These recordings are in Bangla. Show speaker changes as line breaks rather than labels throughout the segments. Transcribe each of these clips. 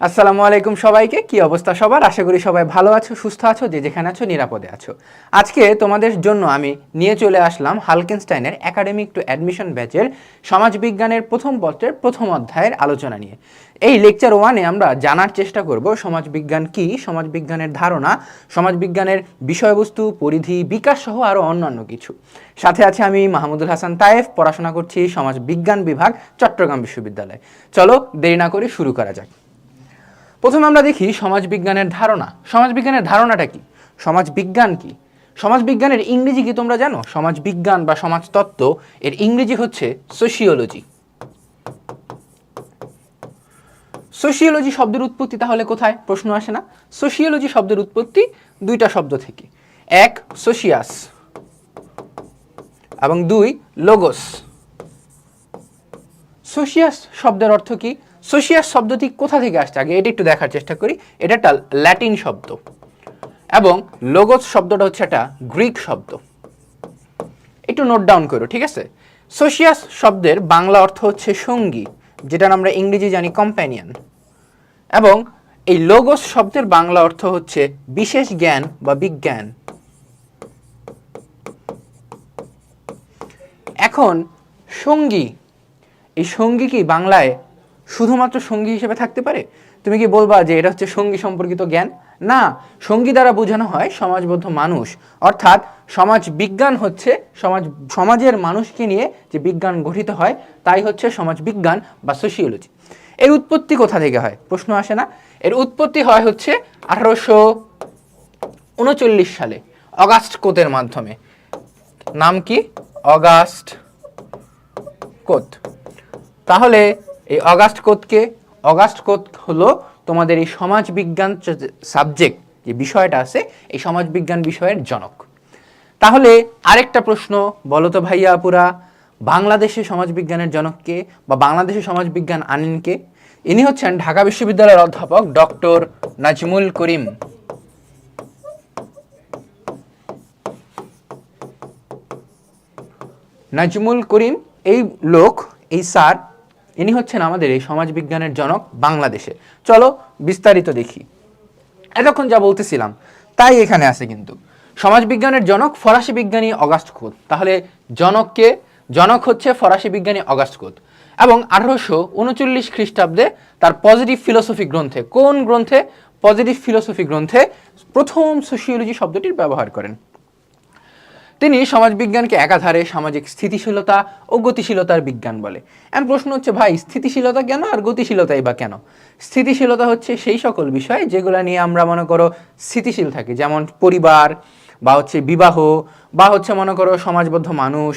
আসসালামু আলাইকুম সবাইকে। কি অবস্থা সবার? আশা করি সবাই ভালো আছো, সুস্থ আছো, যে যেখানে আছো নিরাপদে আছো। আজকে তোমাদের জন্য আমি নিয়ে চলে আসলাম হালকেনস্টাইনের একাডেমিক টু অ্যাডমিশন ব্যাচের সমাজবিজ্ঞানের প্রথম পত্রের প্রথম অধ্যায়ের আলোচনা নিয়ে। এই লেকচার 1-এ আমরা জানার চেষ্টা করব সমাজবিজ্ঞান কি, সমাজবিজ্ঞানের ধারণা, সমাজবিজ্ঞানের বিষয়বস্তু, পরিধি, বিকাশ সহ আরও অন্যান্য কিছু। সাথে আছে আমি মাহমুদুল হাসান তায়েফ, পড়াশোনা করছি সমাজবিজ্ঞান বিভাগ, চট্টগ্রাম বিশ্ববিদ্যালয়। চলো দেরি না করে শুরু করা যাক। প্রথমে আমরা দেখি সমাজবিজ্ঞানের ধারণা। সমাজবিজ্ঞানের ধারণাটা কি? সমাজবিজ্ঞান কি? সমাজবিজ্ঞানের ইংরেজি কি তোমরা জানো? সমাজবিজ্ঞান বা সমাজতত্ত্ব এর ইংরেজি হচ্ছে সোশিওলজি। সোশিওলজি শব্দের উৎপত্তি তাহলে কোথায়? প্রশ্ন আসে না? সোশিওলজি শব্দের উৎপত্তি দুইটা শব্দ থেকে, এক সোশিয়াস এবং দুই লোগোস। সোশিয়াস শব্দের অর্থ কি? সোশিয়াস শব্দটি কোথা থেকে আসছে আগে এটা একটু দেখার চেষ্টা করি। এটা একটা ল্যাটিন শব্দ এবং লোগোস শব্দটা হচ্ছে একটা গ্রিক শব্দ। একটু নোট ডাউন করো, ঠিক আছে? সোশিয়াস শব্দের বাংলা অর্থ হচ্ছে সঙ্গী, যেটা আমরা ইংরেজি জানি কম্প্যানিয়ন, এবং এই লোগোস শব্দের বাংলা অর্থ হচ্ছে বিশেষ জ্ঞান বা বিজ্ঞান। এখন সঙ্গী, এই সঙ্গী কি বাংলায় শুধুমাত্র সঙ্গী হিসেবে থাকতে পারে? তুমি কি বলবা যে এটা হচ্ছে সঙ্গী সম্পর্কিত জ্ঞান? না, সঙ্গী দ্বারা বোঝানো হয় সমাজবদ্ধ মানুষ, অর্থাৎ সমাজ বিজ্ঞান হচ্ছে সমাজের মানুষকে নিয়ে যে বিজ্ঞান গঠিত হয় তাই হচ্ছে সমাজ বিজ্ঞান বা সোশিওলজি। এর উৎপত্তি কোথা থেকে হয়? প্রশ্ন আসে না? এর উৎপত্তি হয় হচ্ছে 1839 সালে অগাস্ট কোতের মাধ্যমে। নাম কি? অগাস্ট কোত। তাহলে এই অগাস্ট কোতকে, অগাস্ট কোত হলো তোমাদের এই সমাজবিজ্ঞান সাবজেক্ট যে বিষয়টা আছে, এই সমাজবিজ্ঞান বিষয়ের জনক। তাহলে আরেকটা প্রশ্ন বলো তো ভাইয়া আপুরা, বাংলাদেশে সমাজবিজ্ঞানের জনককে বা বাংলাদেশে সমাজবিজ্ঞান আনেনকে? ইনি হচ্ছেন ঢাকা বিশ্ববিদ্যালয়ের অধ্যাপক ডক্টর নাজমুল করিম। নাজমুল করিম এই লোক, এই স্যার, ইনি হচ্ছেন আমাদের এই সমাজবিজ্ঞানের জনক বাংলাদেশে। চলো বিস্তারিত দেখি। এতক্ষণ যা বলতেছিলাম তাই এখানে আছে কিন্তু। সমাজবিজ্ঞানের জনক ফরাসি বিজ্ঞানী অগাস্ট কোত। তাহলে জনককে? জনক হচ্ছে ফরাসি বিজ্ঞানী অগাস্ট কোত, এবং 1839 খ্রিস্টাব্দে তার পজিটিভ ফিলোসফি গ্রন্থে, কোন গ্রন্থে? পজিটিভ ফিলোসফি গ্রন্থে প্রথম সোশিওলজি শব্দটির ব্যবহার করেন। তিনি সমাজবিজ্ঞানকে একাধারে সামাজিক স্থিতিশীলতা ও গতিশীলতার বিজ্ঞান বলে। এখন প্রশ্ন হচ্ছে, ভাই স্থিতিশীলতা কেন আর গতিশীলতাই বা কেন? স্থিতিশীলতা হচ্ছে সেই সকল বিষয় যেগুলো নিয়ে আমরা মনে করো স্থিতিশীল থাকি, যেমন পরিবার বা হচ্ছে বিবাহ বা হচ্ছে মনে করো সমাজবদ্ধ মানুষ।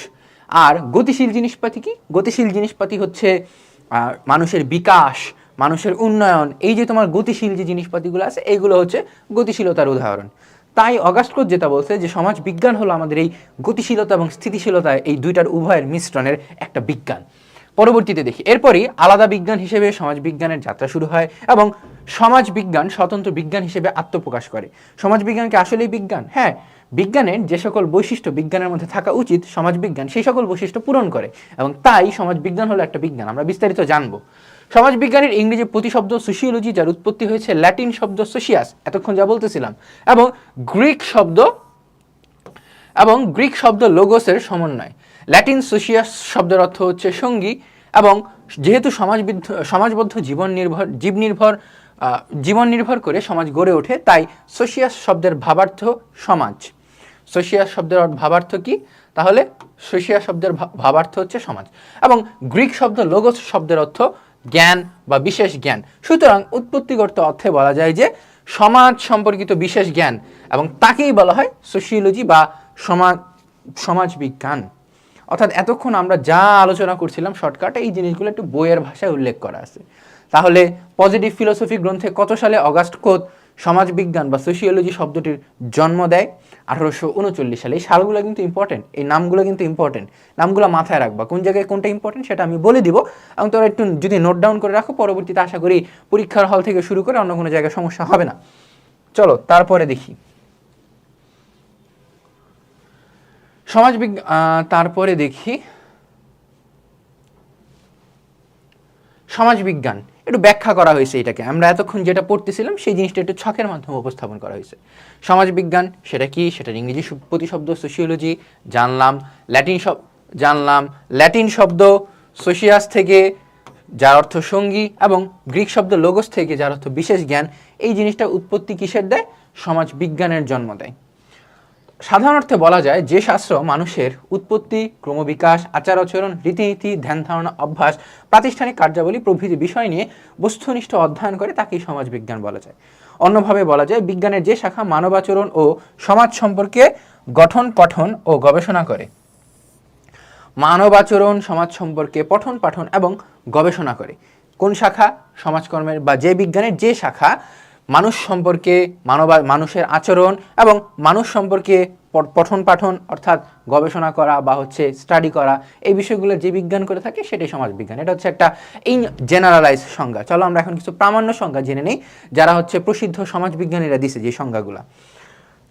আর গতিশীল জিনিসপাতি কি? গতিশীল জিনিসপাতি হচ্ছে মানুষের বিকাশ, মানুষের উন্নয়ন। এই যে তোমার গতিশীল যে জিনিসপাতিগুলো আছে এইগুলো হচ্ছে গতিশীলতার উদাহরণ। তাই অগাস্ট কোত যেটা বলছে যে সমাজ বিজ্ঞান হলো আমাদের এই গতিশীলতা এবং স্থিতিশীলতা, এই দুইটার উভয়ের মিশ্রণের একটা বিজ্ঞান। পরবর্তীতে দেখি এরপরই আলাদা বিজ্ঞান হিসেবে সমাজ বিজ্ঞানের যাত্রা শুরু হয় এবং সমাজ বিজ্ঞান স্বতন্ত্র বিজ্ঞান হিসেবে আত্মপ্রকাশ করে। সমাজ বিজ্ঞানকে আসলেই বিজ্ঞান? হ্যাঁ, বিজ্ঞানের যে সকল বৈশিষ্ট্য বিজ্ঞানের মধ্যে থাকা উচিত সমাজ বিজ্ঞান সেই সকল বৈশিষ্ট্য পূরণ করে, এবং তাই সমাজ বিজ্ঞান হলো একটা বিজ্ঞান। আমরা বিস্তারিত জানবো। সমাজবিজ্ঞানের ইংরেজি প্রতিশব্দ সোশিওলজি, যার উৎপত্তি হয়েছে ল্যাটিন শব্দ সোশিয়াস, এতক্ষণ যা বলতেছিলাম, এবং গ্রিক শব্দ লোগোসের সমন্বয়। ল্যাটিন সোশিয়াস শব্দের অর্থ হচ্ছে সঙ্গী, এবং যেহেতু সমাজবদ্ধ জীবন নির্ভর করে সমাজ গড়ে ওঠে, তাই সোশিয়াস শব্দের ভাবার্থ সমাজ। সোশিয়াস শব্দের ভাবার্থ কি? তাহলে সোশিয়াস শব্দের ভাবার্থ হচ্ছে সমাজ, এবং গ্রিক শব্দ লোগোস শব্দের অর্থ জ্ঞান বা বিশেষ জ্ঞান। সুতরাং উৎপত্তিগত অর্থে বলা যায় যে সমাজ সম্পর্কিত বিশেষ জ্ঞান, এবং তাকেই বলা হয় সোশিওলজি বা সমাজ বিজ্ঞান। অর্থাৎ এতক্ষণ আমরা যা আলোচনা করছিলাম শর্টকাটে এই জিনিসগুলো একটু বইয়ের ভাষায় উল্লেখ করা আছে। তাহলে পজিটিভ ফিলোসফি গ্রন্থে কত সালে অগাস্ট কোত সমাজবিজ্ঞান বা সোশিওলজি শব্দটির জন্ম দেয়? 1839 সালে। এই সালগুলো কিন্তু ইম্পর্টেন্ট, এই নামগুলো কিন্তু ইম্পর্টেন্ট, নামগুলো মাথায় রাখবা। কোন জায়গায় কোনটা ইম্পর্টেন্ট সেটা আমি বলে দিব, এবং তোরা একটু যদি নোট ডাউন করে রাখো, পরবর্তীতে আশা করি পরীক্ষার হল থেকে শুরু করে অন্য কোনো জায়গায় সমস্যা হবে না। চলো তারপরে দেখি সমাজবিজ্ঞান একটু ব্যাখ্যা করা হয়েছে এটাকে। আমরা এতক্ষণ যেটা পড়তেছিলাম সেই জিনিসটা একটু ছকের মাধ্যমে উপস্থাপন করা হয়েছে। সমাজবিজ্ঞান সেটা কি, সেটার ইংরেজি প্রতিশব্দ সোশিওলজি জানলাম, ল্যাটিন শব্দ সোশিয়াস থেকে যার অর্থ সঙ্গী, এবং গ্রিক শব্দ লোগোস থেকে যার অর্থ বিশেষ জ্ঞান। এই জিনিসটা উৎপত্তি কিসের দেয়? সমাজ বিজ্ঞানের জন্ম দেয়। সাধারণ অর্থে বলা যায় যে শাস্ত্র মানুষের উৎপত্তি, ক্রমবিকাশ, আচার আচরণ, রীতিনীতি, ধ্যান ধারণা, অভ্যাস, প্রাতিষ্ঠানিক কার্যাবলী প্রভৃতি বিষয় নিয়ে বস্তুনিষ্ঠ অধ্যয়ন করে তাকেই সমাজ বিজ্ঞান বলা যায়। অন্যভাবে বলা যায় বিজ্ঞানের যে শাখা মানবাচরণ ও সমাজ সম্পর্কে গঠন, পঠন ও গবেষণা করে। মানবাচরণ, সমাজ সম্পর্কে পঠন পাঠন এবং গবেষণা করে। কোন শাখা? সমাজকর্মের বা যে বিজ্ঞানের যে শাখা মানুষ সম্পর্কে, মানুষের আচরণ এবং মানুষ সম্পর্কে পঠন পাঠন অর্থাৎ গবেষণা করা বা হচ্ছে স্টাডি করা, এই বিষয়গুলো যে বিজ্ঞান করে থাকে সেটাই সমাজ বিজ্ঞান। এটা হচ্ছে একটা জেনারেলাইজ সংজ্ঞা। চলো আমরা এখন কিছু প্রামাণ্য সংজ্ঞা জেনে নিই, যারা হচ্ছে প্রসিদ্ধ সমাজবিজ্ঞানীরা দিছে যে সংজ্ঞাগুলা।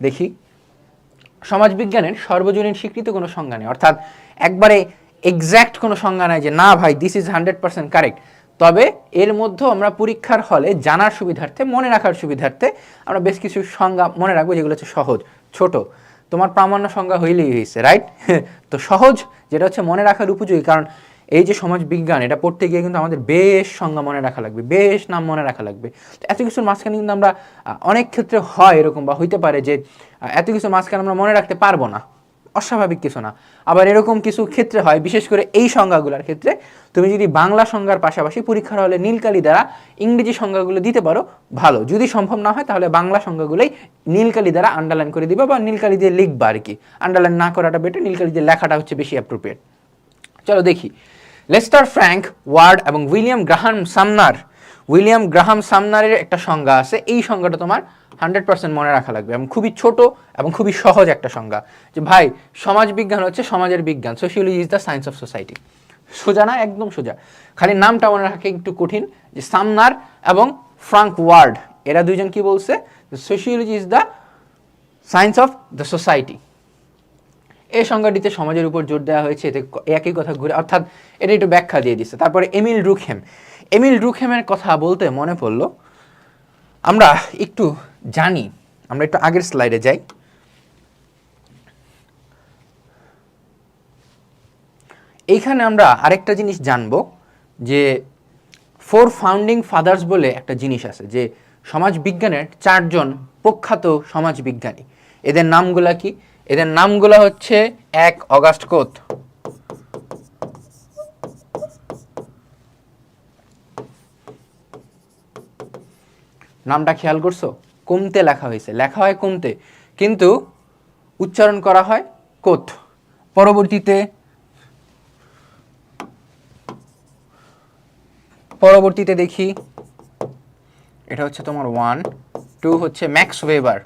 দেখি, সমাজবিজ্ঞানের সর্বজনীন স্বীকৃত কোনো সংজ্ঞা নেই, অর্থাৎ একবারে এক্স্যাক্ট কোনো সংজ্ঞা নাই যে না ভাই দিস ইজ 100% কারেক্ট। তবে এর মধ্যেও আমরা পরীক্ষার হলে জানার সুবিধার্থে, মনে রাখার সুবিধার্থে আমরা বেশ কিছু সংজ্ঞা মনে রাখবো যেগুলো হচ্ছে সহজ, ছোট। তোমার প্রামাণ্য সংজ্ঞা হইলেই হয়েছে, রাইট? তো সহজ যেটা হচ্ছে মনে রাখার উপযোগী, কারণ এই যে সমাজ বিজ্ঞান এটা পড়তে গিয়ে কিন্তু আমাদের বেশ সংজ্ঞা মনে রাখা লাগবে, বেশ নাম মনে রাখা লাগবে। তো এত কিছুর মাঝখানে কিন্তু আমরা অনেক ক্ষেত্রে হয় এরকম বা হইতে পারে যে এত কিছু মাঝখানে আমরা মনে রাখতে পারবো না, অস্বাভাবিক কিছু না। আবার এরকম কিছু ক্ষেত্রে হয়, বিশেষ করে এই সংজ্ঞাগুলোর ক্ষেত্রে তুমি যদি বাংলা সংজ্ঞার পাশাপাশি পরীক্ষার হলে নীলকালি দ্বারা ইংরেজি সংজ্ঞাগুলো দিতে পারো ভালো। যদি সম্ভব না হয় তাহলে বাংলা সংজ্ঞাগুলোই নীলকালি দ্বারা আন্ডারলাইন করে দিবা বা নীলকালি দিয়ে লিখবা আর কি। আন্ডারলাইন না করাটা বেটার, নীলকালি দিয়ে লেখাটা হচ্ছে বেশি অ্যাপ্রোপ্রিয়েট। চলো দেখি, লেস্টার ফ্র্যাঙ্ক ওয়ার্ড এবং উইলিয়াম গ্রাহাম সামনারের একটা সংজ্ঞা আছে। এই সংজ্ঞাটা তোমার 100% মনে রাখা লাগবে এবং খুবই ছোট এবং খুবই সহজ একটা সংজ্ঞা, যে ভাই সমাজ বিজ্ঞান হচ্ছে সমাজের বিজ্ঞান, sociology is the science of society. সোজা না? একদম সোজা, খালি নামটা মনে রাখা একটু কঠিন। যে সামনার এবং ফ্রাঙ্ক ওয়ার্ড এরা দুইজন কি বলছে? Sociology is the science of the society. এই সংজ্ঞাটিতে সমাজের উপর জোর দেওয়া হয়েছে, এতে একই কথা ঘুরে, অর্থাৎ এটা একটু ব্যাখ্যা দিয়ে দিচ্ছে। তারপরে এমিল ডুরখেমের কথা বলতে মনে পড়লো, আমরা একটু জানি, আমরা একটু আগের স্লাইডে যাই। এইখানে আমরা আরেকটা জিনিস জানবো যে 4 ফাউন্ডিং ফাদার্স বলে একটা জিনিস আছে, যে সমাজ বিজ্ঞানের 4 জন প্রখ্যাত সমাজ বিজ্ঞানী। এদের নামগুলা কি? এদের নামগুলা হচ্ছে 1 অগাস্ট কোত, নামটা খেয়াল করছো? কমতে লেখা হয়েছে, লেখা হয় কমতে কিন্তু উচ্চারণ করা হয় কোত। পরবর্তীতে দেখি, এটা হচ্ছে তোমার 1, 2 হচ্ছে ম্যাক্স ওয়েবার,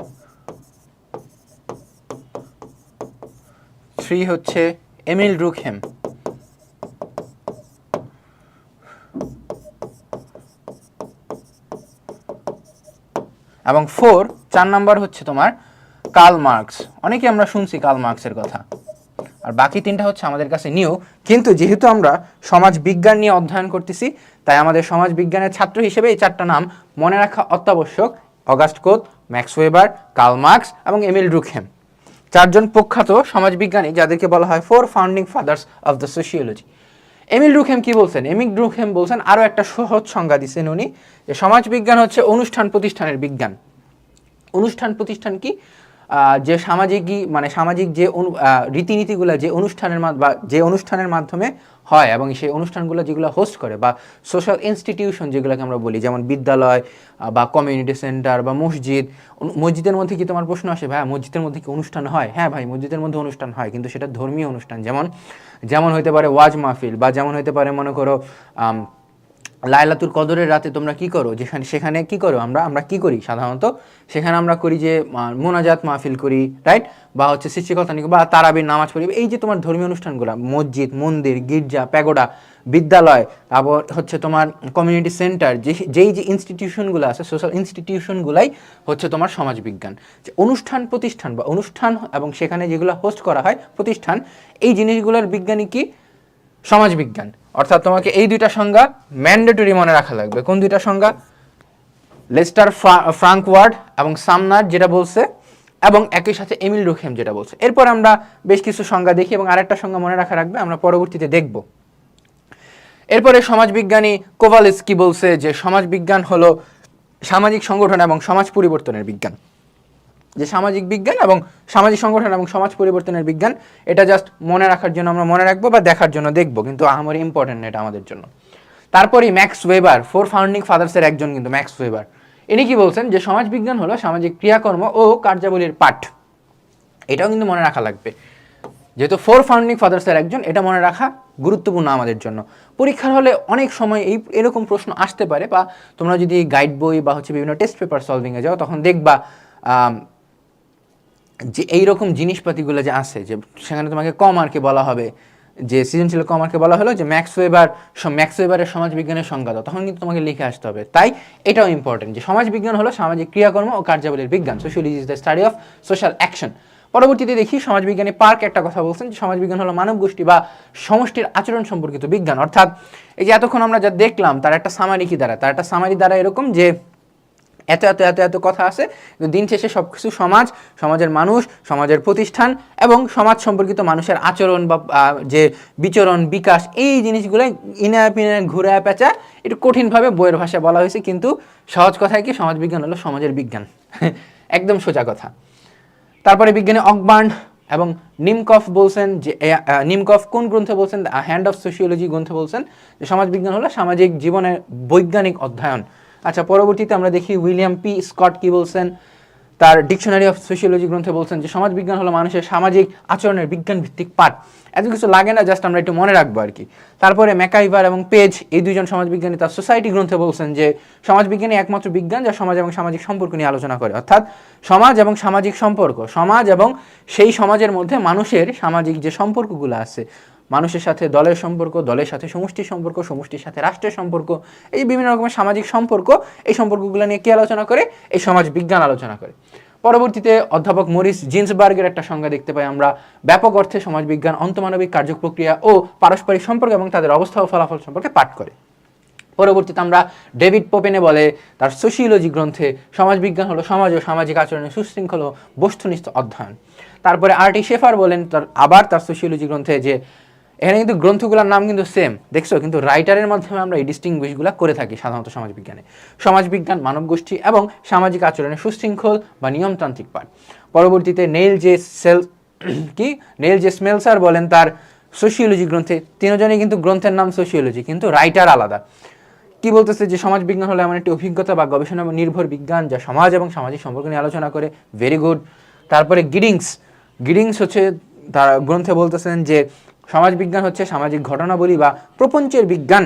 3 হচ্ছে এমিল ড্রুকহেম, এবং 4 নাম্বার হচ্ছে তোমার কার্ল মার্কস। অনেকে আমরা শুনছি কার্ল মার্কসের কথা, আর বাকি 3টা হচ্ছে আমাদের কাছে নিউ। কিন্তু যেহেতু আমরা সমাজ বিজ্ঞান নিয়ে অধ্যয়ন করতেছি, তাই আমাদের সমাজ বিজ্ঞানের ছাত্র হিসেবে এই 4টা নাম মনে রাখা অত্যাবশ্যক। August Comte, Max Weber, Karl Marx এবং এমিল ড্রুকহেম, 4 জন প্রখ্যাত সমাজবিজ্ঞানী যাদেরকে বলা হয় 4 founding fathers of the sociology. Emile Durkheim কি বলছেন? এমিল ড্রুকহেম বলছেন আরও একটা সহজ সংজ্ঞা দিচ্ছেন উনি, যে সমাজ বিজ্ঞান হচ্ছে অনুষ্ঠান প্রতিষ্ঠানের বিজ্ঞান। অনুষ্ঠান প্রতিষ্ঠান কি? যে সামাজিক যে রীতিনীতিগুলো যে অনুষ্ঠানের মাধ্যমে হয় এবং সেই অনুষ্ঠানগুলো যেগুলো হোস্ট করে, বা সোশ্যাল ইনস্টিটিউশন যেগুলোকে আমরা বলি, যেমন বিদ্যালয় বা কমিউনিটি সেন্টার বা মসজিদের মধ্যে কি তোমার প্রশ্ন আসে, ভাই মসজিদের মধ্যে কি অনুষ্ঠান হয়? হ্যাঁ ভাই, মসজিদের মধ্যে অনুষ্ঠান হয়, কিন্তু সেটা ধর্মীয় অনুষ্ঠান। যেমন হইতে পারে ওয়াজ মাহফিল, বা যেমন হইতে পারে মনে করো লাইলাতুল কদরের রাতে তোমরা কি করো, সেখানে কি করো, আমরা কি করি সাধারণত, সেখানে আমরা করি যে মোনাজাত মাহফিল করি, রাইট? বা হচ্ছে সৃষ্টিকর্তা বা তারাবির নামাজ পড়ি। এই যে তোমার ধর্মীয় অনুষ্ঠানগুলো, মসজিদ, মন্দির, গির্জা, প্যাগোডা, বিদ্যালয়, তারপর হচ্ছে তোমার কমিউনিটি সেন্টার, যেই যে ইনস্টিটিউশনগুলো আছে, সোশ্যাল ইনস্টিটিউশনগুলাই হচ্ছে তোমার সমাজবিজ্ঞান। যে অনুষ্ঠান প্রতিষ্ঠান বা অনুষ্ঠান এবং সেখানে যেগুলো হোস্ট করা হয় প্রতিষ্ঠান, এই জিনিসগুলোর বিজ্ঞানী কি? সমাজবিজ্ঞান। অর্থাৎ তোমাকে এই দুইটা সংজ্ঞা ম্যান্ডেটরি মনে রাখা লাগবে। কোন দুইটা সংজ্ঞা? লেস্টার ফ্রাঙ্কওয়ার্ড এবং সামনার যেটা বলছে, এবং একই সাথে এমিল ডুরখেম যেটা বলছে। এরপর আমরা বেশ কিছু সংজ্ঞা দেখি এবং আরেকটা সংজ্ঞা মনে রাখা রাখবে, আমরা পরবর্তীতে দেখব। এরপরে সমাজবিজ্ঞানী কোভালেস্কি বলছে যে সমাজবিজ্ঞান হলো সামাজিক সংগঠন এবং সমাজ পরিবর্তনের বিজ্ঞান। যে সামাজিক বিজ্ঞান এবং সামাজিক সংগঠন এবং সমাজ পরিবর্তনের বিজ্ঞান, এটা জাস্ট মনে রাখার জন্য আমরা মনে রাখবো বা দেখার জন্য দেখবো, কিন্তু আমার ইম্পর্টেন্ট এটা আমাদের জন্য। তারপরে ম্যাক্স ওয়েবার, 4 ফাউন্ডিং ফাদার্সের একজন কিন্তু ম্যাক্স ওয়েবার, ইনি কি বলছেন যে সমাজবিজ্ঞান হলো সামাজিক ক্রিয়াকর্ম ও কার্যাবলীর পাঠ। এটাও কিন্তু মনে রাখা লাগবে, যেহেতু 4 ফাউন্ডিং ফাদার্সের একজন, এটা মনে রাখা গুরুত্বপূর্ণ আমাদের জন্য। পরীক্ষার হলে অনেক সময় এরকম প্রশ্ন আসতে পারে, বা তোমরা যদি গাইড বই বা হচ্ছে বিভিন্ন টেস্ট পেপার সলভিংয়ে যাও, তখন দেখবা যে এইরকম জিনিসপাতিগুলো যে আছে, যে সেখানে তোমাকে ক মার্কে বলা হবে, যে সৃজনশীল ক মার্কে বলা হলো যে ম্যাক্স ওয়েবারের সমাজবিজ্ঞানের সংজ্ঞা দাও, তখন কিন্তু তোমাকে লিখে আসতে হবে। তাই এটাও ইম্পর্টেন্ট যে সমাজবিজ্ঞান হলো সামাজিক ক্রিয়াকর্ম ও কার্যাবলীর বিজ্ঞান। Sociology is the study of social action. পরবর্তীতে দেখি সমাজবিজ্ঞানী পার্ক একটা কথা বলছেন যে সমাজবিজ্ঞান হলো মানব গোষ্ঠী বা সমষ্টির আচরণ সম্পর্কিত বিজ্ঞান। অর্থাৎ এই যে এতক্ষণ আমরা যা দেখলাম তার একটা সামারি কি দ্বারা, তার একটা সামারি দ্বারা এরকম যে এত এত এত এত কথা আছে, দিন শেষে সব কিছু সমাজ, সমাজের মানুষ, সমাজের প্রতিষ্ঠান এবং সমাজ সম্পর্কিত মানুষের আচরণ বা যে বিচরণ বিকাশ, এই জিনিসগুলো ইনা পিনা ঘুরে পেঁচা একটু কঠিনভাবে বইয়ের ভাষায় বলা হয়েছে, কিন্তু সহজ কথায় কি সমাজবিজ্ঞান হলো সমাজের বিজ্ঞান। একদম সোজা কথা। তারপরে বিজ্ঞানী অকবার্ন এবং নিমকফ বলছেন যে নিমকফ কোন গ্রন্থে বলছেন, হ্যান্ড অফ সোশিওলজি গ্রন্থে বলছেন যে সমাজবিজ্ঞান হলো সামাজিক জীবনের বৈজ্ঞানিক অধ্যয়ন। আচ্ছা, পরবর্তীতে আমরা দেখি উইলিয়াম পি স্কট কি বলছেন, তার ডিকশনারি অফ সোশিওলজি গ্রন্থে বলছেন যে সমাজবিজ্ঞান হলো মানুষের সামাজিক আচরণের বিজ্ঞান ভিত্তিক পাঠ। এত কিছু লাগে না, জাস্ট আমরা একটু মনে রাখবো আর কি। তারপরে ম্যাকাইভার এবং পেজ, এই দুইজন সমাজবিজ্ঞানী তার সোসাইটি গ্রন্থে বলছেন যে সমাজবিজ্ঞানী একমাত্র বিজ্ঞান যা সমাজ এবং সামাজিক সম্পর্ক নিয়ে আলোচনা করে। অর্থাৎ সমাজ এবং সামাজিক সম্পর্ক, সমাজ এবং সেই সমাজের মধ্যে মানুষের সামাজিক যে সম্পর্কগুলো আছে, মানুষের সাথে দলের সম্পর্ক, দলের সাথে সমষ্টির সম্পর্ক, সমষ্টির সাথে রাষ্ট্রের সম্পর্ক, এই বিভিন্ন রকমের সামাজিক সম্পর্ক, এই সম্পর্কগুলো নিয়ে কি আলোচনা করে? এই সমাজ বিজ্ঞান আলোচনা করে। পরবর্তীতে অধ্যাপক মরিস জিন্সবার্গের একটা সংজ্ঞা দেখতে পাই আমরা, ব্যাপক অর্থে সমাজবিজ্ঞান অন্তমানবিক কার্যপ্রক্রিয়া ও পারস্পরিক সম্পর্ক এবং তাদের অবস্থা ও ফলাফল সম্পর্কে পাঠ করে। পরবর্তীতে আমরা ডেভিড পোপেনে বলে তার সোশিওলজি গ্রন্থে সমাজবিজ্ঞান হলো সমাজ ও সামাজিক আচরণের সুশৃঙ্খল ও বস্তুনিষ্ঠ অধ্যয়ন। তারপরে আরটি শেফার বলেন তার সোশিওলজি গ্রন্থে যে এখানে কিন্তু গ্রন্থগুলোর নাম কিন্তু সেম, দেখছো, কিন্তু রাইটারের মাধ্যমে আমরা এই ডিস্টিংগুইশগুলো করে থাকি সাধারণত সমাজবিজ্ঞানে। সমাজবিজ্ঞান মানব গোষ্ঠী এবং সামাজিক আচরণের সুশৃঙ্খল বা নিয়মতান্ত্রিক পাঠ। পরবর্তীতে নেইল জে স্মেলসার বলেন তার সোশিওলজি গ্রন্থে, তিনজনই কিন্তু গ্রন্থের নাম সোশিওলজি, কিন্তু রাইটার আলাদা। কি বলতেছে যে সমাজবিজ্ঞান হলো এমন একটি অভিজ্ঞতা বা গবেষণা নির্ভর বিজ্ঞান যা সমাজ এবং সামাজিক সম্পর্ক নিয়ে আলোচনা করে। Very good. তারপরে গিডিংস হচ্ছে তার গ্রন্থে বলতেছেন যে সমাজবিজ্ঞান হচ্ছে সামাজিক ঘটনাবলী বা প্রপঞ্চের বিজ্ঞান।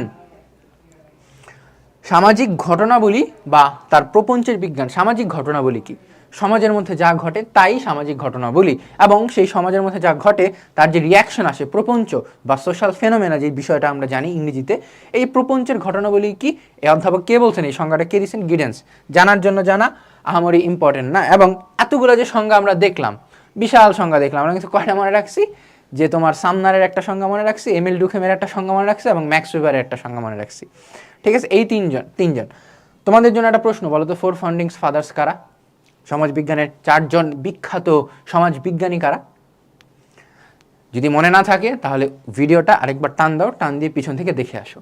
সামাজিক ঘটনাবলী বা তার প্রপঞ্চের বিজ্ঞান। সামাজিক ঘটনাবলী কি? সমাজের মধ্যে যা ঘটে তাই সামাজিক ঘটনাবলী, এবং সেই সমাজের মধ্যে যা ঘটে তার যে রিয়াকশন আসে, প্রপঞ্চ বা সোশ্যাল ফেনোমেনা, যে বিষয়টা আমরা জানি ইংরেজিতে, এই প্রপঞ্চের ঘটনাবলী কি? এই অধ্যাপক কে বলছেন? এই সংজ্ঞাটা কে দিয়েছেন? গিডেন্স। জানার জন্য জানা আহামরি ইম্পর্টেন্ট না। এবং এতগুলো যে সংজ্ঞা আমরা দেখলাম, বিশাল সংজ্ঞা দেখলাম, আমরা কিন্তু কয়টা মনে রাখছি? যে তোমার সামনারের একটা সংজ্ঞা মনে রাখছি, এমিল ডুরখেমের একটা সংজ্ঞা মনে রাখছি, এবং ম্যাক্স ওয়েবারের একটা সংজ্ঞা মনে রাখছি। ঠিক আছে, এই তিনজন। তোমাদের জন্য একটা প্রশ্ন, বলো তো 4 ফাউন্ডিং ফাদার্স কারা? সমাজবিজ্ঞানের 4জন বিখ্যাত সমাজবিজ্ঞানী কারা? যদি মনে না থাকে তাহলে ভিডিওটা আরেকবার টান দাও, টান দিয়ে পিছন থেকে দেখে আসো।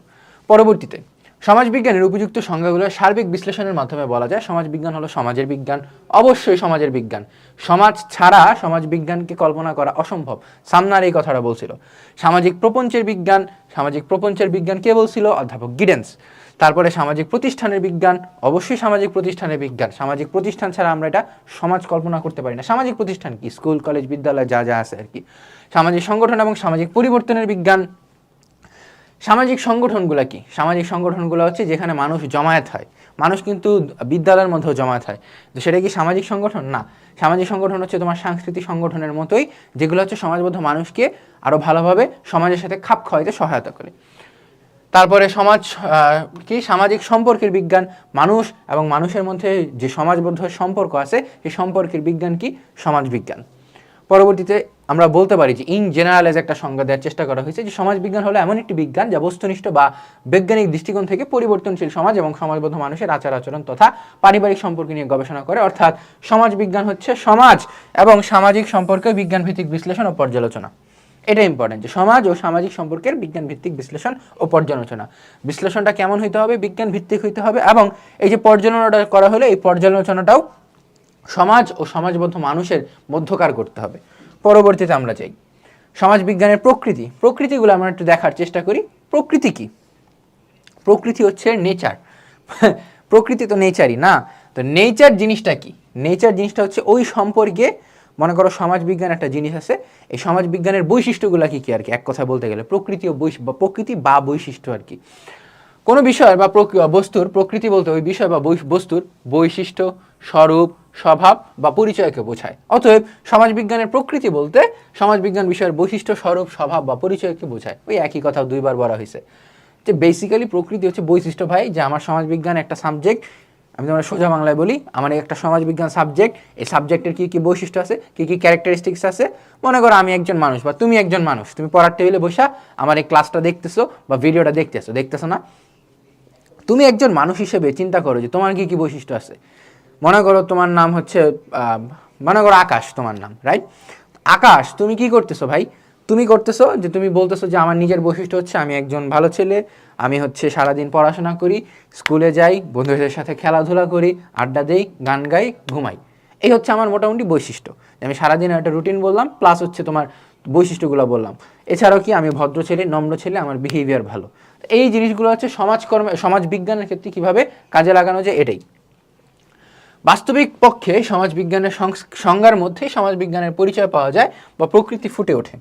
পরবর্তীতে সমাজবিজ্ঞানের উপযুক্ত সংজ্ঞাগুলো সার্বিক বিশ্লেষণের মাধ্যমে বলা যায় সমাজবিজ্ঞান হলো সমাজের বিজ্ঞান, অবশ্যই সমাজের বিজ্ঞান। সমাজ ছাড়া সমাজবিজ্ঞানকে কল্পনা করা অসম্ভব। সামনার এই কথাটা বলছিল। সামাজিক প্রপঞ্চের বিজ্ঞান কে বলছিল? অধ্যাপক গিডেন্স। তারপরে সামাজিক প্রতিষ্ঠানের বিজ্ঞান, অবশ্যই সামাজিক প্রতিষ্ঠানের বিজ্ঞান। সামাজিক প্রতিষ্ঠান ছাড়া আমরা এটা সমাজ কল্পনা করতে পারি না। সামাজিক প্রতিষ্ঠান কি? স্কুল, কলেজ, বিদ্যালয় যা যা আছে আর কি। সামাজিক সংগঠন এবং সামাজিক পরিবর্তনের বিজ্ঞান। সামাজিক সংগঠনগুলো কি? সামাজিক সংগঠনগুলো হচ্ছে যেখানে মানুষ জমায়েত হয়। মানুষ কিন্তু বিদ্যালয়ের মধ্যেও জমায়েত হয়, তো সেটা কি সামাজিক সংগঠন? না। সামাজিক সংগঠন হচ্ছে তোমার সাংস্কৃতিক সংগঠনের মতোই, যেগুলো হচ্ছে সমাজবদ্ধ মানুষকে আরও ভালোভাবে সমাজের সাথে খাপ খাওয়াইতে সহায়তা করে। তারপরে সামাজিক সম্পর্কের বিজ্ঞান। মানুষ এবং মানুষের মধ্যে যে সমাজবদ্ধ সম্পর্ক আছে, সেই সম্পর্কের বিজ্ঞান কি? সমাজ বিজ্ঞান। পরবর্তীতে আমরা বলতে পারি যে ইন জেনারেলাইজ একটা সংজ্ঞা দেওয়ার চেষ্টা করা হয়েছে যে সমাজবিজ্ঞান হলো এমন একটি বিজ্ঞান যা বস্তুনিষ্ঠ বা বৈজ্ঞানিক দৃষ্টিকোণ থেকে পরিবর্তনশীল সমাজ এবং সমাজবদ্ধ মানুষের আচার আচরণ তথা পারিবারিক সম্পর্ক নিয়ে গবেষণা করে। অর্থাৎ সমাজবিজ্ঞান হচ্ছে সমাজ এবং সামাজিক সম্পর্কে বিজ্ঞানভিত্তিক বিশ্লেষণ ও পর্যালোচনা। এটা ইম্পর্টেন্ট যে সমাজ ও সামাজিক সম্পর্কের বিজ্ঞান ভিত্তিক বিশ্লেষণ ও পর্যালোচনা। বিশ্লেষণটা কেমন হইতে হবে? বিজ্ঞান ভিত্তিক হইতে হবে, এবং এই যে পর্যালোচনাটা করা হলে এই পর্যালোচনাটাও সমাজ ও সমাজবদ্ধ মানুষের মধ্যকার করতে হবে। পরবর্তীতে আমরা যাই সমাজবিজ্ঞানের প্রকৃতিগুলো আমরা একটু দেখার চেষ্টা করি। প্রকৃতি কি? প্রকৃতি হচ্ছে নেচার। প্রকৃতি তো নেচারই না, তো নেচার জিনিসটা কি? নেচার জিনিসটা হচ্ছে ওই সম্পর্কে, মনে করো সমাজবিজ্ঞান একটা জিনিস আছে, এই সমাজবিজ্ঞানের বৈশিষ্ট্যগুলো কি কি আর কি, এক কথা বলতে গেলে প্রকৃতি ও প্রকৃতি বা বৈশিষ্ট্য আর কি। কোনো বিষয় বা বস্তুর প্রকৃতি বলতে ওই বিষয় বা বস্তুর বৈশিষ্ট্য, স্বরূপ, স্বভাব বা পরিচয়কে বোঝায়। অতএব সমাজবিজ্ঞানের প্রকৃতি বলতে সমাজবিজ্ঞান বিষয়ের বৈশিষ্ট্য, স্বরূপ, স্বভাব বা পরিচয়কে বোঝায়। ওই একই কথা দুইবার বলা হয়েছে যে বেসিক্যালি প্রকৃতি হচ্ছে বৈশিষ্ট্য ভাই, যে আমার সমাজবিজ্ঞান একটা সাবজেক্ট, আমি তোমরা সোজা বাংলায় বলি, আমার একটা সমাজবিজ্ঞান সাবজেক্ট, এই সাবজেক্টের কী কী বৈশিষ্ট্য আছে, কী কী ক্যারেক্টারিস্টিক্স আছে। মনে করো আমি একজন মানুষ বা তুমি একজন মানুষ, তুমি পড়ার টেবিলে বসা আমার এই ক্লাসটা দেখতেছো বা ভিডিওটা দেখতেছো না? তুমি একজন মানুষ হিসেবে চিন্তা করো যে তোমার কী কী বৈশিষ্ট্য আছে। মনে করো তোমার নাম হচ্ছে মনে করো আকাশ, তোমার নাম, রাইট? আকাশ, তুমি কি করতেছো ভাই? তুমি করতেছো যে তুমি বলতেছো যে আমার নিজের বৈশিষ্ট্য হচ্ছে আমি একজন ভালো ছেলে, আমি হচ্ছে সারাদিন পড়াশোনা করি, স্কুলে যাই, বন্ধুদের সাথে খেলাধুলা করি, আড্ডা দেই, গান গাই, ঘুমাই। এই হচ্ছে আমার মোটামুটি বৈশিষ্ট্য। আমি সারাদিন একটা রুটিন বললাম, প্লাস হচ্ছে তোমার বৈশিষ্ট্যগুলো বললাম। এছাড়াও কি আমি ভদ্র ছেলে, নম্র ছেলে, আমার বিহেভিয়ার ভালো। এই জিনিসগুলো হচ্ছে সমাজ বিজ্ঞানের ক্ষেত্রে কীভাবে কাজে লাগানো যায় এটাই। বাস্তবিক পক্ষে সমাজবিজ্ঞানের সংজ্ঞার মধ্যেই সমাজবিজ্ঞানের পরিচয় পাওয়া যায় বা প্রকৃতি ফুটে ওঠে।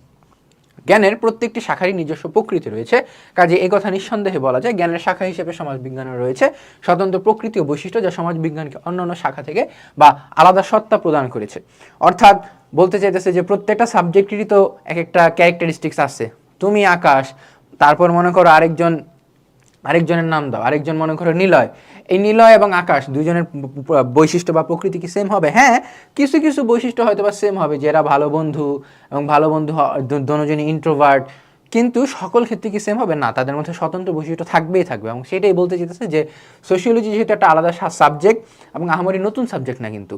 জ্ঞানের প্রত্যেকটি শাখারই নিজস্ব প্রকৃতি রয়েছে, কাজে একথা নিঃসন্দেহে বলা যায় জ্ঞানের শাখা হিসেবে সমাজবিজ্ঞানের রয়েছে স্বতন্ত্র প্রকৃতি ও বৈশিষ্ট্য, যা সমাজবিজ্ঞানকে অন্যান্য শাখা থেকে বা আলাদা সত্তা প্রদান করেছে। অর্থাৎ বলতে চাইতেছে যে প্রত্যেকটা সাবজেক্টেরই তো এক একটা ক্যারেক্টারিস্টিক্স আছে। তুমি আকাশ, তারপর মনে করো আরেকজনের নাম দাও, আরেকজন মনে করো নিলয়। এই নিলয় এবং আকাশ দুইজনের বৈশিষ্ট্য বা প্রকৃতি কি সেম হবে? হ্যাঁ, কিছু কিছু বৈশিষ্ট্য হয়তো বা সেম হবে, যে এরা ভালো বন্ধু এবং ভালো বন্ধু দুজনই ইন্ট্রোভার্ট, কিন্তু সকল ক্ষেত্রে কি সেম হবে? না, তাদের মধ্যে স্বতন্ত্র বৈশিষ্ট্য থাকবেই থাকবে। এবং সেটাই বলতে চাইতেছে যে সোশিওলজি যেহেতু একটা আলাদা সাবজেক্ট এবং আহামরি নতুন সাবজেক্ট না, কিন্তু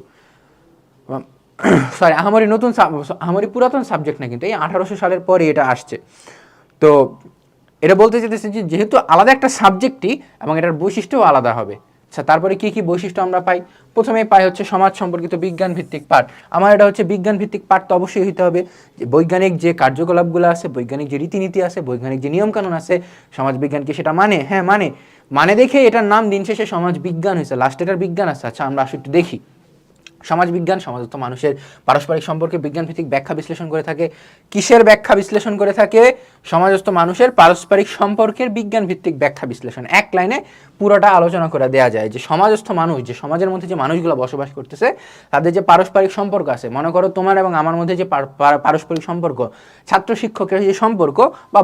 সরি আহামরি পুরাতন সাবজেক্ট না, কিন্তু এই 1800 সালের পরে এটা আসছে। তো এটা বলতে চাইতেছে যে যেহেতু আলাদা একটা সাবজেক্টই এবং এটার বৈশিষ্ট্যও আলাদা হবে। আচ্ছা, তারপরে কি কি বৈশিষ্ট্য আমরা পাই? প্রথমেই পাই হচ্ছে সমাজ সম্পর্কিত বিজ্ঞান ভিত্তিক পাঠ। আমার এটা হচ্ছে বিজ্ঞান ভিত্তিক পাঠ তো অবশ্যই হইতে হবে, যে বৈজ্ঞানিক যে কার্যকলাপগুলো আছে, বৈজ্ঞানিক যে রীতিনীতি আছে, বৈজ্ঞানিক যে নিয়মকানুন আছে, সমাজবিজ্ঞানকে সেটা হ্যাঁ মানে দেখে এটার নাম দিন শেষে সমাজ বিজ্ঞান হয়েছে, লাস্টে এটার বিজ্ঞান আছে। আচ্ছা, আমরা আসলে একটু দেখি। সমাজবিজ্ঞান সমাজস্থ মানুষের পারস্পরিক সম্পর্কে বিজ্ঞানভিত্তিক ব্যাখ্যা বিশ্লেষণ করে থাকে। কিসের ব্যাখ্যা বিশ্লেষণ করে থাকে? সমাজস্থ মানুষের পারস্পরিক সম্পর্কের বিজ্ঞানভিত্তিক ব্যাখ্যা বিশ্লেষণ। এক লাইনে পুরোটা আলোচনা করে দেওয়া যায় যে সমাজস্থ মানুষ, যে সমাজের মধ্যে যে মানুষগুলো বসবাস করতেছে, তাদের যে পারস্পরিক সম্পর্ক আছে, মনে করো তোমার এবং আমার মধ্যে যে পারস্পরিক সম্পর্ক, ছাত্র শিক্ষকের যে সম্পর্ক, বা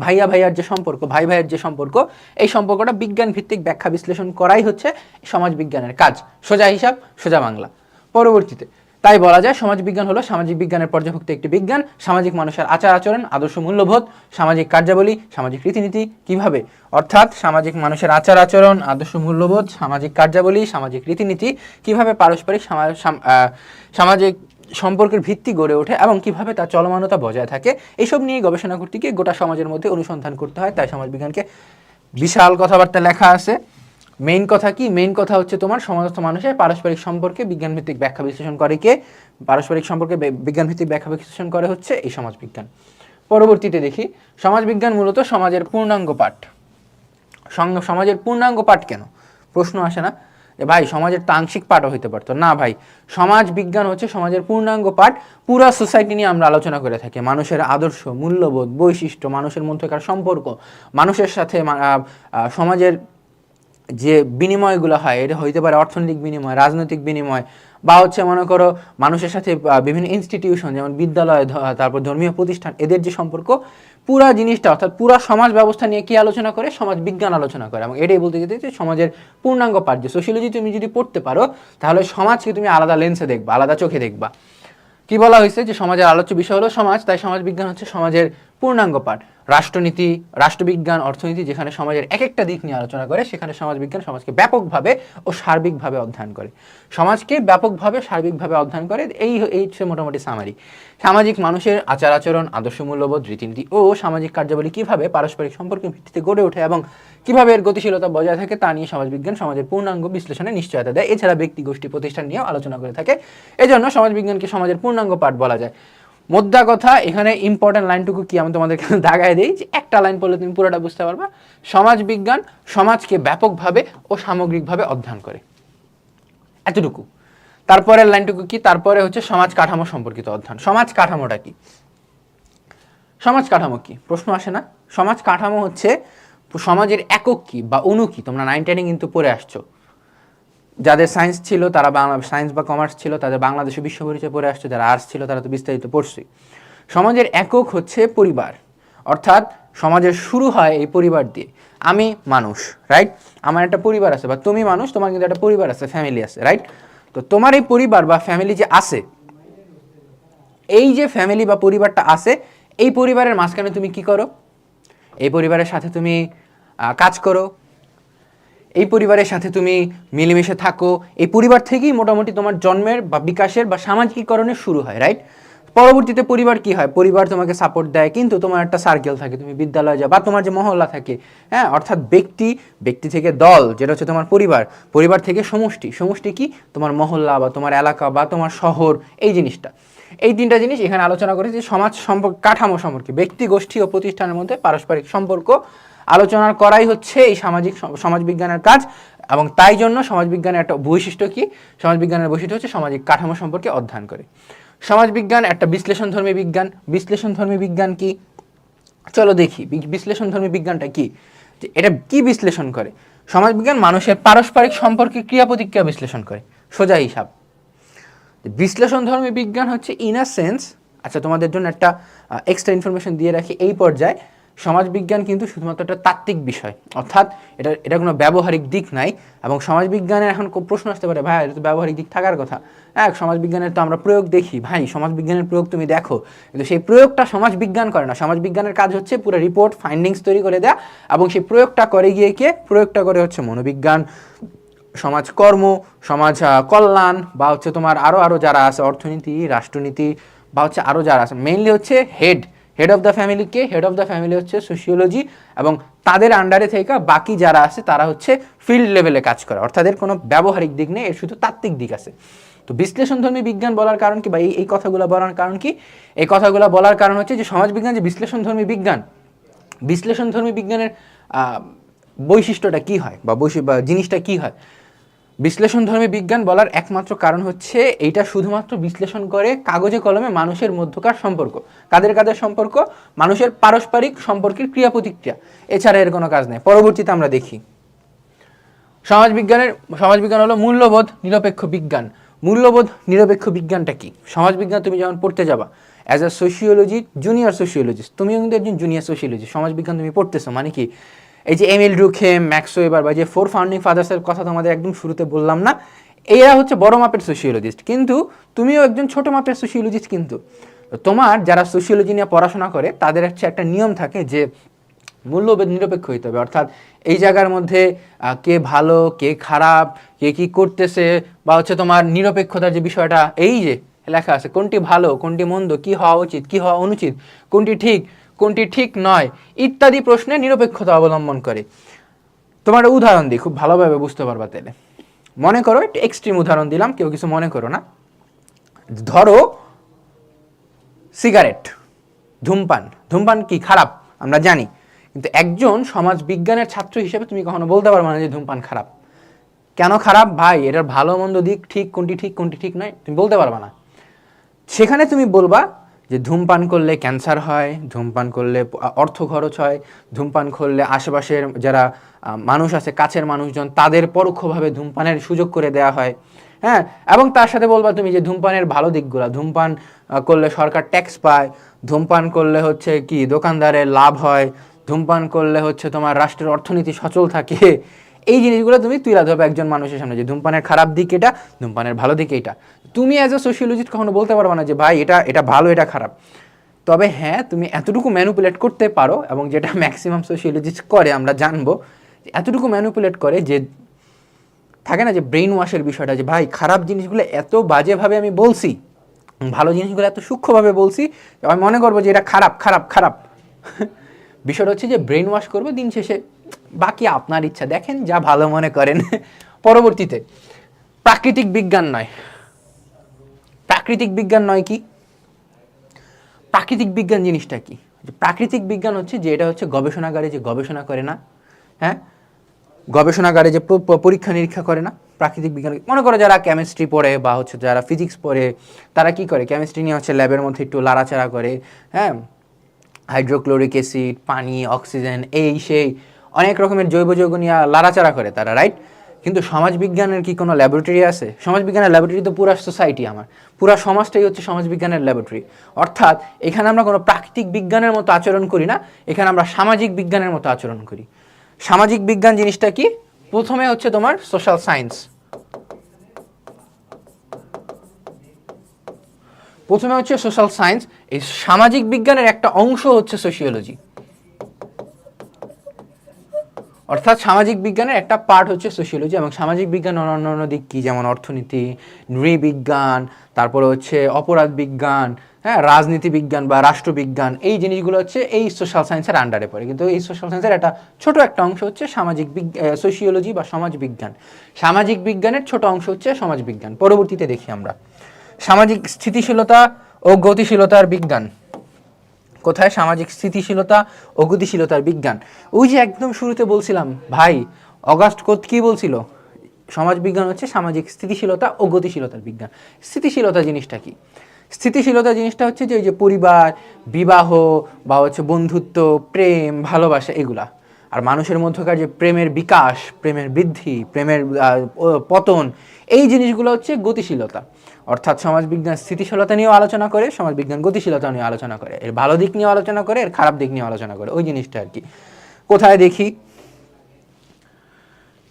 ভাইয়ার যে সম্পর্ক, ভাইয়ের যে সম্পর্ক, এই সম্পর্কটা বিজ্ঞান ভিত্তিক ব্যাখ্যা বিশ্লেষণ করাই হচ্ছে সমাজ বিজ্ঞানের কাজ। সোজা হিসাব, সোজা বাংলা। পরবর্তীতে তাই বলা যায় সমাজবিজ্ঞান হলো সামাজিক বিজ্ঞানের পর্যায়ভুক্ত একটি বিজ্ঞান। সামাজিক মানুষের আচার আচরণ, আদর্শ মূল্যবোধ, সামাজিক কার্যাবলী, সামাজিক রীতিনীতি কিভাবে, অর্থাৎ সামাজিক মানুষের আচার আচরণ, আদর্শ মূল্যবোধ, সামাজিক কার্যাবলী, সামাজিক রীতিনীতি কিভাবে পারস্পরিক সামাজিক সম্পর্কের ভিত্তি গড়ে ওঠে এবং কিভাবে তার চলমানতা বজায় থাকে, এইসব নিয়ে গবেষণা করতে গিয়ে গোটা সমাজের মধ্যে অনুসন্ধান করতে হয়। তাই সমাজবিজ্ঞানকে বিশাল কথাবার্তা লেখা আছে। মেইন কথা কি? মেইন কথা হচ্ছে তোমার সমস্ত মানুষের পারস্পরিক সম্পর্কে বিজ্ঞানভিত্তিক ব্যাখ্যা বিশ্লেষণ করে কে? পারস্পরিক সম্পর্কে বিজ্ঞানভিত্তিক ব্যাখ্যা বিশ্লেষণ করে হচ্ছে এই সমাজবিজ্ঞান। পরবর্তীতে দেখি সমাজবিজ্ঞান মূলত সমাজের পূর্ণাঙ্গ পাঠ। সমাজের পূর্ণাঙ্গ পাঠ কেন? প্রশ্ন আসে না যে ভাই সমাজের তো আংশিক পাঠও হইতে পারতো? না ভাই, সমাজ বিজ্ঞান হচ্ছে সমাজের পূর্ণাঙ্গ পাঠ। পুরা সোসাইটি নিয়ে আমরা আলোচনা করে থাকি। মানুষের আদর্শ, মূল্যবোধ, বৈশিষ্ট্য, মানুষের মধ্যকার সম্পর্ক, মানুষের সাথে সমাজের যে বিনিময়গুলো হয়, এটা হইতে পারে অর্থনৈতিক বিনিময়, রাজনৈতিক বিনিময়, বা হচ্ছে মনে করো মানুষের সাথে বিভিন্ন ইনস্টিটিউশন যেমন বিদ্যালয়, তারপর ধর্মীয় প্রতিষ্ঠান, এদের যে সম্পর্ক, পুরা জিনিসটা অর্থাৎ পুরা সমাজ ব্যবস্থা নিয়ে কি আলোচনা করে? সমাজ বিজ্ঞান আলোচনা করে। এবং এটাই বলতে যেতে যে সমাজের পূর্ণাঙ্গ পাঠ। যে সোশিয়োলজি তুমি যদি পড়তে পারো, তাহলে সমাজকে তুমি আলাদা লেন্সে দেখবা, আলাদা চোখে দেখবা। কি বলা হয়েছে যে সমাজের আলোচ্য বিষয় হলো সমাজ, তাই সমাজ বিজ্ঞান হচ্ছে সমাজের পূর্ণাঙ্গ পাঠ। রাষ্ট্রনীতি, রাষ্ট্রবিজ্ঞান, অর্থনীতি যেখানে সমাজের এক একটা দিক নিয়ে আলোচনা করে, সেখানে সমাজ বিজ্ঞান সমাজকে ব্যাপকভাবে ও সার্বিকভাবে অধ্যয়ন করে। সমাজকে ব্যাপকভাবে সার্বিকভাবে অধ্যয়ন করে, এই হচ্ছে মোটামুটি সামারি। সামাজিক মানুষের আচার আচরণ, আদর্শ মূল্যবোধ, রীতিনীতি ও সামাজিক কার্যাবলী কিভাবে পারস্পরিক সম্পর্কের ভিত্তিতে গড়ে ওঠে এবং কিভাবে এর গতিশীলতা বজায় থাকে তা নিয়ে সমাজবিজ্ঞান সমাজের পূর্ণাঙ্গ বিশ্লেষণে নিশ্চয়তা দেয়। এছাড়া ব্যক্তি, গোষ্ঠী, প্রতিষ্ঠান নিয়েও আলোচনা করে থাকে। এজন্য সমাজবিজ্ঞানকে সমাজের পূর্ণাঙ্গ পাঠ বলা যায়। মোদ্দা কথা, এখানে ইম্পর্টেন্ট লাইনটুকু কি আমি তোমাদেরকে দাগায় দিই, যে একটা লাইন পড়লে তুমি পুরোটা বুঝতে পারবা। সমাজ বিজ্ঞান সমাজকে ব্যাপকভাবে ও সামগ্রিকভাবে অধ্যয়ন করে, এতটুকু। তারপরের লাইনটুকু কি, তারপরে হচ্ছে সমাজ কাঠামো সম্পর্কিত অধ্যয়ন। সমাজ কাঠামোটা কি? সমাজ কাঠামো কি প্রশ্ন আসে না? সমাজ কাঠামো হচ্ছে সমাজের একক কি বা অণু কি। তোমরা 9 10 কিন্তু পড়ে আসছো। যাদের সায়েন্স ছিল তারা সায়েন্স বা কমার্স ছিল তাদের বাংলাদেশে বিশ্ব পরিচয় পড়ে আসছে, যারা আর্টস ছিল তারা তো বিস্তারিত পড়ছে। সমাজের একক হচ্ছে পরিবার, অর্থাৎ সমাজের শুরু হয় এই পরিবার দিয়ে। আমি মানুষ, রাইট? আমার একটা পরিবার আছে, বা তুমি মানুষ, তোমার কিন্তু একটা পরিবার আছে, ফ্যামিলি আছে, রাইট? তো তোমার এই পরিবার বা ফ্যামিলি যে আছে, এই যে ফ্যামিলি বা পরিবারটা আছে, এই পরিবারের মাঝখানে তুমি কি করো? এই পরিবারের সাথে তুমি কাজ করো, এই পরিবারের সাথে তুমি মিলেমিশে থাকো। এই পরিবার থেকেই মোটামুটি তোমার জন্মের বা বিকাশের বা সামাজিকীকরণের শুরু হয়, রাইট? পরবর্তীতে পরিবার কি হয়? পরিবার তোমাকে সাপোর্ট দেয়, কিন্তু তোমার একটা সার্কেল থাকে, তুমি বিদ্যালয়ে যাও, বা তোমার যে মহল্লা থাকে, হ্যাঁ, অর্থাৎ ব্যক্তি থেকে দল, যেটা হচ্ছে তোমার পরিবার থেকে সমষ্টি, সমষ্টি কি? তোমার মহল্লা বা তোমার এলাকা বা তোমার শহর, এই জিনিসটা। এই 3টা জিনিস এখানে আলোচনা করেছি সমাজ সম্পর্ক কাঠামো সম্পর্কে। ব্যক্তি, গোষ্ঠী ও প্রতিষ্ঠানের মধ্যে পারস্পরিক সম্পর্ক আলোচনা করাই হচ্ছে এই সমাজবিজ্ঞানের কাজ। এবং তাই জন্য সমাজবিজ্ঞানের একটা বৈশিষ্ট্য কি? সমাজবিজ্ঞানের বৈশিষ্ট্য হচ্ছে সামাজিক কাঠামো সম্পর্কে অধ্যয়ন করে। সমাজবিজ্ঞান একটা বিশ্লেষণধর্মী বিজ্ঞান। বিশ্লেষণধর্মী বিজ্ঞান কি? চলো দেখি বিশ্লেষণধর্মী বিজ্ঞানটা কি, যে এটা কি বিশ্লেষণ করে। সমাজবিজ্ঞান মানুষের পারস্পরিক সম্পর্কে ক্রিয়া প্রতিক্রিয়া বিশ্লেষণ করে, সোজা হিসাব। বিশ্লেষণধর্মী বিজ্ঞান হচ্ছে ইন আ সেন্স, আচ্ছা তোমাদের জন্য একটা এক্সট্রা ইনফরমেশন দিয়ে রাখি এই পর্যায়ে, সমাজবিজ্ঞান কিন্তু শুধুমাত্র একটা তাত্ত্বিক বিষয়, অর্থাৎ এটা কোনো ব্যবহারিক দিক নাই। এবং সমাজবিজ্ঞানের এখন প্রশ্ন আসতে পারে, ভাই এটা তো ব্যবহারিক দিক থাকার কথা। সমাজবিজ্ঞানের তো আমরা প্রয়োগ দেখি, ভাই সমাজবিজ্ঞানের প্রয়োগ তুমি দেখো, কিন্তু সেই প্রয়োগটা সমাজবিজ্ঞান করে না। সমাজবিজ্ঞানের কাজ হচ্ছে পুরো রিপোর্ট ফাইন্ডিংস তৈরি করে দেয়া, এবং সেই প্রয়োগটা করে গিয়ে কে? প্রয়োগটা করে হচ্ছে মনোবিজ্ঞান, সমাজকর্ম, সমাজ কল্যাণ, বা হচ্ছে তোমার আরও যারা আছে, অর্থনীতি, রাষ্ট্রনীতি, বা হচ্ছে আরও যারা আছে। মেইনলি হচ্ছে হেড অফ দ্য ফ্যামিলিকে, হেড অফ দ্য ফ্যামিলি হচ্ছে সোশিওলজি, এবং তাদের আন্ডারে থেকে বাকি যারা আছে তারা হচ্ছে ফিল্ড লেভেলে কাজ করে, অর্থাৎ এর কোনো ব্যবহারিক দিক নেই, এর শুধু তাত্ত্বিক দিক আছে। তো বিশ্লেষণধর্মী বিজ্ঞান বলার কারণ কি, বা এই কথাগুলো বলার কারণ কি? এই কথাগুলো বলার কারণ হচ্ছে যে সমাজবিজ্ঞান যে বিশ্লেষণধর্মী বিজ্ঞান, বিশ্লেষণধর্মী বিজ্ঞানের বৈশিষ্ট্যটা কি হয়, বা জিনিসটা কি হয়? বিশ্লেষণধর্মী বিজ্ঞান বলার একমাত্র কারণ হচ্ছে এইটা শুধুমাত্র বিশ্লেষণ করে কাগজে কলমে মানুষের মধ্যকার সম্পর্ক, কাদের সম্পর্ক? মানুষের পারস্পরিক সম্পর্কের ক্রিয়া প্রতিক্রিয়া, এছাড়া এর কোনো কাজ নেই। পরবর্তীতে আমরা দেখি সমাজবিজ্ঞান হলো মূল্যবোধ নিরপেক্ষ বিজ্ঞান। মূল্যবোধ নিরপেক্ষ বিজ্ঞানটা কি? সমাজবিজ্ঞান তুমি যখন পড়তে যাবা as a sociology junior sociologist, তুমিও কিন্তু একজন জুনিয়র সোশিওলজি, সমাজবিজ্ঞান তুমি পড়তেছো, মানে কি? এই যে এমিল ডুরখেম, ম্যাক্স ওয়েবার, বা যে 4 ফাউন্ডিং ফাদার্সের কথা তোমাদের একদম শুরুতে বললাম না, এরা হচ্ছে বড় মাপের সোশিওলজিস্ট, কিন্তু তুমিও একজন ছোট মাপের সোশিওলজিস্ট। কিন্তু তোমার যারা সোশিওলজি নিয়ে পড়াশোনা করে তাদের হচ্ছে একটা নিয়ম থাকে যে মূল্যবোধ নিরপেক্ষ হইতে হবে, অর্থাৎ এই জায়গার মধ্যে কে ভালো কে খারাপ, কে কি করতেছে, বা হচ্ছে তোমার নিরপেক্ষতার যে বিষয়টা, এই যে লেখা আছে কোনটি ভালো কোনটি মন্দ, কি হওয়া উচিত কি হওয়া অনুচিত, কোনটি ঠিক নয়, ইত্যাদি প্রশ্নে নিরপেক্ষতা অবলম্বন করে। তোমার উদাহরণ দিই, খুব ভালোভাবে বুঝতে পারবা তাহলে। মনে করো একটা এক্সট্রিম উদাহরণ দিলাম, কেউ কিছু মনে করো না। ধরো সিগারেট, ধূমপান কি খারাপ আমরা জানি, কিন্তু একজন সমাজ বিজ্ঞানের ছাত্র হিসেবে তুমি কখনো বলতে পারবে না যে ধূমপান খারাপ। কেন খারাপ ভাই, এটার ভালো মন্দ দিক কোনটি ঠিক নয় তুমি বলতে পারবে না। সেখানে তুমি বলবা যে ধূমপান করলে ক্যান্সার হয়, ধূমপান করলে অর্থ খরচ হয়, ধূমপান করলে আশেপাশের যারা মানুষ আছে, কাছের মানুষজন, তাদের পরোক্ষভাবে ধূমপানের সুযোগ করে দেওয়া হয়, হ্যাঁ। এবং তার সাথে বলবা তুমি যে ধূমপানের ভালো দিকগুলো, ধূমপান করলে সরকার ট্যাক্স পায়, ধূমপান করলে হচ্ছে কি দোকানদারের লাভ হয়, ধূমপান করলে হচ্ছে তোমার রাষ্ট্রের অর্থনীতি সচল থাকে, এই জিনিসগুলো তুমি তুলে ধরবে একজন মানুষের সামনে যে ধূমপানের খারাপ দিক এটা, ধূমপানের ভালো দিক এটা। তুমি অ্যাজ এ সোশিওলজিস্ট কখনো বলতে পারবে না যে ভাই এটা ভালো এটা খারাপ। তবে হ্যাঁ, তুমি এতটুকু ম্যানিপুলেট করতে পারো, এবং যেটা ম্যাক্সিমাম সোশিওলজিস্ট করে আমরা জানবো, এতটুকু ম্যানিপুলেট করে যে থাকে না যে ব্রেন ওয়াশের বিষয়টা, যে ভাই খারাপ জিনিসগুলো এত বাজেভাবে আমি বলছি, ভালো জিনিসগুলো এত সূক্ষ্মভাবে বলছি, আমি মনে করবো যে এটা খারাপ খারাপ খারাপ। বিষয়টা হচ্ছে যে ব্রেন ওয়াশ করবো, দিন শেষে বাকি আপনার ইচ্ছা, দেখেন যা ভালো মনে করেন। পরবর্তীতে প্রাকৃতিক বিজ্ঞান নয়। প্রাকৃতিক বিজ্ঞান নয় কি? প্রাকৃতিক বিজ্ঞান জিনিসটা কি? প্রাকৃতিক বিজ্ঞান হচ্ছে যে এটা হচ্ছে গবেষণাগারে যে গবেষণা করে না, হ্যাঁ, গবেষণাগারে যে পরীক্ষা নিরীক্ষা করে না, প্রাকৃতিক বিজ্ঞান। মনে করো যারা কেমিস্ট্রি পড়ে বা হচ্ছে যারা ফিজিক্স পড়ে, তারা কি করে, কেমিস্ট্রি নিয়ে হচ্ছে ল্যাবের মধ্যে একটু লাড়াচাড়া করে, হ্যাঁ, হাইড্রোক্লোরিক অ্যাসিড, পানি, অক্সিজেন, এই সেই অনেক রকমের জৈব যৌগ নিয়ে লাড়াচাড়া করে তারা, রাইট? কিন্তু সমাজবিজ্ঞানের কি কোনো ল্যাবরেটরি আছে? সমাজবিজ্ঞানের ল্যাবরেটরি তো পুরা সোসাইটি, আমার পুরা সমাজটাই হচ্ছে সমাজবিজ্ঞানের ল্যাবরেটরি। অর্থাৎ এখানে আমরা কোনো প্রাকৃতিক বিজ্ঞানের মতো আচরণ করি না, এখানে আমরা সামাজিক বিজ্ঞানের মতো আচরণ করি। সামাজিক বিজ্ঞান জিনিসটা কি? প্রথমে হচ্ছে তোমার সোশ্যাল সায়েন্স, প্রথমে হচ্ছে সোশ্যাল সায়েন্স। এই সামাজিক বিজ্ঞানের একটা অংশ হচ্ছে সোশিওলজি, অর্থাৎ সামাজিক বিজ্ঞানের একটা পার্ট হচ্ছে সোশিওলজি। এবং সামাজিক বিজ্ঞান অন্যান্য দিক কি, যেমন অর্থনীতি, নৃবিজ্ঞান, তারপরে হচ্ছে অপরাধ বিজ্ঞান, হ্যাঁ, রাজনীতি বিজ্ঞান বা রাষ্ট্রবিজ্ঞান, এই জিনিসগুলো হচ্ছে এই সোশ্যাল সায়েন্সের আন্ডারে পড়ে। কিন্তু এই সোশ্যাল সায়েন্সের একটা ছোট একটা অংশ হচ্ছে সামাজিক সোশিওলজি বা সমাজ বিজ্ঞান। সামাজিক বিজ্ঞানের ছোট অংশ হচ্ছে সমাজ বিজ্ঞান। পরবর্তীতে দেখি আমরা সামাজিক স্থিতিশীলতা ও গতিশীলতার বিজ্ঞান। কোথায়? সামাজিক স্থিতিশীলতা ও গতিশীলতার বিজ্ঞান। ওই যে একদম শুরুতে বলছিলাম ভাই, অগাস্ট কোট কি বলছিল? সমাজ বিজ্ঞান হচ্ছে সামাজিক স্থিতিশীলতা ও গতিশীলতার বিজ্ঞান। স্থিতিশীলতা জিনিসটা কি? স্থিতিশীলতা জিনিসটা হচ্ছে যে ওই যে পরিবার, বিবাহ বা হচ্ছে বন্ধুত্ব, প্রেম, ভালোবাসা, এগুলা। আর মানুষের মধ্যকার যে প্রেমের বিকাশ, প্রেমের বৃদ্ধি, প্রেমের পতন, এই জিনিসগুলো হচ্ছে গতিশীলতা। অর্থাৎ সমাজবিজ্ঞান স্থিতিশীলতা নিয়েও আলোচনা করে, সমাজবিজ্ঞান গতিশীলতা নিয়ে আলোচনা করে, এর ভালো দিক নিয়ে আলোচনা করে, এর খারাপ দিক নিয়ে আলোচনা করে, ওই জিনিসটা আর কি। কোথায় দেখি?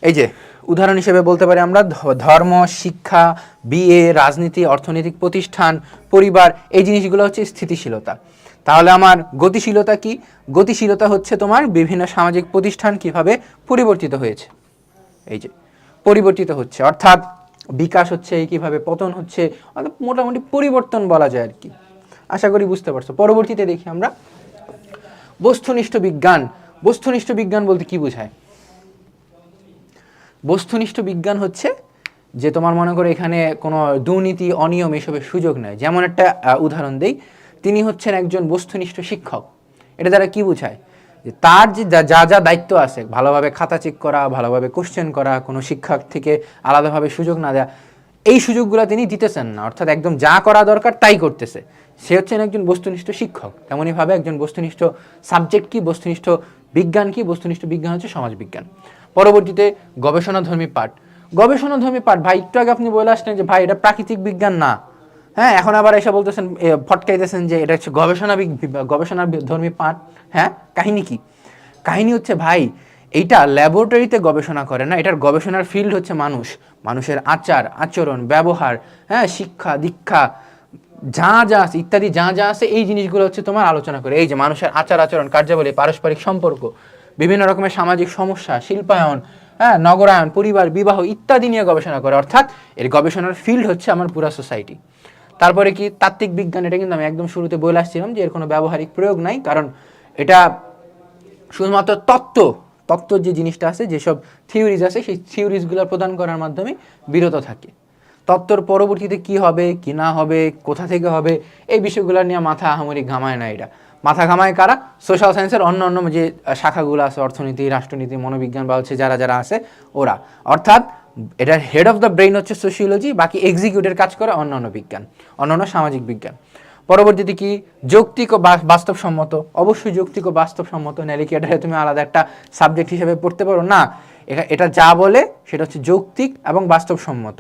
এই যে উদাহরণ হিসেবে বলতে পারি আমরা ধর্ম, শিক্ষা, বিয়ে, রাজনীতি, অর্থনৈতিক প্রতিষ্ঠান, পরিবার, এই জিনিসগুলো হচ্ছে স্থিতিশীলতা। তাহলে আমার গতিশীলতা কি? গতিশীলতা হচ্ছে তোমার বিভিন্ন সামাজিক প্রতিষ্ঠান কিভাবে পরিবর্তিত হয়েছে, এই যে পরিবর্তিত হচ্ছে, অর্থাৎ বিকাশ হচ্ছে, কিভাবে পতন হচ্ছে, অর্থাৎ মোটামুটি পরিবর্তন বলা যায় আর কি। আশা করি বুঝতে পারছো। পরবর্তীতে দেখি আমরা বস্তুনিষ্ঠ বিজ্ঞান। বস্তুনিষ্ঠ বিজ্ঞান বলতে কি বোঝায়? বস্তুনিষ্ঠ বিজ্ঞান হচ্ছে যে তোমার মনে করো এখানে কোনো দুর্নীতি, অনিয়ম এসবের সুযোগ নেই। যেমন একটা উদাহরণ দেই, তিনি হচ্ছেন একজন বস্তুনিষ্ঠ শিক্ষক। এটা দ্বারা কি বোঝায়? যে তার যে যা যা দায়িত্ব আছে, ভালোভাবে খাতা চেক করা, ভালোভাবে কোশ্চেন করা, কোনো শিক্ষার্থীকে আলাদাভাবে সুযোগ না দেওয়া, এই সুযোগগুলো তিনি দিতেছেন না। অর্থাৎ একদম যা করা দরকার তাই করতেছে। সে হচ্ছেন একজন বস্তুনিষ্ঠ শিক্ষক। তেমনইভাবে একজন বস্তুনিষ্ঠ সাবজেক্ট কি, বস্তুনিষ্ঠ বিজ্ঞান কি? বস্তুনিষ্ঠ বিজ্ঞান হচ্ছে সমাজবিজ্ঞান। পরবর্তীতে গবেষণাধর্মী পাঠ। গবেষণাধর্মী পাঠ, ভাই একটু আগে আপনি বলে আসলেন যে ভাই এটা প্রাকৃতিক বিজ্ঞান না, হ্যাঁ, এখন আবার এসে বলতেছেন, ফটকাইতেছেন যে এটা হচ্ছে গবেষণাধর্মী পাঠ। হ্যাঁ, কাহিনী কি? কাহিনী হচ্ছে ভাই, এইটা ল্যাবরেটরিতে গবেষণা করে না, এটার গবেষণার ফিল্ড হচ্ছে মানুষ, মানুষের আচার আচরণ, ব্যবহার, হ্যাঁ, শিক্ষা দীক্ষা, যা যা আছে ইত্যাদি, যা যা আছে এই জিনিসগুলো হচ্ছে তোমার আলোচনা করে। এই যে মানুষের আচার আচরণ, কার্যাবলী, পারস্পরিক সম্পর্ক, বিভিন্ন রকমের সামাজিক সমস্যা, শিল্পায়ন, হ্যাঁ, নগরায়ন, পরিবার, বিবাহ ইত্যাদি নিয়ে গবেষণা করে। অর্থাৎ এর গবেষণার ফিল্ড হচ্ছে আমার পুরা সোসাইটি। তারপরে কি তাত্ত্বিক বিজ্ঞান। এটা কিন্তু আমি একদম শুরুতে বলে আসছিলাম যে এর কোনো ব্যবহারিক প্রয়োগ নাই, কারণ এটা শুধুমাত্র তত্ত্ব যে জিনিসটা আছে, যেসব থিওরিজ আছে, সেই থিওরিজগুলো প্রদান করার মাধ্যমে বিরত থাকে। তত্ত্বর পরবর্তীতে কি হবে কি না হবে, কোথা থেকে হবে, এই বিষয়গুলো নিয়ে মাথা আহামরি ঘামায় না। এটা মাথা ঘামায় কারা? সোশ্যাল সায়েন্সের অন্য অন্য যে শাখাগুলো আছে, অর্থনীতি, রাষ্ট্রনীতি, মনোবিজ্ঞান বা হচ্ছে যারা যারা আছে ওরা। অর্থাৎ এটার হেড অফ দ্য ব্রেইন হচ্ছে সোশিওলজি, বাকি এক্সিকিউটের কাজ করে অন্যান্য বিজ্ঞান, অন্যান্য সামাজিক বিজ্ঞান। পরবর্তীতে কি? যৌক্তিক ও বাস্তবসম্মত। অবশ্যই যৌক্তিক ও বাস্তবসম্মত, নাহলে কি এটা তুমি আলাদা একটা সাবজেক্ট হিসেবে পড়তে পারো না। এটা যা বলে সেটা হচ্ছে যৌক্তিক এবং বাস্তবসম্মত।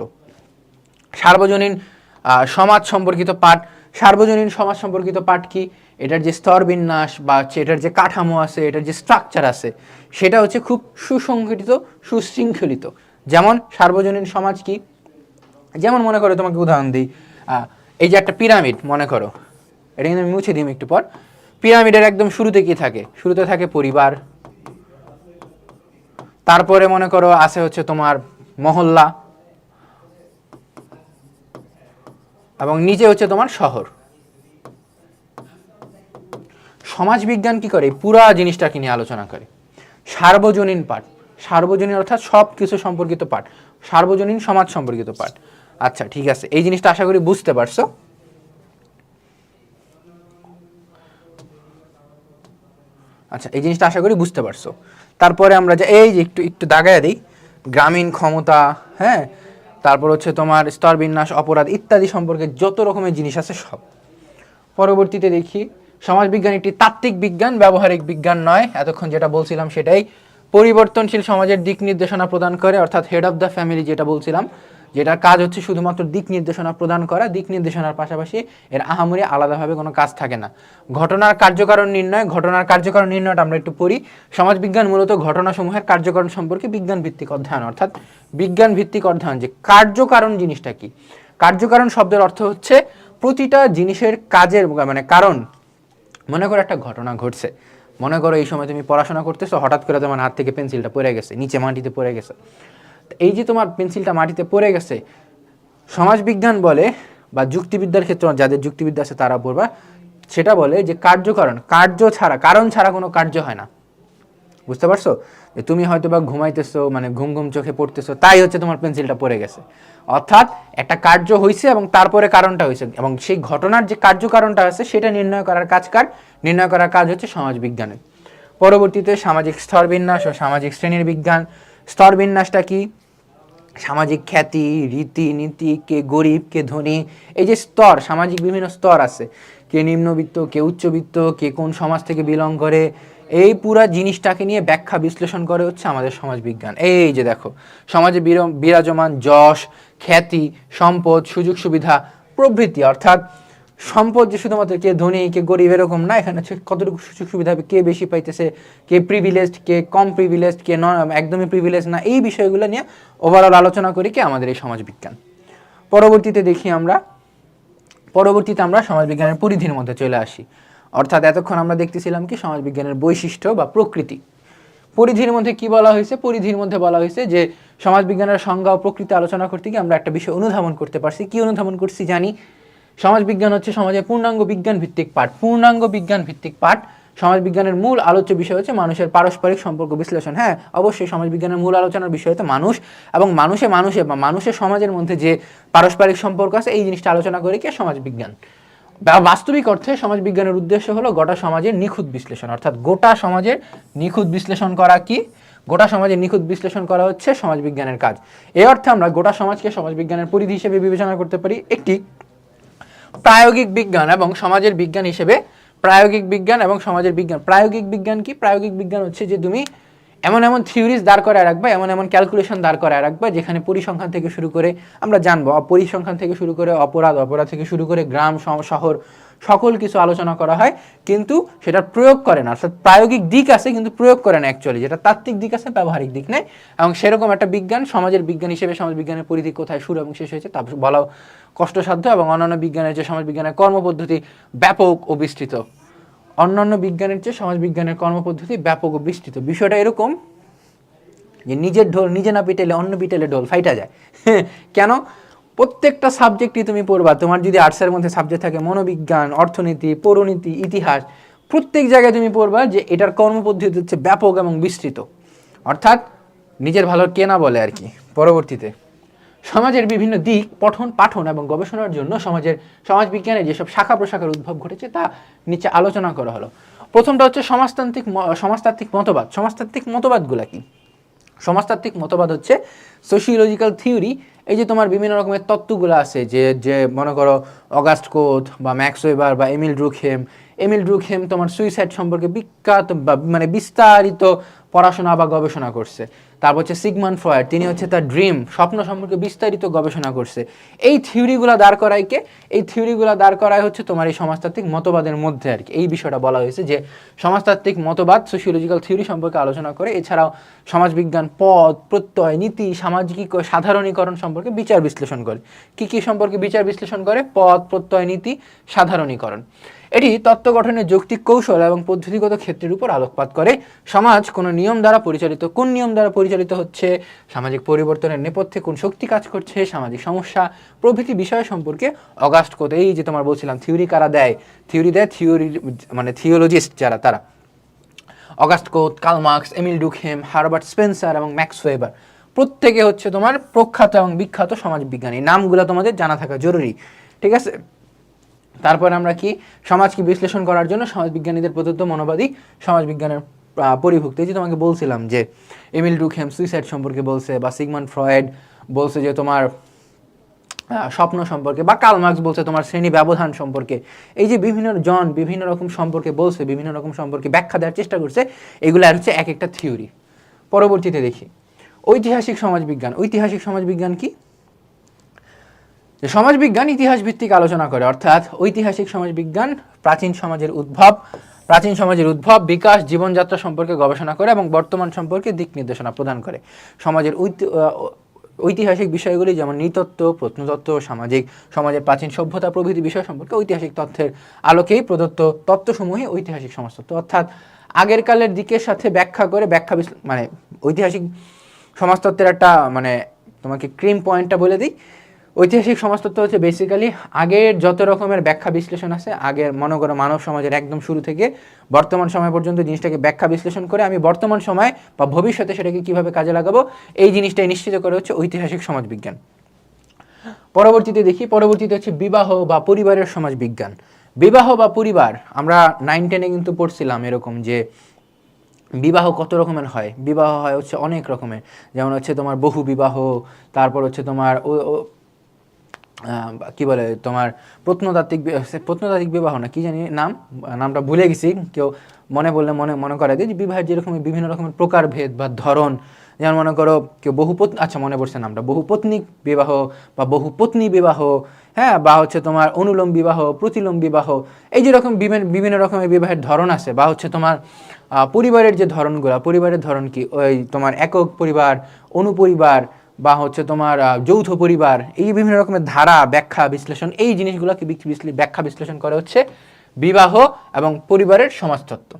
সার্বজনীন সমাজ সম্পর্কিত পাঠ। সার্বজনীন সমাজ সম্পর্কিত পাঠ কি? এটার যে স্তর বিন্যাস বা হচ্ছে এটার যে কাঠামো আছে, এটার যে স্ট্রাকচার আছে, সেটা হচ্ছে খুব সুসংগঠিত, সুশৃঙ্খলিত। যেমন সার্বজনীন সমাজ কি, যেমন মনে করো তোমাকে উদাহরণ দিই, এই যে একটা পিরামিড মনে করো, এটা কিন্তু আমি মুছে দিই একটু পর। পিরামিডের একদম শুরুতে কি থাকে? শুরুতে থাকে পরিবার, তারপরে মনে করো আছে হচ্ছে তোমার মহল্লা, এবং নিচে হচ্ছে তোমার শহর। সমাজবিজ্ঞান কি করে? পুরা জিনিসটাকে নিয়ে আলোচনা করে। সার্বজনীন পাঠ, সার্বজনীন অর্থাৎ সব কিছু সম্পর্কিত পাঠ, সার্বজনীন সমাজ সম্পর্কিত পাঠ। আচ্ছা ঠিক আছে, এই জিনিসটা আশা করি বুঝতে পারছো। আচ্ছা, এই জিনিসটা আশা করি বুঝতে পারছো। তারপরে আমরা যে এই যে একটু একটু দাগায় দিই, গ্রামীণ ক্ষমতা, হ্যাঁ, তারপর হচ্ছে তোমার স্তর বিন্যাস, অপরাধ ইত্যাদি সম্পর্কে যত রকমের জিনিস আছে সব। পরবর্তীতে দেখি সমাজবিজ্ঞান একটি তাত্ত্বিক বিজ্ঞান, ব্যবহারিক বিজ্ঞান নয়। এতক্ষণ যেটা বলছিলাম সেটাই। পরিবর্তনশীল সমাজের দিক নির্দেশনা প্রদান করে, অর্থাৎ হেড অফ দ্য ফ্যামিলি যেটা বলছিলাম, যেটার কাজ হচ্ছে শুধুমাত্র দিক নির্দেশনা প্রদান করা। দিক নির্দেশনার পাশাপাশি এর আহামরি আলাদাভাবে কোনো কাজ থাকে না। ঘটনার কার্যকারণ নির্ণয়, ঘটনার কার্যকারণ নির্ণয়টা আমরা একটু পড়ি। সমাজবিজ্ঞান মূলত ঘটনাসমূহের কার্যকারণ সম্পর্কে বিজ্ঞান ভিত্তিক অধ্যয়ন, অর্থাৎ বিজ্ঞান ভিত্তিক অধ্যয়ন। যে কার্যকারণ জিনিসটা কি? কার্যকারণ শব্দের অর্থ হচ্ছে প্রতিটা জিনিসের কাজের মানে কারণ। মনে করো একটা ঘটনা ঘটছে, মনে করো এই সময় তুমি পড়াশোনা করতেছো, হঠাৎ করে তোমার হাত থেকে পেন্সিলটা পড়ে গেছে, নিচে মাটিতে পড়ে গেছে। এই যে তোমার পেন্সিলটা মাটিতে পড়ে গেছে, সমাজবিজ্ঞান বলে, বা যুক্তিবিদ্যার ক্ষেত্রে যাদের যুক্তিবিদ্যা আছে তারা পড়বা, সেটা বলে যে কার্যকারণ, কার্য ছাড়া, কারণ ছাড়া কোনো কার্য হয় না। বুঝতে পারছো? যে তুমি হয়তো বা ঘুমাইতেছো, মানে ঘুম ঘুম চোখে পড়তেছো, তাই হচ্ছে তোমার পেন্সিলটা পড়ে গেছে। অর্থাৎ একটা কার্য হয়েছে এবং তারপরে কারণটা হয়েছে, এবং সেই ঘটনার যে কার্যকারণটা আছে সেটা নির্ণয় করার কাজ কার? নির্ণয় করার কাজ হচ্ছে সমাজবিজ্ঞানের। পরবর্তীতে সামাজিক স্তরবিন্যাস ও সামাজিক শ্রেণীর বিজ্ঞান। স্তরবিন্যাসটা কি? সামাজিক খ্যাতি, রীতি নীতি, কে গরিব কে ধনী, এই যে স্তর, সামাজিক বিভিন্ন স্তর আছে, কে নিম্নবিত্ত, কে উচ্চবিত্ত, কে কোন সমাজ থেকে বিলং করে, এই পুরা জিনিসটাকে নিয়ে ব্যাখ্যা বিশ্লেষণ করে হচ্ছে আমাদের সমাজবিজ্ঞান। এই যে দেখো, সমাজে বিরাজমান যশ, খ্যাতি, সম্পদ, সুযোগ সুবিধা প্রভৃতি, অর্থাৎ সম্পদ যে শুধুমাত্র কে ধনী কে গরিব এরকম না, এখানে হচ্ছে কতটুকু সুযোগ সুবিধা হবে, কে বেশি পাইতেছে, কে প্রিভিলেজড, কে কম প্রিভিলেজড, কে একদমই প্রিভিলেজ না, এই বিষয়গুলো নিয়ে ওভারঅল আলোচনা করি কি আমাদের এই সমাজবিজ্ঞান। পরবর্তীতে দেখি আমরা, পরবর্তীতে আমরা সমাজবিজ্ঞানের পরিধির মধ্যে চলে আসি। অর্থাৎ এতক্ষণ আমরা দেখতেছিলাম কি সমাজবিজ্ঞানের বৈশিষ্ট্য বা প্রকৃতি। পরিধির মধ্যে কি বলা হয়েছে? পরিধির মধ্যে বলা হয়েছে যে সমাজবিজ্ঞানের সংজ্ঞা ও প্রকৃতি আলোচনা করতে গিয়ে আমরা একটা বিষয় অনুধাবন করতে পারছি। কি অনুধাবন করছি জানি? সমাজবিজ্ঞান হচ্ছে সমাজের পূর্ণাঙ্গ বিজ্ঞান ভিত্তিক পাঠ। পূর্ণাঙ্গ বিজ্ঞান ভিত্তিক পাঠ। সমাজবিজ্ঞানের মূল আলোচ্য বিষয় হচ্ছে মানুষের পারস্পরিক সম্পর্ক বিশ্লেষণ। হ্যাঁ, অবশ্যই সমাজবিজ্ঞানের মূল আলোচনার বিষয় হচ্ছে মানুষ, এবং মানুষে বা মানুষের সমাজের মধ্যে যে পারস্পরিক সম্পর্ক আছে এই জিনিসটা আলোচনা করে কি সমাজবিজ্ঞান। বাস্তবিক অর্থে সমাজবিজ্ঞানের উদ্দেশ্য হলো গোটা সমাজের নিখুঁত বিশ্লেষণ, অর্থাৎ গোটা সমাজের নিখুঁত বিশ্লেষণ করা। কি? গোটা সমাজের নিখুঁত বিশ্লেষণ করা হচ্ছে সমাজবিজ্ঞানের কাজ। এই অর্থে আমরা গোটা সমাজকে সমাজবিজ্ঞানের পরিধি হিসেবে বিবেচনা করতে পারি। একটি প্রায়োগিক বিজ্ঞান এবং সমাজের বিজ্ঞান হিসেবে। প্রায়োগিক বিজ্ঞান এবং সমাজের বিজ্ঞান। প্রায়োগিক বিজ্ঞান কি? প্রায়োগিক বিজ্ঞান হচ্ছে যে তুমি এমন এমন থিওরিজ দাঁড় করায় রাখবা, এমন এমন ক্যালকুলেশন দাঁড় করায় রাখবা যেখানে পরিসংখ্যান থেকে শুরু করে, আমরা জানবো পরিসংখ্যান থেকে শুরু করে অপরাধ, অপরাধ থেকে শুরু করে গ্রাম শহর সকল কিছু আলোচনা করা হয়, কিন্তু সেটা প্রয়োগ করে না। অর্থাৎ প্রায়োগিক দিক আছে কিন্তু প্রয়োগ করে না অ্যাকচুয়ালি, যেটা তাত্ত্বিক দিক আছে ব্যবহারিক দিক নেই। এবং সেরকম একটা বিজ্ঞান সমাজের বিজ্ঞান হিসেবে সমাজবিজ্ঞানের পরিধি কোথায় শুরু এবং শেষ হয়েছে তা বলা কষ্টসাধ্য। এবং অন্যান্য বিজ্ঞানের যে সমাজবিজ্ঞানের কর্মপদ্ধতি ব্যাপক ও বিস্তৃত, অন্যান্য বিজ্ঞানের চেয়ে সমাজবিজ্ঞানের কর্মপদ্ধতি ব্যাপক ও বিস্তৃত। বিষয়টা এরকম যে নিজের ঢোল নিজে না পিটাইলে অন্য পিটাইলে ঢোল ফাইটা যায়। কেন? প্রত্যেকটা সাবজেক্টই তুমি পড়বা, তোমার যদি আর্টসের মধ্যে সাবজেক্ট থাকে মনোবিজ্ঞান, অর্থনীতি, পৌরনীতি, ইতিহাস, প্রত্যেক জায়গায় তুমি পড়বা যে এটার কর্মপদ্ধতি হচ্ছে ব্যাপক এবং বিস্তৃত। অর্থাৎ নিজের ভালো কে না বলে আর কি। পরবর্তীতে সমাজের বিভিন্ন দিক পাঠন এবং গবেষণার জন্য সমাজবিজ্ঞানের যেসব শাখা প্রশাখার উদ্ভব ঘটেছে তা নিচে আলোচনা করা হলো। প্রথমটা হচ্ছে সমাজতাত্ত্বিক মতবাদ। সমাজতাত্ত্বিক মতবাদগুলা কি? সমাজতাত্ত্বিক মতবাদ হচ্ছে সোশিওলজিক্যাল থিওরি। এই যে তোমার বিভিন্ন রকমের তত্ত্বগুলো আছে, যে মনে করো অগাস্ট কোথ বা ম্যাক্স ওয়েবার বা এমিল ড্রুকহেম তোমার সুইসাইড সম্পর্কে বিখ্যাত বা মানে বিস্তারিত পড়াশোনা বা গবেষণা করছে। তারপর হচ্ছে সিগমন্ড ফ্রয়েড, তিনি হচ্ছে তার ড্রিম স্বপ্ন সম্পর্কে বিস্তারিত গবেষণা করছে। এই থিওরিগুলো দাঁড় করায় কে? এই থিওরিগুলো দাঁড় করায় হচ্ছে তোমার এই সমাজতাত্ত্বিক মতবাদের মধ্যে আর কি। এই বিষয়টা বলা হয়েছে যে সমাজতাত্ত্বিক মতবাদ সোশিওলজিক্যাল থিওরি সম্পর্কে আলোচনা করে, এছাড়াও সমাজবিজ্ঞান পদ, প্রত্যয়, নীতি, সামাজিক সাধারণীকরণ সম্পর্কে বিচার বিশ্লেষণ করে। কি কি সম্পর্কে বিচার বিশ্লেষণ করে? পদ, প্রত্যয়, নীতি, সাধারণীকরণ। এটি তত্ত্ব গঠনের যৌক্তিক কৌশল এবং পদ্ধতিগত ক্ষেত্রের উপর আলোকপাত করে। সমাজ কোন নিয়ম দ্বারা পরিচালিত, কোন নিয়ম দ্বারা পরিচালিত হচ্ছে, সামাজিক পরিবর্তনের নেপথ্যে কোন শক্তি কাজ করছে, সামাজিক সমস্যা প্রভৃতি বিষয় সম্পর্কে অগাস্ট কোত, এই যে তোমার বলছিলাম থিওরি কারা দেয়, থিওরি মানে থিওলজিস্ট যারা, তারা August Comte, Karl Marx, Emile Durkheim, Herbert Spencer এবং ম্যাক্স ওয়েবার প্রত্যেকে হচ্ছে তোমার প্রখ্যাত এবং বিখ্যাত সমাজবিজ্ঞানী। নামগুলো তোমাদের জানা থাকা জরুরি, ঠিক আছে? তারপর আমরা কি সমাজকে বিশ্লেষণ করার জন্য সমাজবিজ্ঞানীদের প্রদত্ত মনোবাদী সমাজবিজ্ঞানের পরিভুক্ত। এই যে তোমাকে বলছিলাম যে এমিল ডুকহেম সুইসাইড সম্পর্কে বলছে, বা সিগমন্ড ফ্রয়েড বলছে যে তোমার স্বপ্ন সম্পর্কে, বা কার্ল মার্কস বলছে তোমার শ্রেণী ব্যবধান সম্পর্কে। এই যে বিভিন্ন রকম সম্পর্কে বলছে, বিভিন্ন রকম সম্পর্কে ব্যাখ্যা দেওয়ার চেষ্টা করছে, এগুলো আর হচ্ছে এক একটা থিওরি। পরবর্তীতে দেখি ঐতিহাসিক সমাজবিজ্ঞান। ঐতিহাসিক সমাজবিজ্ঞান কি? সমাজবিজ্ঞান ইতিহাস ভিত্তিক আলোচনা করে, অর্থাৎ ঐতিহাসিক সমাজবিজ্ঞান প্রাচীন সমাজের উদ্ভব, বিকাশ, জীবনযাত্রা সম্পর্কে গবেষণা করে এবং বর্তমান সম্পর্কে দিক নির্দেশনা প্রদান করে। সমাজের ঐতিহাসিক বিষয়গুলি যেমন নৃতত্ত্ব, প্রত্নতত্ত্ব, সমাজের প্রাচীন সভ্যতা প্রভৃতি বিষয় সম্পর্কে ঐতিহাসিক তথ্যের আলোকেই প্রদত্ত তত্ত্বসমূহই ঐতিহাসিক সমাজতত্ত্ব। অর্থাৎ আগের কালের দিকের সাথে ব্যাখ্যা করে মানে ঐতিহাসিক সমাজতত্ত্বের একটা মানে তোমাকে ক্রিম পয়েন্টটা বলে দিই। ঐতিহাসিক সমাজতত্ত্ব হচ্ছে বেসিক্যালি আগের যত রকমের ব্যাখ্যা বিশ্লেষণ আছে, আগের মনে করো মানব সমাজের একদম শুরু থেকে বর্তমান সময় পর্যন্ত জিনিসটাকে ব্যাখ্যা বিশ্লেষণ করে আমি বর্তমান সময় বা ভবিষ্যতে সেটাকে কিভাবে কাজে লাগাবো, এই জিনিসটাই নিশ্চিত করে হচ্ছে ঐতিহাসিক সমাজবিজ্ঞান। পরবর্তীতে হচ্ছে বিবাহ বা পরিবারের সমাজবিজ্ঞান। বিবাহ বা পরিবার, আমরা 9-10-এ কিন্তু পড়ছিলাম এরকম যে বিবাহ কত রকমের হয়। বিবাহ হয় হচ্ছে অনেক রকমের, যেমন হচ্ছে তোমার বহু বিবাহ, তারপর হচ্ছে তোমার কি বলে তোমার প্রত্নতাত্ত্বিক বিবাহ না কি জানি নামটা ভুলে গেছি, কেউ মনে বললে মনে করে দিই। যে বিবাহের যেরকম বিভিন্ন রকমের প্রকারভেদ বা ধরন, যেমন মনে করো কেউ মনে পড়ছে নামটা, বহুপত্নিক বিবাহ বা বহুপত্নী বিবাহ, হ্যাঁ, বা হচ্ছে তোমার অনুলোম বিবাহ, প্রতিলোম বিবাহ, এই যেরকম বিভিন্ন রকমের বিবাহের ধরন আছে। বা হচ্ছে তোমার পরিবারের যে ধরনগুলো, পরিবারের ধরন কি, ওই তোমার একক পরিবার, অনুপরিবার, বা হচ্ছে তোমার যৌথ পরিবার, এই বিভিন্ন রকমের ধারা, ব্যাখ্যা, বিশ্লেষণ, এই জিনিসগুলোকে ব্যাখ্যা বিশ্লেষণ করে হচ্ছে বিবাহ এবং পরিবারের সমাজতত্ত্ব।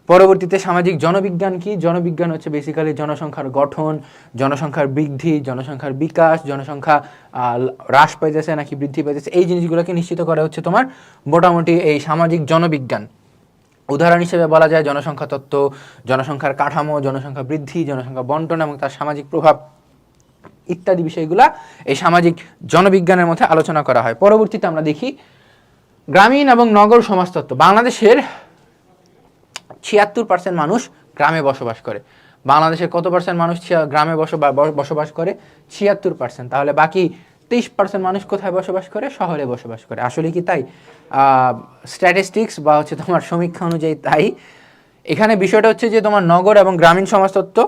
পরবর্তীতে সামাজিক জনবিজ্ঞান কি? জনবিজ্ঞান হচ্ছে বেসিক্যালি জনসংখ্যার গঠন, জনসংখ্যার বৃদ্ধি, জনসংখ্যার বিকাশ, জনসংখ্যা হ্রাস পাইতেছে নাকি বৃদ্ধি পাইতেছে, এই জিনিসগুলোকে নিশ্চিত করা হচ্ছে তোমার মোটামুটি এই সামাজিক জনবিজ্ঞান। উদাহরণ হিসেবে বলা যায় জনসংখ্যা তত্ত্ব, জনসংখ্যার কাঠামো, জনসংখ্যা বৃদ্ধি, জনসংখ্যা বন্টন এবং তার সামাজিক প্রভাব ইত্যাদি বিষয়গুলা এই সামাজিক জনবিজ্ঞানের মধ্যে আলোচনা করা হয়। পরবর্তীতে আমরা দেখি গ্রামীণ এবং নগর সমাজতত্ত্ব। বাংলাদেশের 76% মানুষ গ্রামে বসবাস করে। বাংলাদেশের কত পার্সেন্ট মানুষ গ্রামে বসবাস করে? 76%। তাহলে বাকি 23% মানুষ কোথায় বসবাস করে? শহরে বসবাস করে। আসলে কি তাই? স্ট্যাটিস্টিক্স বা হচ্ছে তোমার সমীক্ষা অনুযায়ী তাই। এখানে বিষয়টা হচ্ছে যে তোমার নগর এবং গ্রামীণ সমাজতত্ত্ব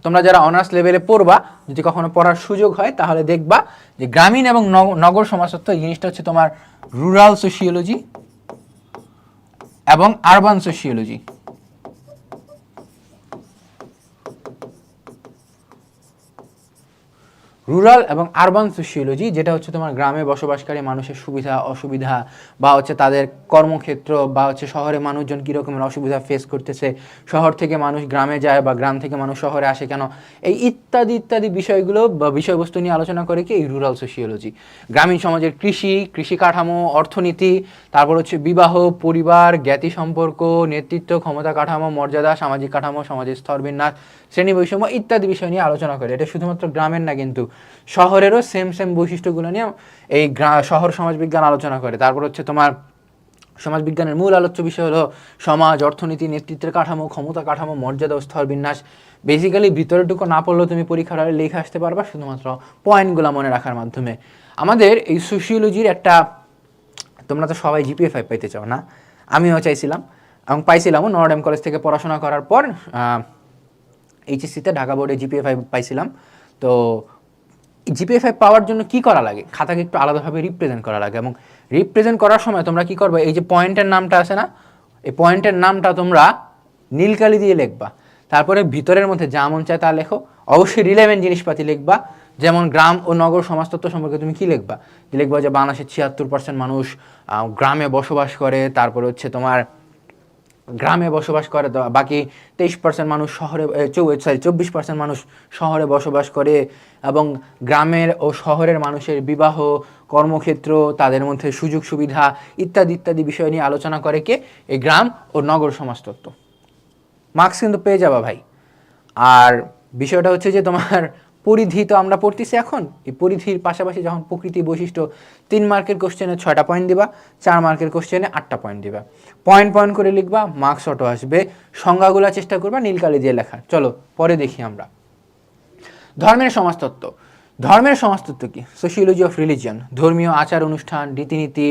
তোমরা যারা অনার্স লেভেলে পড়বা, যদি কখনো পড়ার সুযোগ হয় তাহলে দেখবা যে গ্রামীণ এবং নগর সমাজতত্ত্ব এই জিনিসটা হচ্ছে তোমার রুরাল সোশিওলজি এবং আরবান সোশিওলজি। রুরাল এবং আরবান সোশিওলজি, যেটা হচ্ছে তোমার গ্রামে বসবাসকারী মানুষের সুবিধা অসুবিধা, বা হচ্ছে তাদের কর্মক্ষেত্র, বা হচ্ছে শহরে মানুষজন কী রকমের অসুবিধা ফেস করতেছে, শহর থেকে মানুষ গ্রামে যায় বা গ্রাম থেকে মানুষ শহরে আসে কেন, এই ইত্যাদি বিষয়গুলো বা বিষয়বস্তু নিয়ে আলোচনা করে কি এই রুরাল সোশিওলজি। গ্রামীণ সমাজের কৃষি কাঠামো, অর্থনীতি, তারপর হচ্ছে বিবাহ, পরিবার, জ্ঞাতি সম্পর্ক, নেতৃত্ব, ক্ষমতা কাঠামো, মর্যাদা, সামাজিক কাঠামো, সমাজের স্তরবিন্যাস, শ্রেণী বৈষম্য ইত্যাদি বিষয় নিয়ে আলোচনা করে। এটা শুধুমাত্র গ্রামের না, কিন্তু শহরেরও সেম বৈশিষ্ট্যগুলো নিয়ে এই শহর সমাজবিজ্ঞান আলোচনা করে। তারপর হচ্ছে তোমার সমাজবিজ্ঞানের মূল আলোচ্য বিষয় হলো সমাজ, অর্থনীতি, নেতৃত্বের কাঠামো, ক্ষমতা কাঠামো, মর্যাদা ও স্তর বিন্যাস। বেসিক্যালি ভিতরেটুকু না পড়লেও তুমি পরীক্ষার হলে লিখে আসতে পারবা শুধুমাত্র পয়েন্টগুলো মনে রাখার মাধ্যমে। আমাদের এই সোশিওলজির একটা, তোমরা তো সবাই GPA 5 পাইতে চাও না, আমিও চাইছিলাম এবং পাইছিলামও। নর্ডেম কলেজ থেকে পড়াশোনা করার পর এইচএসসিতে ঢাকা বোর্ডে জিপিএ 5 পাইছিলাম। তো জিপিএ 5 পাওয়ার জন্য কি করা লাগে, খাতাকে একটু আলাদাভাবে রিপ্রেজেন্ট করা লাগে, এবং রিপ্রেজেন্ট করার সময় তোমরা কি করবে, এই যে পয়েন্টের নামটা আছে না, এই পয়েন্টের নামটা তোমরা নীলকালি দিয়ে লিখবা। তারপরে ভিতরের মধ্যে যা মন চায় তা লেখো, অবশ্যই রিলেভেন্ট জিনিসপাতি লিখবা। যেমন গ্রাম ও নগর সমাজতত্ত্ব সম্পর্কে তুমি কি লিখবা, যে লিখবা যে বাংলাদেশের 76% মানুষ গ্রামে বসবাস করে, তারপরে হচ্ছে তোমার গ্রামে বসবাস করে, বাকি 23% মানুষ শহরে, 24% মানুষ শহরে বসবাস করে, এবং গ্রামের ও শহরের মানুষের বিবাহ, কর্মক্ষেত্র, তাদের মধ্যে সুযোগ সুবিধা ইত্যাদি ইত্যাদি বিষয় নিয়ে আলোচনা করে কে, এই গ্রাম ও নগর সমাজতত্ত্ব। মার্কস কিন্তু পেয়ে যাবা ভাই। আর বিষয়টা হচ্ছে যে তোমার পরিধি তো আমরা পড়তেছি এখন, এই পরিধির পাশাপাশি যখন প্রকৃতি বৈশিষ্ট্য 3 মার্কের কোশ্চেনে 6টা পয়েন্ট দিবা, 4 মার্কের কোশ্চেনে 8টা পয়েন্ট দিবা, পয়েন্ট পয়েন্ট করে লিখবা, মার্কস অটো আসবে। সংজ্ঞাগুলো চেষ্টা করবা নীলকালি দিয়ে লেখার। চলো পরে দেখি আমরা ধর্মের সমাজতত্ত্ব। ধর্মের সমাজতত্ত্ব কি? সোশিওলজি অফ রিলিজিয়ন, ধর্মীয় আচার অনুষ্ঠান, রীতিনীতি,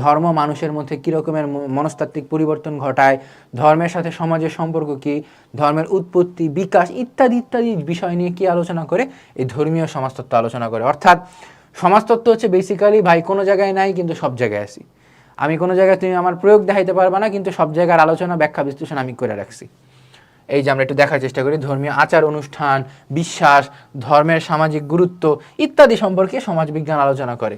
ধর্ম মানুষের মধ্যে কী রকমের মনস্তাত্ত্বিক পরিবর্তন ঘটায়, ধর্মের সাথে সমাজের সম্পর্ক কী, ধর্মের উৎপত্তি, বিকাশ ইত্যাদি ইত্যাদি বিষয় নিয়ে কি আলোচনা করে, এই ধর্মীয় সমাজতত্ত্ব আলোচনা করে। অর্থাৎ সমাজতত্ত্ব হচ্ছে বেসিক্যালি ভাই কোনো জায়গায় নাই কিন্তু সব জায়গায় আছি। আমি কোনো জায়গায় তুমি আমার প্রয়োগ দেখাইতে পারবা না, কিন্তু সব জায়গার আলোচনা ব্যাখ্যা বিশ্লেষণ আমি করে রাখছি। এই যে আমরা একটু দেখার চেষ্টা করি ধর্মীয় আচার অনুষ্ঠান, বিশ্বাস, ধর্মের সামাজিক গুরুত্ব ইত্যাদি সম্পর্কে সমাজবিজ্ঞান আলোচনা করে।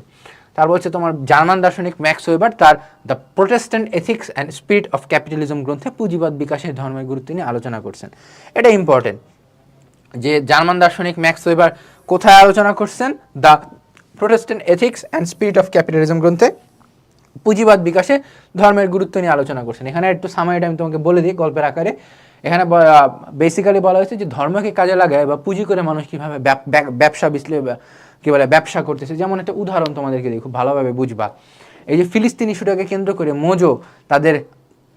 তারপর হচ্ছে তোমার জার্মান দার্শনিক ম্যাক্স ওয়েবার তার the Protestant ethics and spirit of capitalism গ্রন্থে পুঁজিবাদ বিকাশের ধর্মের গুরুত্ব নিয়ে আলোচনা করছেন। এটা ইম্পর্টেন্ট যে জার্মান দার্শনিক ম্যাক্স ওয়েবার কোথায় আলোচনা করছেন, the Protestant ethics and spirit of capitalism গ্রন্থে পুঁজিবাদ বিকাশে ধর্মের গুরুত্ব নিয়ে আলোচনা করছেন। এখানে একটু সামারিটা আমি তোমাকে বলে দিই গল্পের আকারে। এখানে বেসিক্যালি বলা হয়েছে যে ধর্মকে কাজে লাগায় বা পুঁজি করে মানুষ কীভাবে ব্যবসা করতেছে। যেমন একটা উদাহরণ তোমাদেরকে দিই, খুব ভালোভাবে বুঝবা। এই যে ফিলিস্তিনি ইস্যুটাকে কেন্দ্র করে মোজো তাদের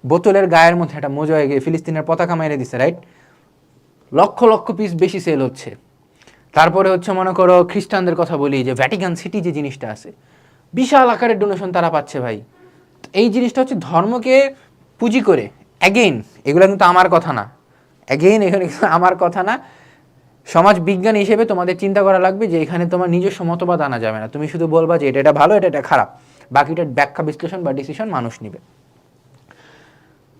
বোতলের গায়ের মধ্যে একটা মোজো হয়ে গিয়ে ফিলিস্তিনের পতাকা মেরে দিচ্ছে, রাইট? লক্ষ লক্ষ পিস বেশি সেল হচ্ছে। তারপরে হচ্ছে মনে করো খ্রিস্টানদের কথা বলি, যে ভ্যাটিকান সিটি যে জিনিসটা আছে, বিশাল আকারের ডোনেশন তারা পাচ্ছে ভাই। এই জিনিসটা হচ্ছে ধর্মকে পুঁজি করে। অ্যাগেইন এগুলো কিন্তু আমার কথা না, অ্যাগেইন এখানে আমার কথা না, সমাজ বিজ্ঞান হিসেবে তোমাদের চিন্তা করা লাগবে যে এখানে তোমার নিজস্ব মতবাদ আনা যাবে না। তুমি শুধু বলবা যে এটা ভালো, এটা খারাপ, বাকিটার ব্যাখ্যা বিশ্লেষণ বা ডিসিশন মানুষ নেবে।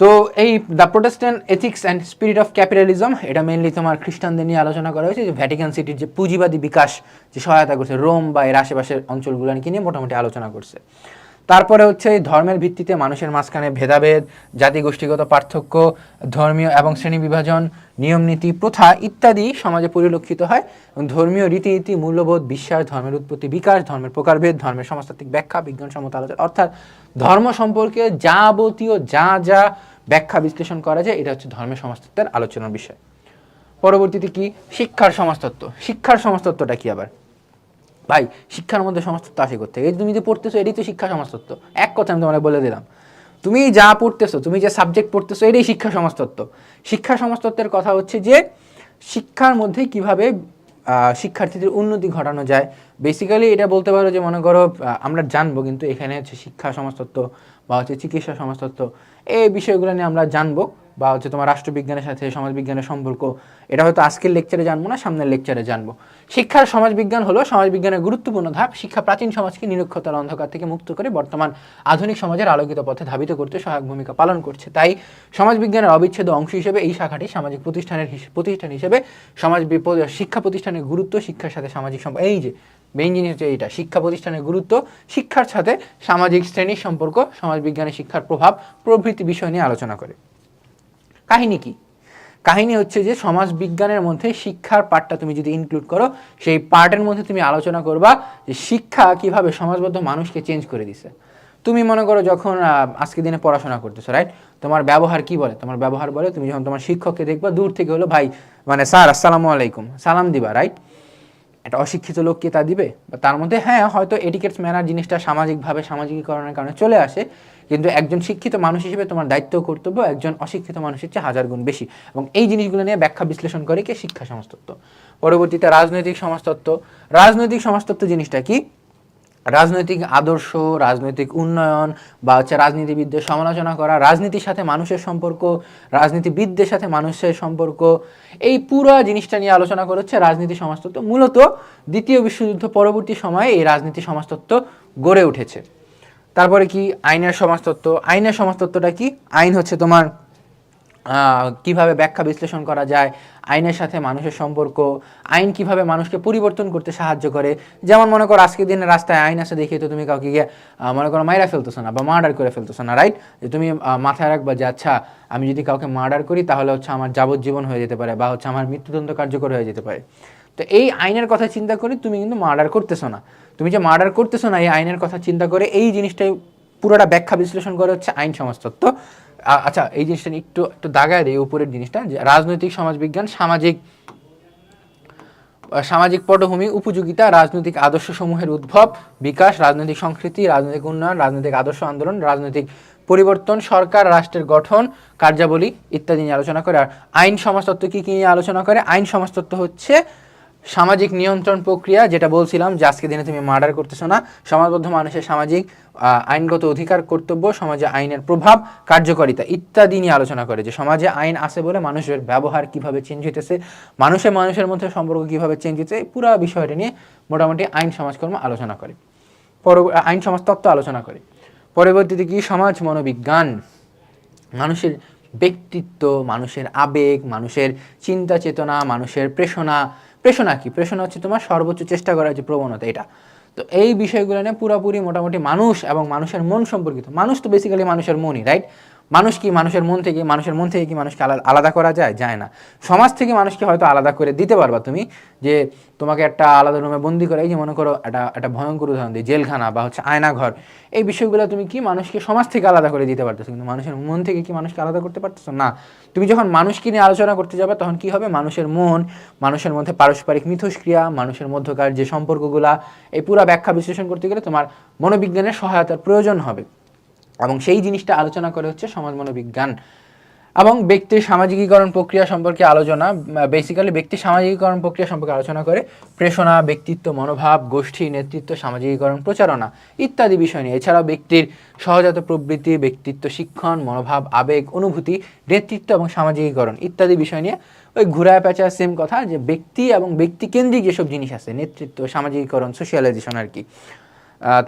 তো এই the Protestant ethics and spirit of capitalism, এটা মেইনলি তোমার খ্রিস্টানদের নিয়ে আলোচনা করা হয়েছে, যে ভ্যাটিকান সিটির যে পুঁজিবাদী বিকাশ যে সহায়তা করছে, রোম বা এর আশেপাশের অঞ্চলগুলো নিয়ে মোটামুটি আলোচনা করছে। তারপরে হচ্ছে এই ধর্মের ভিত্তিতে মানুষের মাঝখানে ভেদাভেদ, জাতিগোষ্ঠীগত পার্থক্য, ধর্মীয় এবং শ্রেণী বিভাজন, নিয়মনীতি, প্রথা ইত্যাদি সমাজে পরিলক্ষিত হয়। এবং ধর্মীয় রীতিনীতি, মূল্যবোধ, বিশ্বাস, ধর্মের উৎপত্তি বিকাশ, ধর্মের প্রকারভেদ, ধর্মের সমাজতাত্ত্বিক ব্যাখ্যা, বিজ্ঞানসম্মত আলোচনা, অর্থাৎ ধর্ম সম্পর্কে যাবতীয় যা ব্যাখ্যা বিশ্লেষণ করা যায়, এটা হচ্ছে ধর্মের সমাজতত্ত্বের আলোচনার বিষয়। পরবর্তীতে কি? শিক্ষার সমাজতত্ত্ব। শিক্ষার সমাজতত্ত্বটা কি আবার? ভাই শিক্ষার মধ্যে সমাজতত্ত্ব আসে করতে, এই তুমি যে পড়তেছো এটাই তো শিক্ষা সমাজতত্ত্ব। এক কথা আমি তোমাকে বলে দিলাম, তুমি যা পড়তেছো, তুমি যে সাবজেক্ট পড়তেছো, এটাই শিক্ষা সমাজতত্ত্ব। শিক্ষা সমাজতত্ত্বের কথা হচ্ছে যে শিক্ষার মধ্যে কিভাবে শিক্ষার্থীদের উন্নতি ঘটানো যায়। বেসিক্যালি এটা বলতে পারো যে মনে করো আমরা জানবো, কিন্তু এখানে হচ্ছে শিক্ষা সমাজতত্ত্ব বা হচ্ছে চিকিৎসা সমাজতত্ত্ব, এই বিষয়গুলো নিয়ে আমরা জানবো, বা হচ্ছে তোমার রাষ্ট্রবিজ্ঞানের সাথে সমাজবিজ্ঞানের সম্পর্ক, এটা হয়তো আজকের লেকচারে জানবো না, সামনের লেকচারে জানবো। শিক্ষার সমাজবিজ্ঞান হলো সমাজবিজ্ঞানের গুরুত্বপূর্ণ ধাপ। শিক্ষা প্রাচীন সমাজকে নিরক্ষরতার অন্ধকার থেকে মুক্ত করে বর্তমান আধুনিক সমাজের আলোকিত পথে ধাবিত করতে সহায়ক ভূমিকা পালন করছে। তাই সমাজবিজ্ঞানের অবিচ্ছেদ্য অংশ হিসেবে এই শাখাটি সামাজিক প্রতিষ্ঠান হিসেবে শিক্ষা প্রতিষ্ঠানের গুরুত্ব, শিক্ষার সাথে সামাজিক সম্পর্ক, এই যে মেইন জিনিস হচ্ছে এইটা, শিক্ষা প্রতিষ্ঠানের গুরুত্ব, শিক্ষার সাথে সামাজিক শ্রেণীর সম্পর্ক, সমাজবিজ্ঞানের শিক্ষার প্রভাব প্রভৃতি বিষয় নিয়ে আলোচনা করে। কাহিনী কি? কাহিনী হচ্ছে যে সমাজ বিজ্ঞানের মধ্যে শিক্ষার পার্টটা তুমি যদি ইনক্লুড করো, সেই পার্টের মধ্যে তুমি আলোচনা করবা যে শিক্ষা কিভাবে সমাজবদ্ধ মানুষকে চেঞ্জ করে দিছে। তুমি মনে করো যখন আজকে দিনে পড়াশোনা করতেছো, রাইট? তোমার ব্যবহার কি বলে? তোমার ব্যবহার বলে তুমি যখন তোমার শিক্ষককে দেখবা দূর থেকে হলো ভাই মানে স্যার আসসালামু আলাইকুম সালাম দিবা, রাইট? একটা অশিক্ষিত লোক কি তা দিবে? বা তার মধ্যে হ্যাঁ হয়তো এটিকেটস ম্যানার জিনিসটা সামাজিকভাবে সামাজিকীকরণের কারণে চলে আসে, কিন্তু একজন শিক্ষিত মানুষ হিসেবে তোমার দায়িত্ব কর্তব্য একজন অশিক্ষিত মানুষের চেয়ে 1000 গুণ বেশি। এবং এই জিনিসগুলো নিয়ে ব্যাখ্যা বিশ্লেষণ করে কি? শিক্ষা সমাজতত্ত্ব। পরবর্তীতে রাজনৈতিক সমাজতত্ত্ব। রাজনৈতিক সমাজতত্ত্ব জিনিসটা কি? রাজনৈতিক আদর্শ, রাজনৈতিক উন্নয়ন বা হচ্ছে রাজনীতিবিদদের সমালোচনা করা, রাজনীতির সাথে মানুষের সম্পর্ক, রাজনীতিবিদদের সাথে মানুষের সম্পর্ক, এই পুরো জিনিসটা নিয়ে আলোচনা করে হচ্ছে রাজনীতি সমাজতত্ত্ব। মূলত দ্বিতীয় বিশ্বযুদ্ধ পরবর্তী সময়ে এই রাজনীতি সমাজতত্ত্ব গড়ে উঠেছে। তারপরে কি আইনের সমাজতত্ত্ব। আইনের সমাজতত্ত্বটা কি? আইন হচ্ছে তোমার কিভাবে ব্যাখ্যা বিশ্লেষণ করা যায়, আইনের সাথে মানুষের সম্পর্ক, আইন কিভাবে মানুষকে পরিবর্তন করতে সাহায্য করে। যেমন মনে করো আজকের দিনে রাস্তায় আইন আছে দেখে তো তুমি কাউকে গিয়ে মনে করো মাইরা ফেলতেছো না বা মার্ডার করে ফেলতেছো না, রাইট? যে তুমি মাথায় রাখবা যে আচ্ছা আমি যদি কাউকে মার্ডার করি তাহলে হচ্ছে আমার যাবজ্জীবন হয়ে যেতে পারে বা হচ্ছে আমার মৃত্যুদণ্ড কার্যকর হয়ে যেতে পারে। তো এই আইনের কথা চিন্তা করে তুমি কিন্তু মার্ডার করতেছো না। তুমি যে মার্ডার করতেছো না এই আইনের কথা চিন্তা করে এই জিনিসটাই পুরোটা ব্যাখ্যা বিশ্লেষণ করে হচ্ছে আইন সমাজতত্ত্ব। আচ্ছা এই জিনিসটা একটু একটু দাগায় দেয় উপরের জিনিসটা, যে রাজনৈতিক সমাজবিজ্ঞান সামাজিক পটভূমি, উপযোগিতা, রাজনৈতিক আদর্শসমূহের উদ্ভব বিকাশ, রাজনৈতিক সংস্কৃতি, রাজনৈতিক উন্নয়ন, রাজনৈতিক আদর্শ আন্দোলন, রাজনৈতিক পরিবর্তন, সরকার রাষ্ট্রের গঠন, কার্যাবলী ইত্যাদি নিয়ে আলোচনা করে। আর আইন সমাজতত্ত্ব কি নিয়ে আলোচনা করে? আইন সমাজতত্ত্ব হচ্ছে সামাজিক নিয়ন্ত্রণ প্রক্রিয়া, যেটা বলছিলাম যে আজকে দিনে তুমি মার্ডার করতেছো না, সমাজবদ্ধ মানুষের সামাজিক আইনগত অধিকার, কর্তব্য, সমাজে আইনের প্রভাব, কার্যকারিতা ইত্যাদি নিয়ে আলোচনা করে। যে সমাজে আইন আছে বলে মানুষের ব্যবহার কিভাবে চেঞ্জ হইতেছে, মানুষের মধ্যে সম্পর্ক কিভাবে চেঞ্জ হচ্ছে, পুরো বিষয়টা নিয়ে মোটামুটি আইন সমাজকর্ম আলোচনা করে, আইন সমাজতত্ত্ব আলোচনা করে। পরবর্তীতে কি? সমাজ মনোবিজ্ঞান। মানুষের ব্যক্তিত্ব, মানুষের আবেগ, মানুষের চিন্তা চেতনা, মানুষের প্রেষণা কি? প্রেষণা হচ্ছে তোমার সর্বোচ্চ চেষ্টা করার যে প্রবণতা, এটা। তো এই বিষয়গুলো নিয়ে পুরোপুরি মোটামুটি মানুষ এবং মানুষের মন সম্পর্কিত। মানুষ তো বেসিক্যালি মানুষের মনই, রাইট? মানুষ কি মানুষের মন থেকে কি মানুষকে আলাদা করা যায় না। সমাজ থেকে মানুষকে হয়তো আলাদা করে দিতে পারবা তুমি, যে তোমাকে একটা আলাদা রুমে বন্দি করে, এই যে মনে করো একটা ভয়ঙ্কর উদাহরণ দিই, জেলখানা বা হচ্ছে আয়নাঘর, এই বিষয়গুলো তুমি কি মানুষকে সমাজ থেকে আলাদা করে দিতে পারতেছো, কিন্তু মানুষের মন থেকে কি মানুষকে আলাদা করতে পারতেছো না। তুমি যখন মানুষকে নিয়ে আলোচনা করতে যাবে তখন কি হবে? মানুষের মন, মানুষের মধ্যে পারস্পরিক মিথস্ক্রিয়া, মানুষের মধ্যকার যে সম্পর্কগুলা, এই পুরো ব্যাখ্যা বিশ্লেষণ করতে গেলে তোমার মনোবিজ্ঞানের সহায়তার প্রয়োজন হবে, এবং সেই জিনিসটা আলোচনা করে হচ্ছে সমাজ মনোবিজ্ঞান। এবং ব্যক্তির সামাজিকীকরণ প্রক্রিয়া সম্পর্কে আলোচনা, বেসিক্যালি ব্যক্তির সামাজিকীকরণ প্রক্রিয়া সম্পর্কে আলোচনা করে প্রেষণা, ব্যক্তিত্ব, মনোভাব, গোষ্ঠী, নেতৃত্ব, সামাজিকীকরণ, প্রচারণা ইত্যাদি বিষয় নিয়ে। এছাড়াও ব্যক্তির সহজাত প্রবৃত্তি, ব্যক্তিত্ব শিক্ষণ, মনোভাব, আবেগ, অনুভূতি, নেতৃত্ব এবং সামাজিকীকরণ ইত্যাদি বিষয় নিয়ে ওই ঘুরায় পেঁচা সেম কথা, যে ব্যক্তি এবং ব্যক্তিকেন্দ্রিক যেসব জিনিস আছে, নেতৃত্ব, সামাজিকীকরণ, সোশিয়ালাইজেশন আর কি।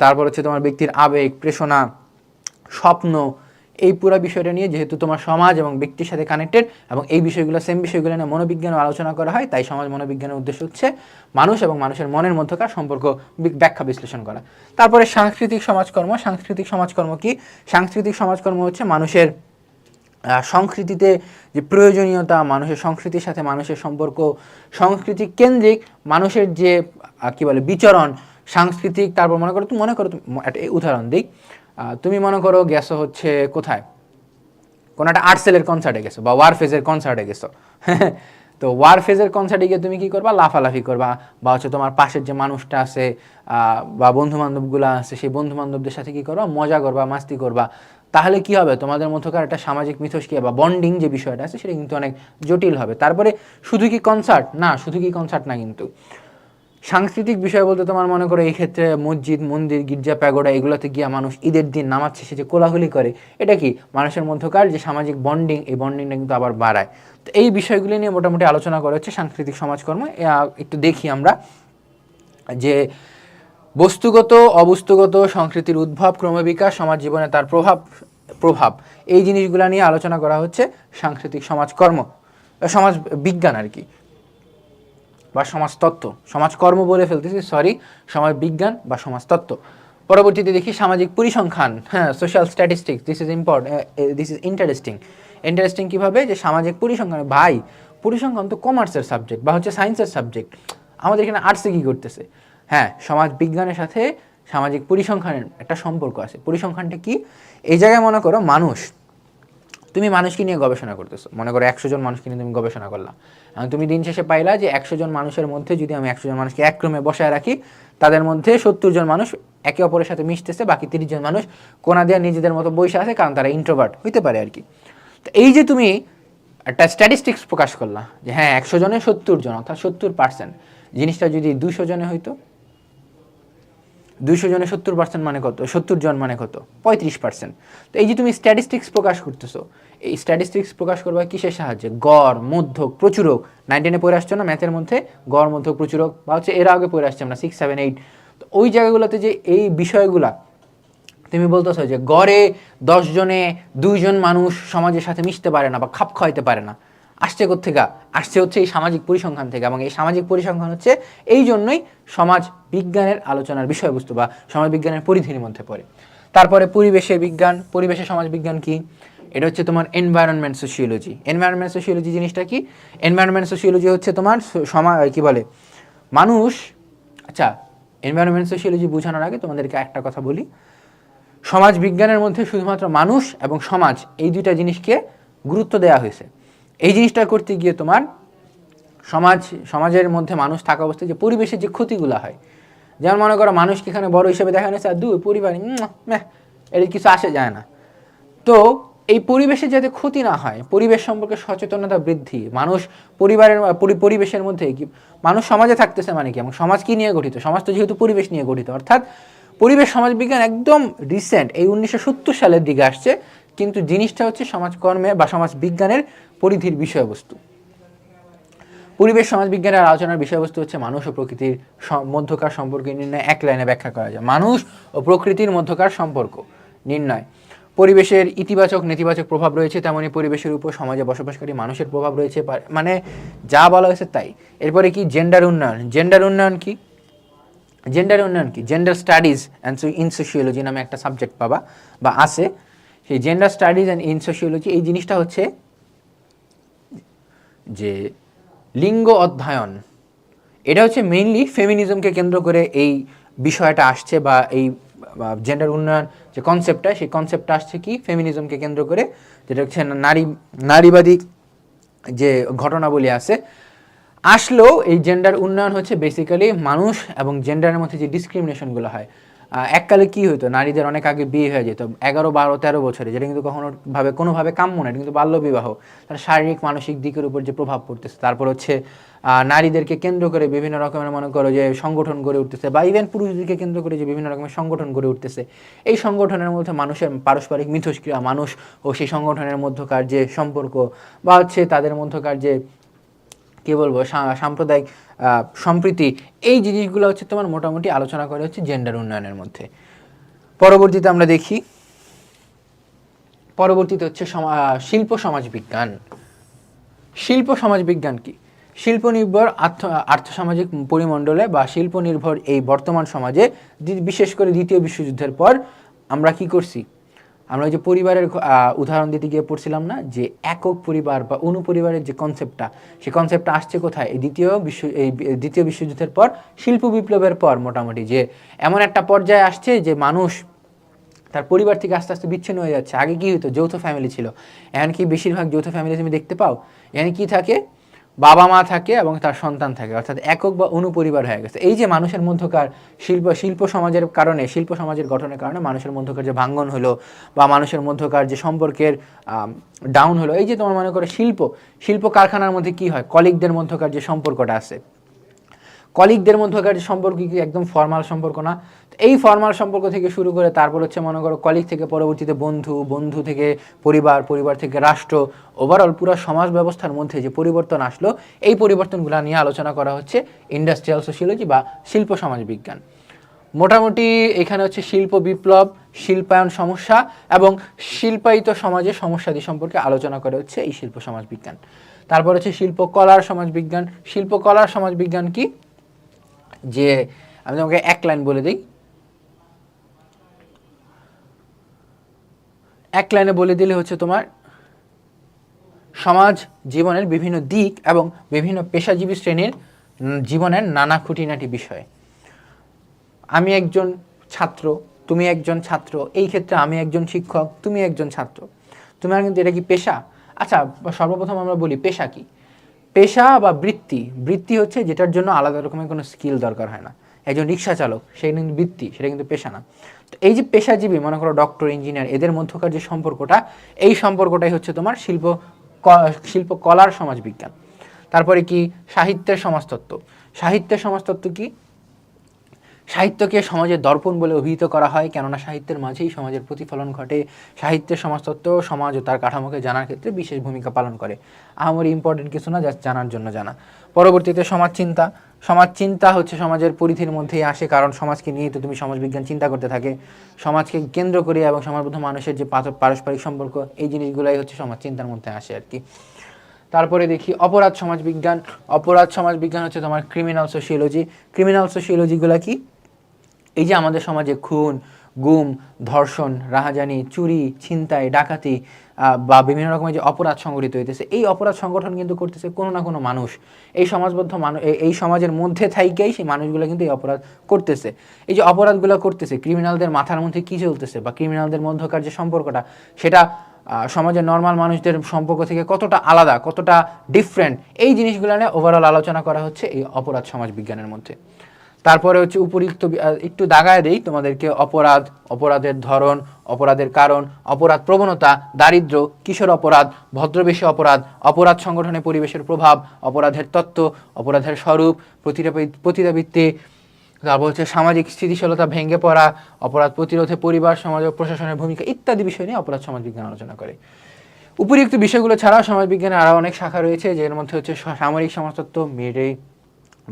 তারপর হচ্ছে তোমার ব্যক্তির আবেগ, প্রেষণা, স্বপ্ন, এই পুরো বিষয়টা নিয়ে, যেহেতু তোমার সমাজ এবং ব্যক্তির সাথে কানেক্টেড এবং এই বিষয়গুলো সেম বিষয়গুলো নিয়ে মনোবিজ্ঞান আলোচনা করা হয়, তাই সমাজ মনোবিজ্ঞানের উদ্দেশ্য হচ্ছে মানুষ এবং মানুষের মনের মধ্যকার সম্পর্ক ব্যাখ্যা বিশ্লেষণ করা। তারপরে সাংস্কৃতিক সমাজকর্ম। সাংস্কৃতিক সমাজকর্ম কি? সাংস্কৃতিক সমাজকর্ম হচ্ছে মানুষের সংস্কৃতিতে যে প্রয়োজনীয়তা, মানুষের সংস্কৃতির সাথে মানুষের সম্পর্ক, সংস্কৃতি কেন্দ্রিক মানুষের যে কি বলে বিচরণ সাংস্কৃতিক। তারপর মনে করো একটা উদাহরণ দিই, তুমি মনে করো গেছো হচ্ছে কোথায়, কোনো একটা আর্টসেলের কনসার্টে গেছো বা ওয়ারফেজের কনসার্টে গেছো তো ওয়ারফেজের কনসার্টে গিয়ে তুমি কি করবা? লাফালাফি করবা, বা হচ্ছে তোমার পাশের যে মানুষটা আছে বা বন্ধু বান্ধবগুলো আছে সেই বন্ধু বান্ধবদের সাথে কি করবা? মজা করবা, মাস্তি করবা। তাহলে কি হবে? তোমাদের মধ্যকার একটা সামাজিক মিথস্ক্রিয়া বা বন্ডিং যে বিষয়টা আছে সেটা কিন্তু অনেক জটিল হবে। তারপরে শুধু কি কনসার্ট না, কিন্তু সাংস্কৃতিক বিষয় বলতে তোমার মনে করো এই ক্ষেত্রে মসজিদ, মন্দির, গির্জা, প্যাগোডা এগুলোতে গিয়ে মানুষ ঈদের দিন নামাজ শেষে যে কোলাহলি করে, এটা কি মানুষের মধ্যকার যে সামাজিক বন্ডিং, এই বন্ডিংটা কিন্তু আবার বাড়ায়। তো এই বিষয়গুলি নিয়ে মোটামুটি আলোচনা করা হচ্ছে সাংস্কৃতিক সমাজকর্ম। একটু দেখি আমরা যে বস্তুগত অবস্তুগত সংস্কৃতির উদ্ভব, ক্রমবিকাশ, সমাজ জীবনে তার প্রভাব এই জিনিসগুলো নিয়ে আলোচনা করা হচ্ছে সাংস্কৃতিক সমাজকর্ম, সমাজ বিজ্ঞান আর কি, বা সমাজতত্ত্ব। সমাজকর্ম বলে ফেলতেছি, সরি, সমাজ বিজ্ঞান বা সমাজতত্ত্ব। পরবর্তীতে দেখি সামাজিক পরিসংখ্যান, হ্যাঁ, social statistics. This is interesting কীভাবে? যে সামাজিক পরিসংখ্যান, ভাই পরিসংখ্যান তো কমার্সের সাবজেক্ট বা হচ্ছে সায়েন্সের সাবজেক্ট, আমাদের এখানে আর্টসে কী করতেছে? হ্যাঁ, সমাজ বিজ্ঞানের সাথে সামাজিক পরিসংখ্যানের একটা সম্পর্ক আছে। পরিসংখ্যানটা কি? এই জায়গায় মনে করো তুমি মানুষকে নিয়ে গবেষণা করতেছো, মনে করো 100 জন মানুষকে নিয়ে তুমি গবেষণা করলা, তুমি দিন শেষে পাইলা যে 100 জন মানুষের মধ্যে যদি আমি 100 জন মানুষকে এক রুমে বসায় রাখি, তাদের মধ্যে 70 জন মানুষ একে অপরের সাথে মিশতেছে, বাকি 30 জন মানুষ কোনা দিয়ে নিজেদের মতো বসে আছে, কারণ তারা ইন্ট্রোভার্ট হইতে পারে আর কি। তো এই যে তুমি একটা স্ট্যাটিস্টিক্স প্রকাশ করলা যে হ্যাঁ 100 জনে 70 জন, অর্থাৎ 70%, জিনিসটা যদি 200 জনে হইতো, 200 জনে 70% মানে কত, 70 জন মানে কত, 35%। তো এই যে তুমি স্ট্যাটিস্টিক্স প্রকাশ করতেছো, এই স্ট্যাটিস্টিক্স প্রকাশ করবা কিসের সাহায্যে, গড়, মধ্যক, প্রচুরক। 9-10 পড়ে আসছো না ম্যাথের মধ্যে, গড়, মধ্যক, প্রচুরক, বা হচ্ছে এর আগে পড়ে আসছে আমরা 6, 7, 8। তো ওই জায়গাগুলোতে যে এই বিষয়গুলা তুমি বলতেছো যে গড়ে 10 জনে 2 জন মানুষ সমাজের সাথে মিশতে পারে না বা খাপ খাওয়াইতে পারে না, আসছে কোত্থেকে, আসছে হচ্ছে এই সামাজিক পরিসংখ্যান থেকে। এবং এই সামাজিক পরিসংখ্যান হচ্ছে এই জন্যই সমাজ বিজ্ঞানের আলোচনার বিষয়বস্তু বা সমাজ বিজ্ঞানের পরিধির মধ্যে পড়ে। তারপরে পরিবেশের বিজ্ঞান, পরিবেশের সমাজ বিজ্ঞান কি, এটা হচ্ছে তোমার এনভায়রনমেন্ট সোশিওলজি। এনভায়রনমেন্ট সোশিওলজি জিনিসটা কি, এনভায়রনমেন্ট সোশিওলজি হচ্ছে তোমার কি বলে মানুষ। আচ্ছা, এনভায়রনমেন্ট সোশিওলজি বোঝানোর আগে তোমাদেরকে একটা কথা বলি, সমাজ বিজ্ঞানের মধ্যে শুধুমাত্র মানুষ এবং সমাজ এই দুইটা জিনিসকে গুরুত্ব দেওয়া হয়েছে। এই জিনিসটা করতে গিয়ে তোমার সমাজের মধ্যে মানুষ থাকা অবস্থায় যে পরিবেশের যে ক্ষতিগুলো হয়, যেমন মনে করো মানুষকে এখানে বড় হিসেবে দেখানো হয়েছে, আর পরিবার এর কিছু আসে যায় না। তো এই পরিবেশে যাতে ক্ষতি না হয়, পরিবেশ সম্পর্কে সচেতনতা বৃদ্ধি, মানুষ পরিবেশের মধ্যে কি, মানুষ সমাজে থাকতেছে মানে কি, এবং সমাজ কি নিয়ে গঠিত, সমাজ তো যেহেতু পরিবেশ নিয়ে গঠিত, অর্থাৎ পরিবেশ সমাজ বিজ্ঞান একদম রিসেন্ট, এই 1970 সালের দিকে আসছে, কিন্তু জিনিসটা হচ্ছে সমাজকর্মে বা সমাজ বিজ্ঞানের পরিধির বিষয়বস্তু। পরিবেশ সমাজ বিজ্ঞানের আলোচনার বিষয়বস্তু হচ্ছে মানুষ ও প্রকৃতির মধ্যকার সম্পর্ক নির্ণয়। এক লাইনে ব্যাখ্যা করা যায়, মানুষ ও প্রকৃতির মধ্যকার সম্পর্ক নির্ণয়। পরিবেশের ইতিবাচক নেতিবাচক প্রভাব রয়েছে, তেমনি পরিবেশের উপর সমাজে বসবাসকারী মানুষের প্রভাব রয়েছে, মানে যা বলা হয়েছে তাই। এরপরে কি জেন্ডার উন্নয়ন, জেন্ডার উন্নয়ন কি, জেন্ডার উন্নয়ন কি, gender studies and in sociology নামে একটা সাবজেক্ট পাবা বা আছে, সেই gender studies and in sociology. এই জিনিসটা হচ্ছে যে লিঙ্গ অধ্যয়ন, এটা হচ্ছে মেইনলি ফেমিনিজমকে কেন্দ্র করে এই বিষয়টা আসছে, বা এই জেন্ডার উন্নয়ন যে কনসেপ্টটা, সেই কনসেপ্টটা আসছে কি ফেমিনিজমকে কেন্দ্র করে, যেটা হচ্ছে নারীবাদী যে ঘটনাবলী আছে আসলেও। এই জেন্ডার উন্নয়ন হচ্ছে বেসিক্যালি মানুষ এবং জেন্ডারের মধ্যে যে ডিসক্রিমিনেশনগুলো হয়। এককালে কি হতো, নারীদের অনেক আগে বিয়ে হয়ে যেত 11, 12, 13 বছরে, যেটা কিন্তু কোনোভাবে কাম্য না, কিন্তু বাল্যবিবাহ, তার শারীরিক মানসিক দিকের উপর যে প্রভাব পড়তেছে। তারপর হচ্ছে নারীদেরকে কেন্দ্র করে বিভিন্ন রকমের মনে করো যে সংগঠন গড়ে উঠতেছে, বা ইভেন পুরুষদেরকে কেন্দ্র করে যে বিভিন্ন রকমের সংগঠন গড়ে উঠতেছে। এই সংগঠনের মধ্যে মানুষের পারস্পরিক মিথস্ক্রিয়া, মানুষ ও সেই সংগঠনের মধ্যকার যে সম্পর্ক, বা হচ্ছে তাদের মধ্যকার যে কী বলবো সাম্প্রদায়িক সম্প্রীতি, এই জিনিসগুলো হচ্ছে তোমার মোটামুটি আলোচনা করে হচ্ছে জেন্ডার উন্নয়নের মধ্যে। পরবর্তীতে আমরা দেখি, পরবর্তীতে হচ্ছে শিল্প সমাজ বিজ্ঞান। শিল্প সমাজ বিজ্ঞান কি, শিল্প নির্ভর আর্থসামাজিক পরিমণ্ডলে বা শিল্প নির্ভর এই বর্তমান সমাজে, বিশেষ করে দ্বিতীয় বিশ্বযুদ্ধের পর আমরা কি করছি, আমরা ওই যে পরিবারের উদাহরণ দিতে গিয়ে পড়ছিলাম না, যে একক পরিবার বা অনুপরিবারের যে কনসেপ্টটা, সেই কনসেপ্টটা আসছে কোথায়, এই দ্বিতীয় বিশ্বযুদ্ধের পর, শিল্প বিপ্লবের পর। মোটামুটি যে এমন একটা পর্যায়ে আসছে যে মানুষ তার পরিবার থেকে আস্তে আস্তে বিচ্ছিন্ন হয়ে যাচ্ছে। আগে কি হতো, যৌথ ফ্যামিলি ছিল, এখন কি বেশিরভাগ যৌথ ফ্যামিলি তুমি দেখতে পাও, এখানে কি থাকে, বাবা মা থাকে এবং তার সন্তান থাকে, অর্থাৎ একক বা অনুপরিবার হয়ে গেছে। এই যে মানুষের মধ্যকার শিল্প সমাজের কারণে, শিল্প সমাজের গঠনের কারণে মানুষের মধ্যকার যে ভাঙ্গন হলো, বা মানুষের মধ্যকার যে সম্পর্কের ডাউন হলো, এই যে তোমার মনে করো শিল্প কারখানার মধ্যে কি হয়, কলিগদের মধ্যকার যে সম্পর্কটা আছে, কলিগদের মধ্যকার সম্পর্ক কি একদম ফর্মাল সম্পর্ক না। এই ফর্মাল সম্পর্ক থেকে শুরু করে তারপর হচ্ছে মনে করো কলিগ থেকে পরবর্তীতে বন্ধু থেকে পরিবার থেকে রাষ্ট্র, ওভারঅল পুরো সমাজ ব্যবস্থার মধ্যে যে পরিবর্তন আসলো, এই পরিবর্তনগুলো নিয়ে আলোচনা করা হচ্ছে ইন্ডাস্ট্রিয়াল সোশিওলজি বা শিল্প সমাজ বিজ্ঞান। মোটামুটি এখানে হচ্ছে শিল্প বিপ্লব, শিল্পায়ন সমস্যা এবং শিল্পায়িত সমাজের সমস্যাদি সম্পর্কে আলোচনা করে হচ্ছে এই শিল্প সমাজ বিজ্ঞান। তারপর হচ্ছে শিল্পকলার সমাজ বিজ্ঞান। শিল্পকলার সমাজ বিজ্ঞান কি, যে আমি তোমাকে এক লাইন বলে দিই, এক লাইনে বলে দিলে হচ্ছে তোমার সমাজ জীবনের বিভিন্ন দিক এবং বিভিন্ন পেশাজীবী শ্রেণীর জীবনের নানা খুঁটিনাটি বিষয়। আমি একজন ছাত্র, তুমি একজন ছাত্র, এই ক্ষেত্রে আমি একজন শিক্ষক, তুমি একজন ছাত্র, তোমার কিন্তু এটা কি পেশা? আচ্ছা, সর্বপ্রথম আমরা বলি পেশা কি। পেশা বা বৃত্তি হচ্ছে যেটার জন্য আলাদা রকমের কোনো স্কিল দরকার হয় না। একজন রিক্সা চালক, সে কিন্তু বৃত্তি, সেটা কিন্তু পেশা না। তো এই যে পেশাজীবী, মনে করো ডক্টর, ইঞ্জিনিয়ার, এদের মধ্যকার যে সম্পর্কটা, এই সম্পর্কটাই হচ্ছে তোমার শিল্পকলার সমাজবিজ্ঞান। তারপরে কি সাহিত্যের সমাজতত্ত্ব। সাহিত্যের সমাজতত্ত্ব কি, সাহিত্যকে সমাজের দর্পণ বলে অভিহিত করা হয়, কেননা সাহিত্যের মাঝেই সমাজের প্রতিফলন ঘটে। সাহিত্যের সমাজতত্ত্ব সমাজ ও তার কাঠামোকে জানার ক্ষেত্রে বিশেষ ভূমিকা পালন করে। আমার ইম্পর্টেন্ট কিছু না, জাস্ট জানার জন্য জানা। পরবর্তীতে সমাজচিন্তা। সমাজচিন্তা হচ্ছে সমাজের পরিধির মধ্যেই আসে, কারণ সমাজকে নিয়েই তো তুমি সমাজবিজ্ঞান চিন্তা করতে থাকে। সমাজকে কেন্দ্র করে এবং সমাজবদ্ধ মানুষের যে পারস্পরিক সম্পর্ক, এই জিনিসগুলাই হচ্ছে সমাজচিন্তার মধ্যে আসে আর কি। তারপরে দেখি অপরাধ সমাজবিজ্ঞান। অপরাধ সমাজবিজ্ঞান হচ্ছে তোমার ক্রিমিনাল সোশিওলজি। ক্রিমিনাল সোশিওলজিগুলো কি? এই যে আমাদের সমাজে খুন, গুম, ধর্ষণ, রাহাজানি, চুরি, ছিনতাই, ডাকাতি বা বিভিন্ন রকমের যে অপরাধ সংগঠিত হইতেছে, এই অপরাধ সংগঠন কিন্তু করতেছে কোনো না কোনো মানুষ। এই সমাজবদ্ধ মানুষ, এই সমাজের মধ্যে থাইকেই সেই মানুষগুলো কিন্তু এই অপরাধ করতেছে। এই যে অপরাধগুলো করতেছে, ক্রিমিনালদের মাথার মধ্যে কী চলতেছে বা ক্রিমিনালদের মধ্যকার যে সম্পর্কটা, সেটা সমাজের নর্মাল মানুষদের সম্পর্ক থেকে কতটা আলাদা, কতটা ডিফারেন্ট, এই জিনিসগুলো নিয়ে ওভারঅল আলোচনা করা হচ্ছে এই অপরাধ সমাজবিজ্ঞানের মধ্যে। তারপরে হচ্ছে উপরিক্ত একটু দাগায় দেই তোমাদেরকে, অপরাধ, অপরাধের ধরন, অপরাধের কারণ, অপরাধ প্রবণতা, দারিদ্র্য, কিশোর অপরাধ, ভদ্রবেশী অপরাধ, অপরাধ সংগঠনে পরিবেশের প্রভাব, অপরাধের তত্ত্ব, অপরাধের স্বরূপ, পতিতাবৃত্তি, তারপর হচ্ছে সামাজিক স্থিতিশীলতা ভেঙে পড়া, অপরাধ প্রতিরোধে পরিবার, সমাজ ও প্রশাসনের ভূমিকা ইত্যাদি বিষয় নিয়ে অপরাধ সমাজবিজ্ঞান আলোচনা করে। উপরিক্ত বিষয়গুলো ছাড়াও সমাজবিজ্ঞানে আরও অনেক শাখা রয়েছে, যের মধ্যে হচ্ছে সামরিক সমাজতত্ত্ব, মিলিটারি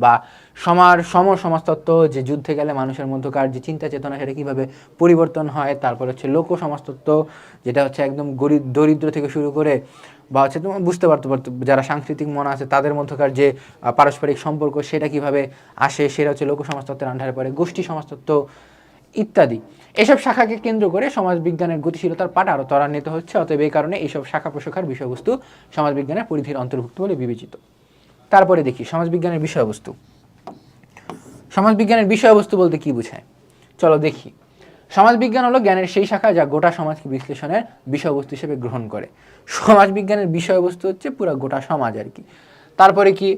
বা সমাজতত্ত্ব, যে যুদ্ধে গেলে মানুষের মধ্যকার যে চিন্তা চেতনা সেটা কীভাবে পরিবর্তন হয়। তারপর হচ্ছে লোক সমাজতত্ত্ব, যেটা হচ্ছে একদম দরিদ্র থেকে শুরু করে বা হচ্ছে তোমার বুঝতে পারতো যারা সাংস্কৃতিক মন আছে তাদের মধ্যকার যে পারস্পরিক সম্পর্ক সেটা কিভাবে আসে, সেটা হচ্ছে লোক সমাজতত্ত্বের আন্ডারে পড়ে। গোষ্ঠী সমাজতত্ত্ব ইত্যাদি, এসব শাখাকে কেন্দ্র করে সমাজবিজ্ঞানের গতিশীলতার পাঠ আরও ত্বরান্বিত হচ্ছে। অতএব এই কারণে এইসব শাখা প্রশাখার বিষয়বস্তু সমাজবিজ্ঞানের পরিধির অন্তর্ভুক্ত বলে বিবেচিত। তারপরে দেখি সমাজবিজ্ঞানের বিষয়বস্তু। সমাজবিজ্ঞানের বিষয়বস্তু বলতে কি বোঝায়, চলো দেখি। সমাজবিজ্ঞান হলো জ্ঞানের সেই শাখা যা গোটা সমাজকে বিশ্লেষণের বিষয়বস্তু হিসেবে গ্রহণ করে। সমাজবিজ্ঞানের বিষয়বস্তু হচ্ছে পুরো গোটা সমাজ আর কি। তারপরে কি,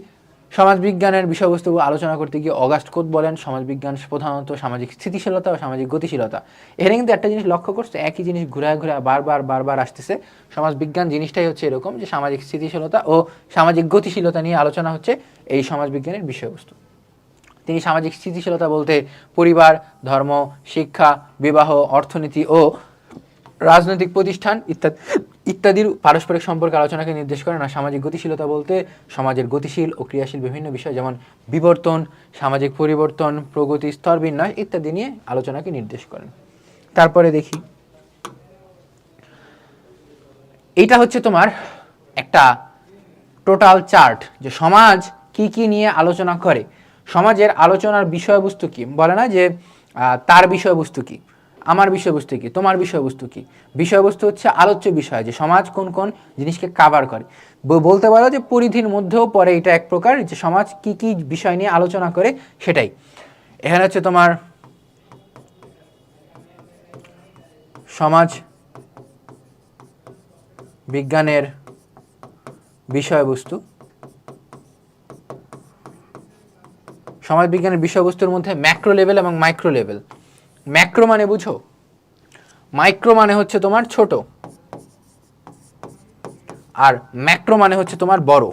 সমাজবিজ্ঞানের বিষয়বস্তু আলোচনা করতে গিয়ে অগাস্ট কোত বলেন সমাজবিজ্ঞান প্রধানত সামাজিক স্থিতিশীলতা ও সামাজিক গতিশীলতা। এখানে কিন্তু একটা জিনিস লক্ষ্য করছে, একই জিনিস ঘুরায় বারবার আসতেছে। সমাজবিজ্ঞান জিনিসটাই হচ্ছে এরকম যে সামাজিক স্থিতিশীলতা ও সামাজিক গতিশীলতা নিয়ে আলোচনা হচ্ছে এই সমাজবিজ্ঞানের বিষয়বস্তু। তিনি সামাজিক স্থিতিশীলতা বলতে পরিবার, ধর্ম, শিক্ষা, বিবাহ, অর্থনীতি ও রাজনৈতিক প্রতিষ্ঠান ইত্যাদির পারস্পরিক সম্পর্কে আলোচনাকে নির্দেশ করে। না, সামাজিক গতিশীলতা বলতে সমাজের গতিশীল ও ক্রিয়াশীল বিভিন্ন বিষয় যেমন বিবর্তন, সামাজিক পরিবর্তন, প্রগতি, স্তর বিন্যাস ইত্যাদি নিয়ে আলোচনাকে নির্দেশ করেন। তারপরে দেখি, এইটা হচ্ছে তোমার একটা টোটাল চার্ট যে সমাজ কি কি নিয়ে আলোচনা করে। সমাজের আলোচনার বিষয়বস্তু কি, বলে না যে তার বিষয়বস্তু কি, আমার বিষয়বস্তু কি, তোমার বিষয়বস্তু কি। বিষয়বস্তু হচ্ছে আলোচ্য বিষয়, যে সমাজ কোন কোন জিনিসকে কাভার করে। বলতে পারো যে পরিধির মধ্যেও পড়ে, এটা এক প্রকার যে সমাজ কি কি বিষয় নিয়ে আলোচনা করে সেটাই। এখানে হচ্ছে তোমার সমাজ বিজ্ঞানের বিষয়বস্তু। সমাজবিজ্ঞানের বিষয়বস্তুর মধ্যে ম্যাক্রো লেভেল এবং মাইক্রো লেভেল। ম্যাক্রো মানে বুঝো, মাইক্রো মানে হচ্ছে তোমার ছোট, আর ম্যাক্রো মানে হচ্ছে তোমার বড়।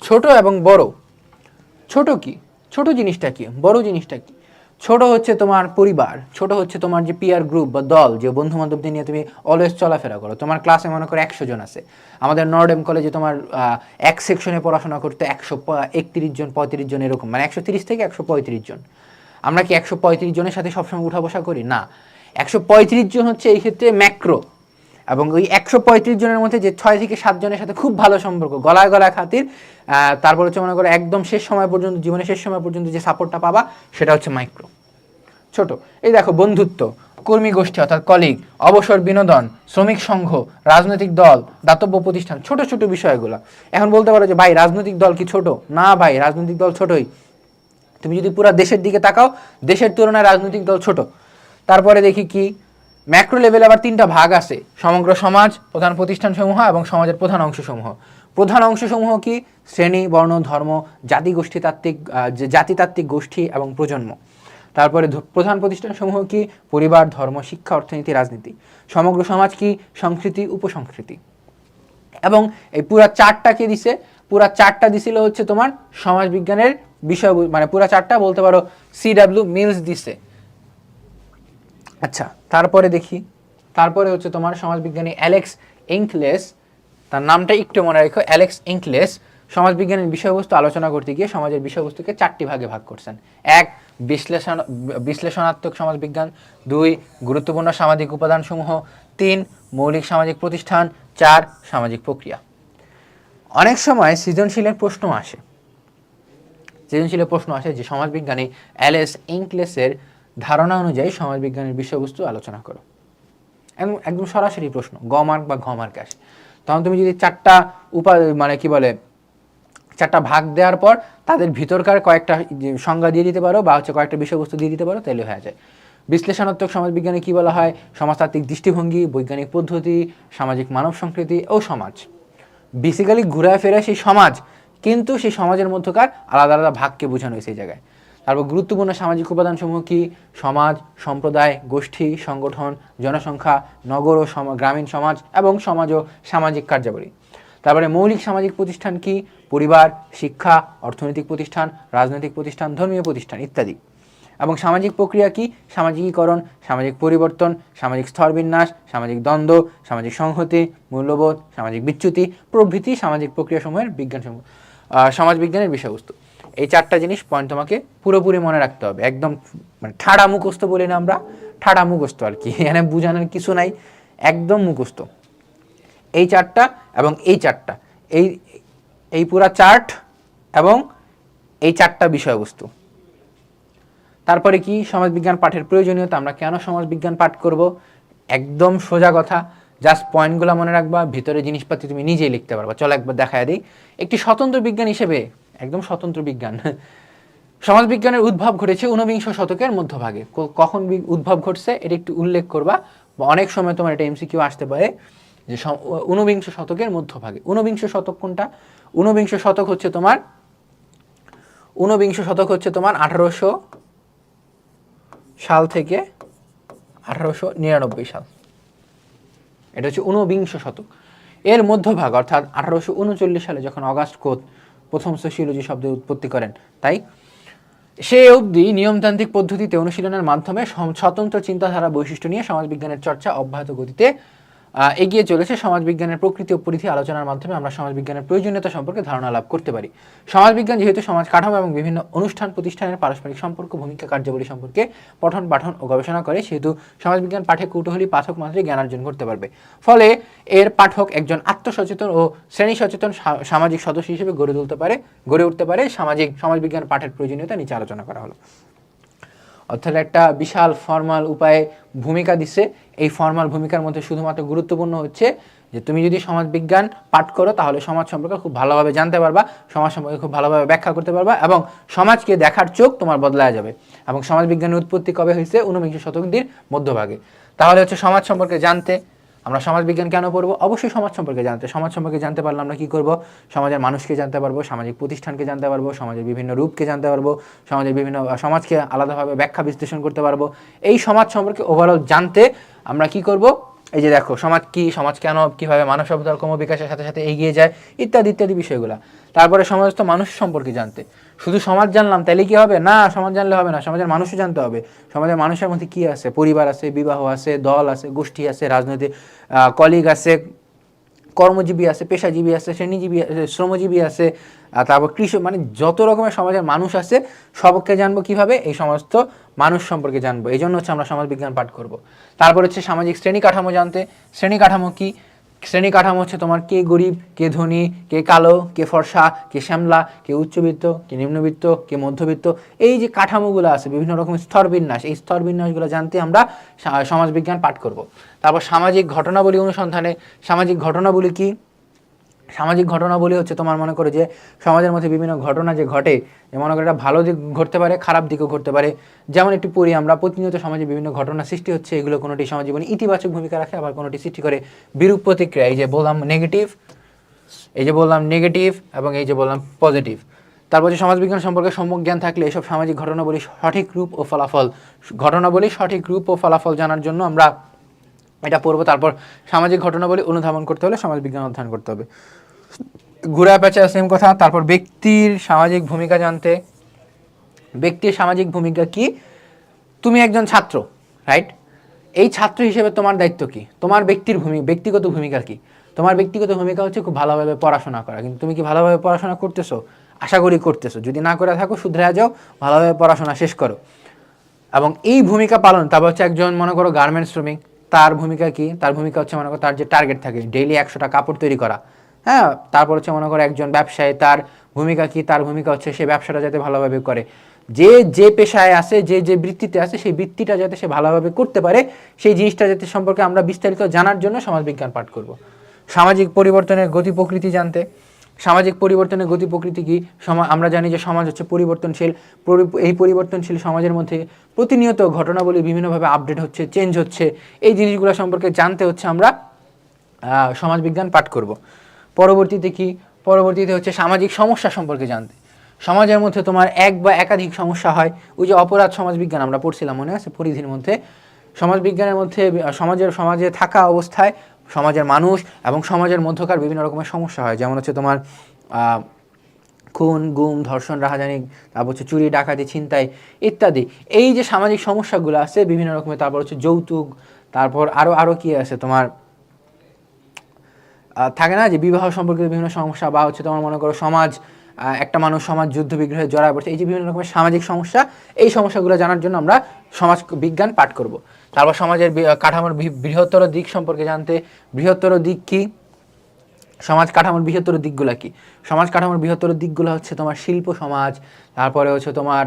ছোট এবং বড়, ছোট কি, ছোট জিনিসটা কি, বড় জিনিসটা কি। ছোট হচ্ছে তোমার পরিবার, ছোট হচ্ছে তোমার যে পিয়ার গ্রুপ বা দল, যে বন্ধু বান্ধবদের নিয়ে তুমি অলওয়েজ চলাফেরা করো। তোমার ক্লাসে মনে করো 100 জন আছে, আমাদের নর্ডেম কলেজে তোমার এক সেকশনে পড়াশোনা করতে 131 জন 35 জন এরকম, মানে 130 থেকে 135 জন। আমরা কি 135 জনের সাথে সবসময় উঠা বসা করি? না, 135 জন হচ্ছে এই ক্ষেত্রে ম্যাক্রো। এবং ওই 135 জনের মধ্যে যে 6 থেকে 7 জনের সাথে খুব ভালো সম্পর্ক, গলায় গলায় খাতির, তারপর হচ্ছে মনে করো একদম শেষ সময় পর্যন্ত, জীবনের শেষ সময় পর্যন্ত যে সাপোর্টটা পাবা, সেটা হচ্ছে মাইক্রো, ছোট। এই দেখো, বন্ধুত্ব, কর্মী গোষ্ঠী অর্থাৎ কলিগ, অবসর বিনোদন, শ্রমিক সংঘ, রাজনৈতিক দল, দাতব্য প্রতিষ্ঠান, ছোট ছোট বিষয়গুলো। এখন বলতে পারো যে ভাই রাজনৈতিক দল কি ছোট? না ভাই, রাজনৈতিক দল ছোটই। তুমি যদি পুরো দেশের দিকে তাকাও, দেশের তুলনায় রাজনৈতিক দল ছোট। তারপরে দেখি কি, ম্যাক্রো লেভেলে আবার 3টা ভাগ আছে, সমগ্র সমাজ, প্রধান প্রতিষ্ঠানসমূহ এবং সমাজের প্রধান অংশসমূহ। প্রধান অংশসমূহ কি? শ্রেণী, বর্ণ, ধর্ম, জাতিতাত্ত্বিক গোষ্ঠী এবং প্রজন্ম। তারপরে প্রধান প্রতিষ্ঠানসমূহ কি? পরিবার, ধর্ম, শিক্ষা, অর্থনীতি, রাজনীতি। সমগ্র সমাজ কি? সংস্কৃতি, উপসংস্কৃতি। এবং এই পুরা চারটাকে দিছে পুরা 4টা দিছিল হচ্ছে তোমার সমাজবিজ্ঞানের বিষয়, মানে পুরা 4টা বলতে পারো CW মিলস দিছে। আচ্ছা, তারপরে দেখি, তারপরে হচ্ছে তোমার সমাজবিজ্ঞানী অ্যালেক্স ইংকলেস, তার নামটা একটু মনে রাখো, অ্যালেক্স ইংকলেস সমাজবিজ্ঞানের বিষয়বস্তু আলোচনা করতে গিয়ে সমাজের বিষয়বস্তুকে 4টি ভাগে ভাগ করছেন। 1 বিশ্লেষণাত্মক সমাজবিজ্ঞান, 2 গুরুত্বপূর্ণ সামাজিক উপাদানসমূহ, 3 মৌলিক সামাজিক প্রতিষ্ঠান, 4 সামাজিক প্রক্রিয়া। অনেক সময় সৃজনশীলের প্রশ্ন আসে, যে সমাজবিজ্ঞানী অ্যালেক্স ইংকলেসের ধারণা অনুযায়ী সমাজবিজ্ঞানের বিষয়বস্তু আলোচনা করো। একদম সরাসরি প্রশ্ন, গ মার্ক বা ঘ মার্ক আসে। তখন তুমি যদি 4টা মানে কি বলে 4টা ভাগ দেওয়ার পর তাদের ভিতরকার কয়েকটা সংজ্ঞা দিয়ে দিতে পারো বা হচ্ছে কয়েকটা বিষয়বস্তু দিয়ে দিতে পারো, তাহলে হয়ে যায়। বিশ্লেষণাত্মক সমাজবিজ্ঞানে কি বলা হয়? সমাজতাত্ত্বিক দৃষ্টিভঙ্গি, বৈজ্ঞানিক পদ্ধতি, সামাজিক মানব সংস্কৃতি ও সমাজ। বেসিক্যালি ঘুরায় ফেরা সেই সমাজ, কিন্তু সেই সমাজের মধ্যকার আলাদা আলাদা ভাগকে বোঝানো হয়েছে এই জায়গায়। তারপর গুরুত্বপূর্ণ সামাজিক উপাদানসমূহ কি? সমাজ, সম্প্রদায়, গোষ্ঠী, সংগঠন, জনসংখ্যা, নগর ও গ্রামীণ সমাজ এবং সমাজ ও সামাজিক কার্যাবলী। তারপরে মৌলিক সামাজিক প্রতিষ্ঠান কি? পরিবার, শিক্ষা, অর্থনৈতিক প্রতিষ্ঠান, রাজনৈতিক প্রতিষ্ঠান, ধর্মীয় প্রতিষ্ঠান ইত্যাদি। এবং সামাজিক প্রক্রিয়া কি? সামাজিকীকরণ, সামাজিক পরিবর্তন, সামাজিক স্তরবিন্যাস, সামাজিক দ্বন্দ্ব, সামাজিক সংহতি, মূল্যবোধ, সামাজিক বিচ্যুতি প্রভৃতি সামাজিক প্রক্রিয়াসমূহের বিজ্ঞানসমূহ সমাজবিজ্ঞানের বিষয়বস্তু। এই 4টা জিনিস পয়েন্ট তোমাকে পুরোপুরি মনে রাখতে হবে, একদম মানে ঠাড়া মুখস্থ বলি না আমরা, ঠাড়া মুখস্থ আর কি, এখানে বোঝানোর কিছু নাই, একদম মুখস্থ। এই 4টা এবং এই 4টা, এই পুরা চার্ট এবং এই 4টা বিষয়বস্তু। তারপরে কি? সমাজবিজ্ঞান পাঠের প্রয়োজনীয়তা, আমরা কেন সমাজবিজ্ঞান পাঠ করব? একদম সোজা কথা, জাস্ট পয়েন্টগুলো মনে রাখবা, ভিতরে জিনিসপাতি তুমি নিজেই লিখতে পারবা। চলো একবার দেখায় দিই। একটি স্বতন্ত্র বিজ্ঞান হিসেবে, একদম স্বতন্ত্র বিজ্ঞান, সমাজবিজ্ঞানের উদ্ভব ঘটেছে 19বিংশ শতকের মধ্যভাগে। কখন উদ্ভব ঘটছে এটা একটু উল্লেখ করবা, অনেক সময় তোমার এটা MCQ আসতে পারে যে 19বিংশ শতকের মধ্যভাগে। 19বিংশ শতক কোনটা? 19বিংশ শতক হচ্ছে তোমার 1800 সাল থেকে 1899 সাল, এটা হচ্ছে 19বিংশ শতক। এর মধ্যভাগ অর্থাৎ 1839 সালে যখন অগাস্ট কোত প্রথম সোশিওলজি শব্দের উৎপত্তি করেন, তাই সে অবধি নিয়মতান্ত্রিক পদ্ধতিতে অনুশীলনের মাধ্যমে স্বতন্ত্র চিন্তাধারা বৈশিষ্ট্য নিয়ে সমাজবিজ্ঞানের চর্চা অব্যাহত গতিতে এগিয়ে চলেছে। সমাজবিজ্ঞানের প্রকৃতি ও পরিধি আলোচনার মাধ্যমে আমরা সমাজবিজ্ঞানের প্রয়োজনীয়তা সম্পর্কে ধারণা লাভ করতে পারি। সমাজবিজ্ঞান যেহেতু সমাজ কাঠামো এবং বিভিন্ন অনুষ্ঠান প্রতিষ্ঠানের পারস্পরিক সম্পর্ক, ভূমিকা, কার্যাবলী সম্পর্কে পঠন পাঠন ও গবেষণা করে, সেহেতু সমাজবিজ্ঞান পাঠে কৌতূহলী পাঠক মাত্রই জ্ঞান অর্জন করতে পারবে। ফলে এর পাঠক একজন আত্মসচেতন ও শ্রেণী সচেতন সামাজিক সদস্য হিসেবে গড়ে উঠতে পারে। সমাজবিজ্ঞান পাঠের প্রয়োজনীয়তা নিচে আলোচনা করা হলো। অর্থাৎ একটা বিশাল ফর্মাল উপায়ে ভূমিকা দিচ্ছে। এই ফর্মাল ভূমিকার মধ্যে শুধুমাত্র গুরুত্বপূর্ণ হচ্ছে যে তুমি যদি সমাজবিজ্ঞান পাঠ করো তাহলে সমাজ সম্পর্কে খুব ভালোভাবে জানতে পারবা, সমাজ সম্পর্কে খুব ভালোভাবে ব্যাখ্যা করতে পারবা এবং সমাজকে দেখার চোখ তোমার বদলায় যাবে। এবং সমাজবিজ্ঞানের উৎপত্তি কবে হয়েছে? 19বিংশ শতাব্দীর মধ্যভাগে। তাহলে হচ্ছে সমাজ সম্পর্কে জানতে আমরা সমাজবিজ্ঞান কেন পড়বো? অবশ্যই সমাজ সম্পর্কে জানতে পারলে আমরা কি করব? সমাজের মানুষকে জানতে পারবো, সামাজিক প্রতিষ্ঠানকে জানতে পারবো, সমাজের বিভিন্ন রূপকে জানতে পারবো, সমাজকে আলাদাভাবে ব্যাখ্যা বিশ্লেষণ করতে পারবো। এই সমাজ সম্পর্কে ওভারঅল জানতে আমরা কি করব? এই যে দেখো, সমাজ কি, সমাজ কেন, কিভাবে মানব সভ্যতার ক্রমবিকাশের সাথে সাথে এগিয়ে যায় ইত্যাদি ইত্যাদি বিষয়গুলো। তারপরে সমাজস্থ মানুষ সম্পর্কে জানতে, শুধু সমাজ জানলাম তাহলে কি হবে? না, সমাজ জানলে হবে না, সমাজের মানুষও জানতে হবে। সমাজের মানুষের মধ্যে কি আছে? পরিবার আছে, বিবাহ আছে, দল আছে, গোষ্ঠী আছে, রাজনৈতিক কলিগ আছে, কর্মজীবী আছে, পেশাজীবী আছে, শ্রেণীজীবী আছে, শ্রমজীবী আছে, তারপর কৃষক, মানে যত রকমের সমাজের মানুষ আছে সবকে জানবো কিভাবে? এই সমস্ত মানুষ সম্পর্কে জানবো। এই জন্য হচ্ছে আমরা সমাজবিজ্ঞান পাঠ করব। তারপর হচ্ছে সামাজিক শ্রেণী কাঠামো জানতে। শ্রেণী কাঠামো কি? শ্রেণী কাঠামো হচ্ছে তোমার কে গরিব, কে ধনী, কে কালো, কে ফর্সা, কে শ্যামলা, কে উচ্চবিত্ত, কে নিম্নবিত্ত, কে মধ্যবিত্ত, এই যে কাঠামোগুলো আছে, বিভিন্ন রকমের স্তরবিন্যাস, এই স্তরবিন্যাসগুলো জানতে আমরা সমাজবিজ্ঞান পাঠ করব। তারপর সামাজিক ঘটনাবলী অনুসন্ধানে। সামাজিক ঘটনাবলী কি? সামাজিক ঘটনাবলী হচ্ছে তোমার মনে করো যে সমাজের মধ্যে বিভিন্ন ঘটনা যে ঘটে, মনে করো এটা ভালো দিক ঘটতে পারে, খারাপ দিকও ঘটতে পারে। যেমন একটু পড়ি আমরা, প্রতিনিয়ত সমাজে বিভিন্ন ঘটনা সৃষ্টি হচ্ছে, এগুলো কোনোটি সমাজ জীবনে ইতিবাচক ভূমিকা রাখে, আবার কোনোটি সৃষ্টি করে বিরূপ প্রতিক্রিয়া। এই যে বললাম নেগেটিভ এবং এই যে বললাম পজিটিভ। তারপর যে সমাজবিজ্ঞান সম্পর্কে সম্যক জ্ঞান থাকলে এসব সামাজিক ঘটনাবলী সঠিক রূপ ও ফলাফল জানার জন্য আমরা এটা পড়বো। তারপর সামাজিক ঘটনাবলী অনুধাবন করতে হলে সমাজবিজ্ঞান অধ্যয়ন করতে হবে। ঘোরা পেঁচা সেম কথা। তারপর ব্যক্তির সামাজিক ভূমিকা জানতে, ব্যক্তির সামাজিক ভূমিকা কি? তুমি একজন ছাত্র, রাইট? এই ছাত্র হিসেবে তোমার দায়িত্ব কি? তোমার ব্যক্তিগত ভূমিকা কি? তোমার ব্যক্তিগত ভূমিকা হচ্ছে খুব ভালোভাবে পড়াশোনা করা। কিন্তু তুমি কি ভালোভাবে পড়াশোনা করতেছো? আশা করি করতেছো। যদি না করে থাকো শুধরে যাও, ভালোভাবে পড়াশোনা শেষ করো। এবং এই ভূমিকা পালন, তারপর হচ্ছে একজন মনে করো গার্মেন্টস শ্রমিক, তার ভূমিকা কি? তার ভূমিকা হচ্ছে মনে করো তার যে টার্গেট থাকে ডেইলি 100টা কাপড় তৈরি করা, হ্যাঁ। তারপর হচ্ছে মনে করো একজন ব্যবসায়ী, তার ভূমিকা কি? তার ভূমিকা হচ্ছে সে ব্যবসাটা যাতে ভালোভাবে করে। যে পেশায় আছে, যে বৃত্তিতে আছে, সেই বৃত্তিটা যাতে সে ভালোভাবে করতে পারে, সেই জিনিসটা যাতে সম্পর্কে আমরা বিস্তারিত জানার জন্য সমাজবিজ্ঞান পাঠ করব। সামাজিক পরিবর্তনের গতি প্রকৃতি জানতে, সামাজিক পরিবর্তনের গতি প্রকৃতি কি? আমরা জানি যে সমাজ হচ্ছে পরিবর্তনশীল। এই পরিবর্তনশীল সমাজের মধ্যে প্রতিনিয়ত ঘটনাবলী বিভিন্নভাবে আপডেট হচ্ছে, চেঞ্জ হচ্ছে। এই জিনিসগুলো সম্পর্কে জানতে হচ্ছে আমরা সমাজবিজ্ঞান পাঠ করব। পরবর্তীতে কি? পরবর্তীতে হচ্ছে সামাজিক সমস্যা সম্পর্কে জানতে। সমাজের মধ্যে তোমার এক বা একাধিক সমস্যা হয়। ওই যে অপরাধ সমাজবিজ্ঞান আমরা পড়ছিলাম, মনে আছে? পরিধির মধ্যে সমাজবিজ্ঞানের মধ্যে সমাজে থাকা অবস্থায় সমাজের মানুষ এবং সমাজের মধ্যকার বিভিন্ন রকমের সমস্যা হয়। যেমন হচ্ছে তোমার খুন, গুম, ধর্ষণ, রাহাজানি, তারপর হচ্ছে চুরি, ডাকাতি, ছিনতাই ইত্যাদি। এই যে সামাজিক সমস্যাগুলো আছে বিভিন্ন রকমের, তারপর হচ্ছে যৌতুক, তারপর আরও কি আছে তোমার থাকে না যে বিবাহ সম্পর্কিত বিভিন্ন সমস্যা, বা হচ্ছে তোমার মনে করো একটা মানুষ সমাজ যুদ্ধ বিগ্রহে জড়ায় পড়ছে। এই যে বিভিন্ন রকমের সামাজিক সমস্যা, এই সমস্যাগুলো জানার জন্য আমরা সমাজ বিজ্ঞান পাঠ করব। তারপর সমাজের কাঠামোর বৃহত্তর দিক সম্পর্কে জানতে। বৃহত্তর দিক কি? সমাজ কাঠামোর বৃহত্তর দিকগুলো কি? সমাজ কাঠামোর বৃহত্তর দিকগুলো হচ্ছে তোমার শিল্প সমাজ, তারপরে হচ্ছে তোমার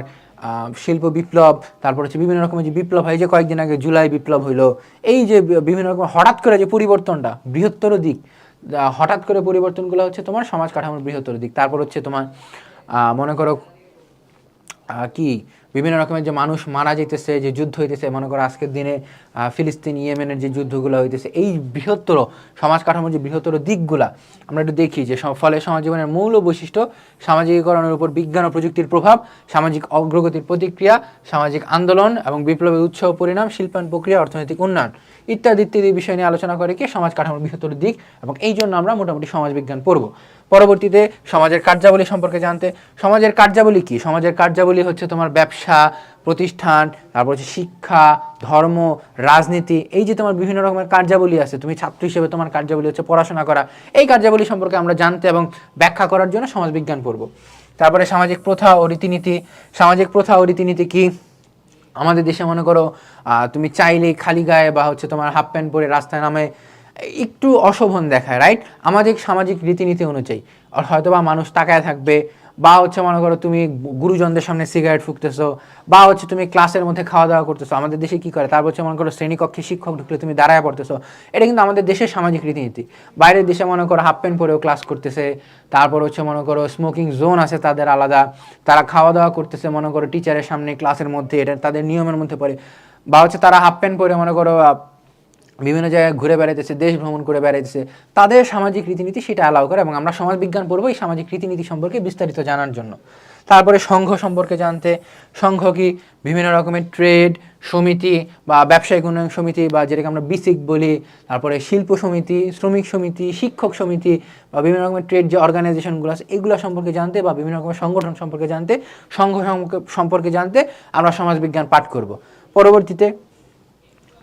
শিল্প বিপ্লব, তারপর হচ্ছে বিভিন্ন রকমের যে বিপ্লব হয়, যে কয়েকদিন আগে জুলাই বিপ্লব হইলো। এই যে বিভিন্ন রকম হঠাৎ করে যে পরিবর্তনটা, বৃহত্তর দিক, হঠাৎ করে পরিবর্তনগুলো হচ্ছে তোমার সমাজ কাঠামোর বৃহত্তর দিক। তারপর হচ্ছে তোমার মনে করো কি বিভিন্ন রকমের যে মানুষ মারা যেতেছে, যে যুদ্ধ হইতেছে, মনে করো আজকের দিনে ফিলিস্তিন, ইয়েমেনের যে যুদ্ধগুলো হইতেছে, এই বৃহত্তর সমাজ কাঠামোর যে বৃহত্তর দিকগুলা আমরা একটু দেখি। যে ফলে সমাজ জীবনের মৌল বৈশিষ্ট্য, সামাজিকীকরণের উপর বিজ্ঞান ও প্রযুক্তির প্রভাব, সামাজিক অগ্রগতির প্রতিক্রিয়া, সামাজিক আন্দোলন এবং বিপ্লবের উৎস পরিণাম, শিল্পায়ন প্রক্রিয়া, অর্থনৈতিক উন্নয়ন ইত্যাদি ইত্যাদি বিষয় নিয়ে আলোচনা করে কি সমাজ কাঠামোর বৃহত্তর দিক। এবং এই জন্য আমরা মোটামুটি সমাজবিজ্ঞান পড়ব। পরবর্তীতে সমাজের কার্যাবলী সম্পর্কে জানতে। সমাজের কার্যাবলী কি? সমাজের কার্যাবলী হচ্ছে তোমার ব্যবসা, প্রতিষ্ঠান, তারপর হচ্ছে শিক্ষা, ধর্ম, রাজনীতি। এই যে তোমার বিভিন্ন রকমের কার্যাবলী আছে, তুমি ছাত্র হিসেবে তোমার কার্যাবলী হচ্ছে পড়াশোনা করা। এই কার্যাবলী সম্পর্কে আমরা জানতে এবং ব্যাখ্যা করার জন্য সমাজবিজ্ঞান পড়ব। তারপরে সামাজিক প্রথা ও রীতিনীতি। সামাজিক প্রথা ও রীতিনীতি কি? আমাদের দেশে মনে করো তুমি চাইলেই খালি গায়ে বা হচ্ছে তোমার হাফ প্যান্ট পরে রাস্তায় নামে একটু অশোভন দেখায়, রাইট? আমাদের সামাজিক রীতিনীতি অনুযায়ী হয়তো বা মানুষ তাকায় থাকবে, বা হচ্ছে মনে করো তুমি গুরুজনদের সামনে সিগারেট ফুঁকতেছো, বা হচ্ছে তুমি ক্লাসের মধ্যে খাওয়া দাওয়া করতেছো। আমাদের দেশে কি করে? তারপর হচ্ছে মনে করো শ্রেণীকক্ষে শিক্ষক ঢুকলে তুমি দাঁড়ায় পড়তেছো। এটা কিন্তু আমাদের দেশের সামাজিক রীতিনীতি। বাইরের দেশে মনে করো হাফ প্যান্ট পরেও ক্লাস করতেছে। তারপর হচ্ছে মনে করো স্মোকিং জোন আছে তাদের আলাদা, তারা খাওয়া দাওয়া করতেছে মনে করো টিচারের সামনে ক্লাসের মধ্যে, এটা তাদের নিয়মের মধ্যে পড়ে। বা হচ্ছে তারা হাফ প্যান্ট পরে মনে করো বিভিন্ন জায়গায় ঘুরে বেড়াইতেছে, দেশ ভ্রমণ করে বেড়াইতেছে। তাদের সামাজিক রীতিনীতি সেটা অ্যালাউ করে, এবং আমরা সমাজবিজ্ঞান পড়বো এই সামাজিক রীতিনীতি সম্পর্কে বিস্তারিত জানার জন্য। তারপরে সংঘ সম্পর্কে জানতে। সংঘ কি? বিভিন্ন রকমের ট্রেড সমিতি বা ব্যবসায়িক উন্নয়ন সমিতি, বা যেটাকে আমরা বিসিক বলি, তারপরে শিল্প সমিতি, শ্রমিক সমিতি, শিক্ষক সমিতি, বা বিভিন্ন রকমের ট্রেড যে অর্গানাইজেশনগুলো আছে এগুলো সম্পর্কে জানতে, বা বিভিন্ন রকমের সংগঠন সম্পর্কে জানতে, সংঘ সম্পর্কে জানতে আমরা সমাজবিজ্ঞান পাঠ করব।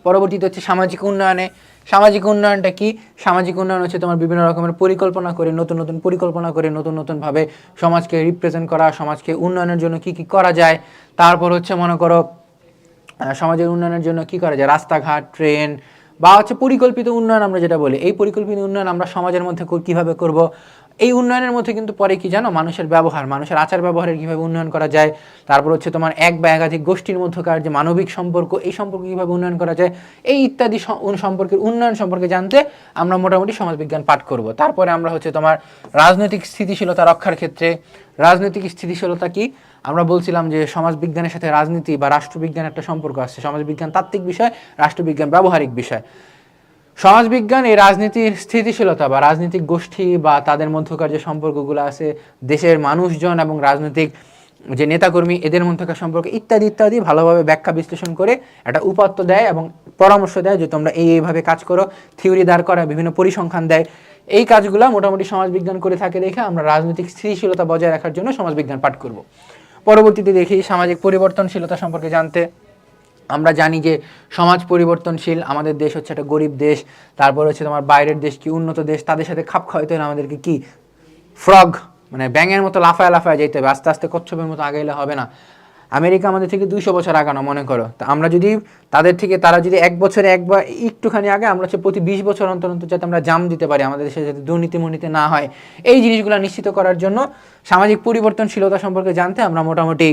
পরবর্তীতে হচ্ছে সামাজিক উন্নয়নে। সামাজিক উন্নয়নটা কি? সামাজিক উন্নয়ন হচ্ছে তোমার বিভিন্ন রকমের পরিকল্পনা করে, নতুন নতুন পরিকল্পনা করে নতুন নতুনভাবে সমাজকে রিপ্রেজেন্ট করা, সমাজকে উন্নয়নের জন্য কি কি করা যায়। তারপর হচ্ছে মনে করো সমাজের উন্নয়নের জন্য কি করা যায়, রাস্তাঘাট, ট্রেন, বা হচ্ছে পরিকল্পিত উন্নয়ন আমরা যেটা বলি। এই পরিকল্পিত উন্নয়ন আমরা সমাজের মধ্যে কীভাবে করব। এই উন্নয়নের মধ্যে কিন্তু পরে কি জানো, মানুষের ব্যবহার, মানুষের আচার ব্যবহারের কীভাবে উন্নয়ন করা যায়। তারপর হচ্ছে তোমার এক বা একাধিক গোষ্ঠীর মধ্যকার যে মানবিক সম্পর্ক, এই সম্পর্ক কীভাবে উন্নয়ন করা যায়, এই ইত্যাদি সম্পর্কের উন্নয়ন সম্পর্কে জানতে আমরা মোটামুটি সমাজবিজ্ঞান পাঠ করব। তারপরে আমরা হচ্ছে তোমার রাজনৈতিক স্থিতিশীলতা রক্ষার ক্ষেত্রে। রাজনৈতিক স্থিতিশীলতা কি? আমরা বলছিলাম যে সমাজবিজ্ঞানের সাথে রাজনীতি বা রাষ্ট্রবিজ্ঞান একটা সম্পর্ক আছে। সমাজবিজ্ঞান তাত্ত্বিক বিষয়, রাষ্ট্রবিজ্ঞান ব্যবহারিক বিষয়। সমাজবিজ্ঞান এই রাজনীতির স্থিতিশীলতা বা রাজনৈতিক গোষ্ঠী বা তাদের মধ্যকার যে সম্পর্কগুলো আছে, দেশের মানুষজন এবং রাজনৈতিক যে নেতাকর্মী এদের মধ্যকার সম্পর্ক ইত্যাদি ইত্যাদি ভালোভাবে ব্যাখ্যা বিশ্লেষণ করে একটা উপাত্ত দেয় এবং পরামর্শ দেয় যে তোমরা এইভাবে কাজ করো, থিওরি দাঁড় করা, বিভিন্ন পরিসংখ্যান দেয়। এই কাজগুলো মোটামুটি সমাজবিজ্ঞান করে থাকে দেখে আমরা রাজনৈতিক স্থিতিশীলতা বজায় রাখার জন্য সমাজবিজ্ঞান পাঠ করব। পরবর্তীতে দেখি সামাজিক পরিবর্তনশীলতা সম্পর্কে জানতে আমরা জানি যে সমাজ পরিবর্তনশীল, আমাদের দেশ হচ্ছে একটা গরিব দেশ, তারপর হচ্ছে তোমার বাইরের দেশ কি উন্নত দেশ, তাদের সাথে খাপ খাওয়াইতে হলে আমাদেরকে কি ফ্রগ মানে ব্যাঙের মতো লাফায় লাফায় যেতে হবে, আস্তে আস্তে কচ্ছপের মতো আগাইলে হবে না। আমেরিকা আমাদের থেকে 200 বছর আগানো মনে করো, তো আমরা যদি তাদের থেকে তারা যদি এক বছরে একবার একটুখানি আগে, আমরা হচ্ছে প্রতি 20 বছর অন্তর অন্তর যাতে আমরা জাম দিতে পারি, আমাদের দেশে যাতে দুর্নীতি না হয়, এই জিনিসগুলো নিশ্চিত করার জন্য সামাজিক পরিবর্তনশীলতা সম্পর্কে জানতে আমরা মোটামুটি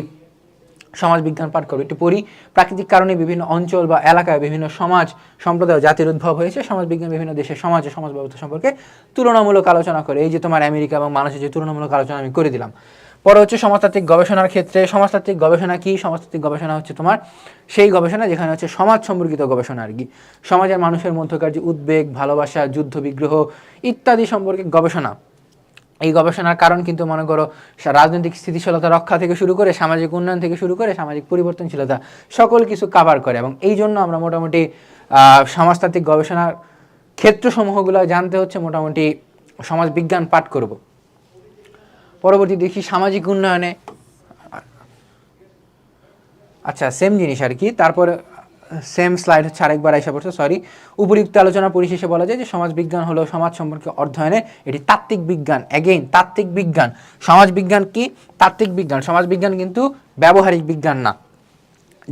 সমাজবিজ্ঞান পাঠ করবো। একটু পড়ি। প্রাকৃতিক কারণে বিভিন্ন অঞ্চল বা এলাকায় বিভিন্ন সমাজ সম্প্রদায় জাতির উদ্ভব হয়েছে। সমাজবিজ্ঞান বিভিন্ন দেশের সমাজ ও সমাজ ব্যবস্থা সম্পর্কে তুলনামূলক আলোচনা করে। এই যে তোমার আমেরিকা এবং মানুষের যে তুলনামূলক আলোচনা আমি করে দিলাম। পরে হচ্ছে সমাজতাত্ত্বিক গবেষণার ক্ষেত্রে, সমাজতাত্ত্বিক গবেষণা কি? সমাজতাত্ত্বিক গবেষণা হচ্ছে তোমার সেই গবেষণা যেখানে হচ্ছে সমাজ সম্পর্কিত গবেষণা আর কি, সমাজের মানুষের মধ্যকার যে উদ্বেগ, ভালোবাসা, যুদ্ধ বিগ্রহ ইত্যাদি সম্পর্কে গবেষণা। এই গবেষণার কারণ কিন্তু মনে করো রাজনৈতিক স্থিতিশীলতা রক্ষা থেকে শুরু করে সামাজিক উন্নয়ন থেকে শুরু করে সামাজিক পরিবর্তনশীলতা সকল কিছু কাভার করে, এবং এই জন্য আমরা মোটামুটি সমাজতাত্ত্বিক গবেষণার ক্ষেত্রসমূহগুলো জানতে হচ্ছে মোটামুটি সমাজবিজ্ঞান পাঠ করব। পরবর্তী দেখি সামাজিক উন্নয়নে, আচ্ছা সেম জিনিস আর কি, তারপরে সেম স্লাইড হচ্ছে আরেকবার আইসা পড়ছে, সরি। উপরিউক্ত আলোচনা পরিশেষে বলা যায় যে সমাজবিজ্ঞান হলো সমাজ সম্পর্কে অধ্যয়নের এটি তাত্ত্বিক বিজ্ঞান। অ্যাগেইন তাত্ত্বিক বিজ্ঞান। সমাজবিজ্ঞান কি? তাত্ত্বিক বিজ্ঞান। সমাজবিজ্ঞান কিন্তু ব্যবহারিক বিজ্ঞান না,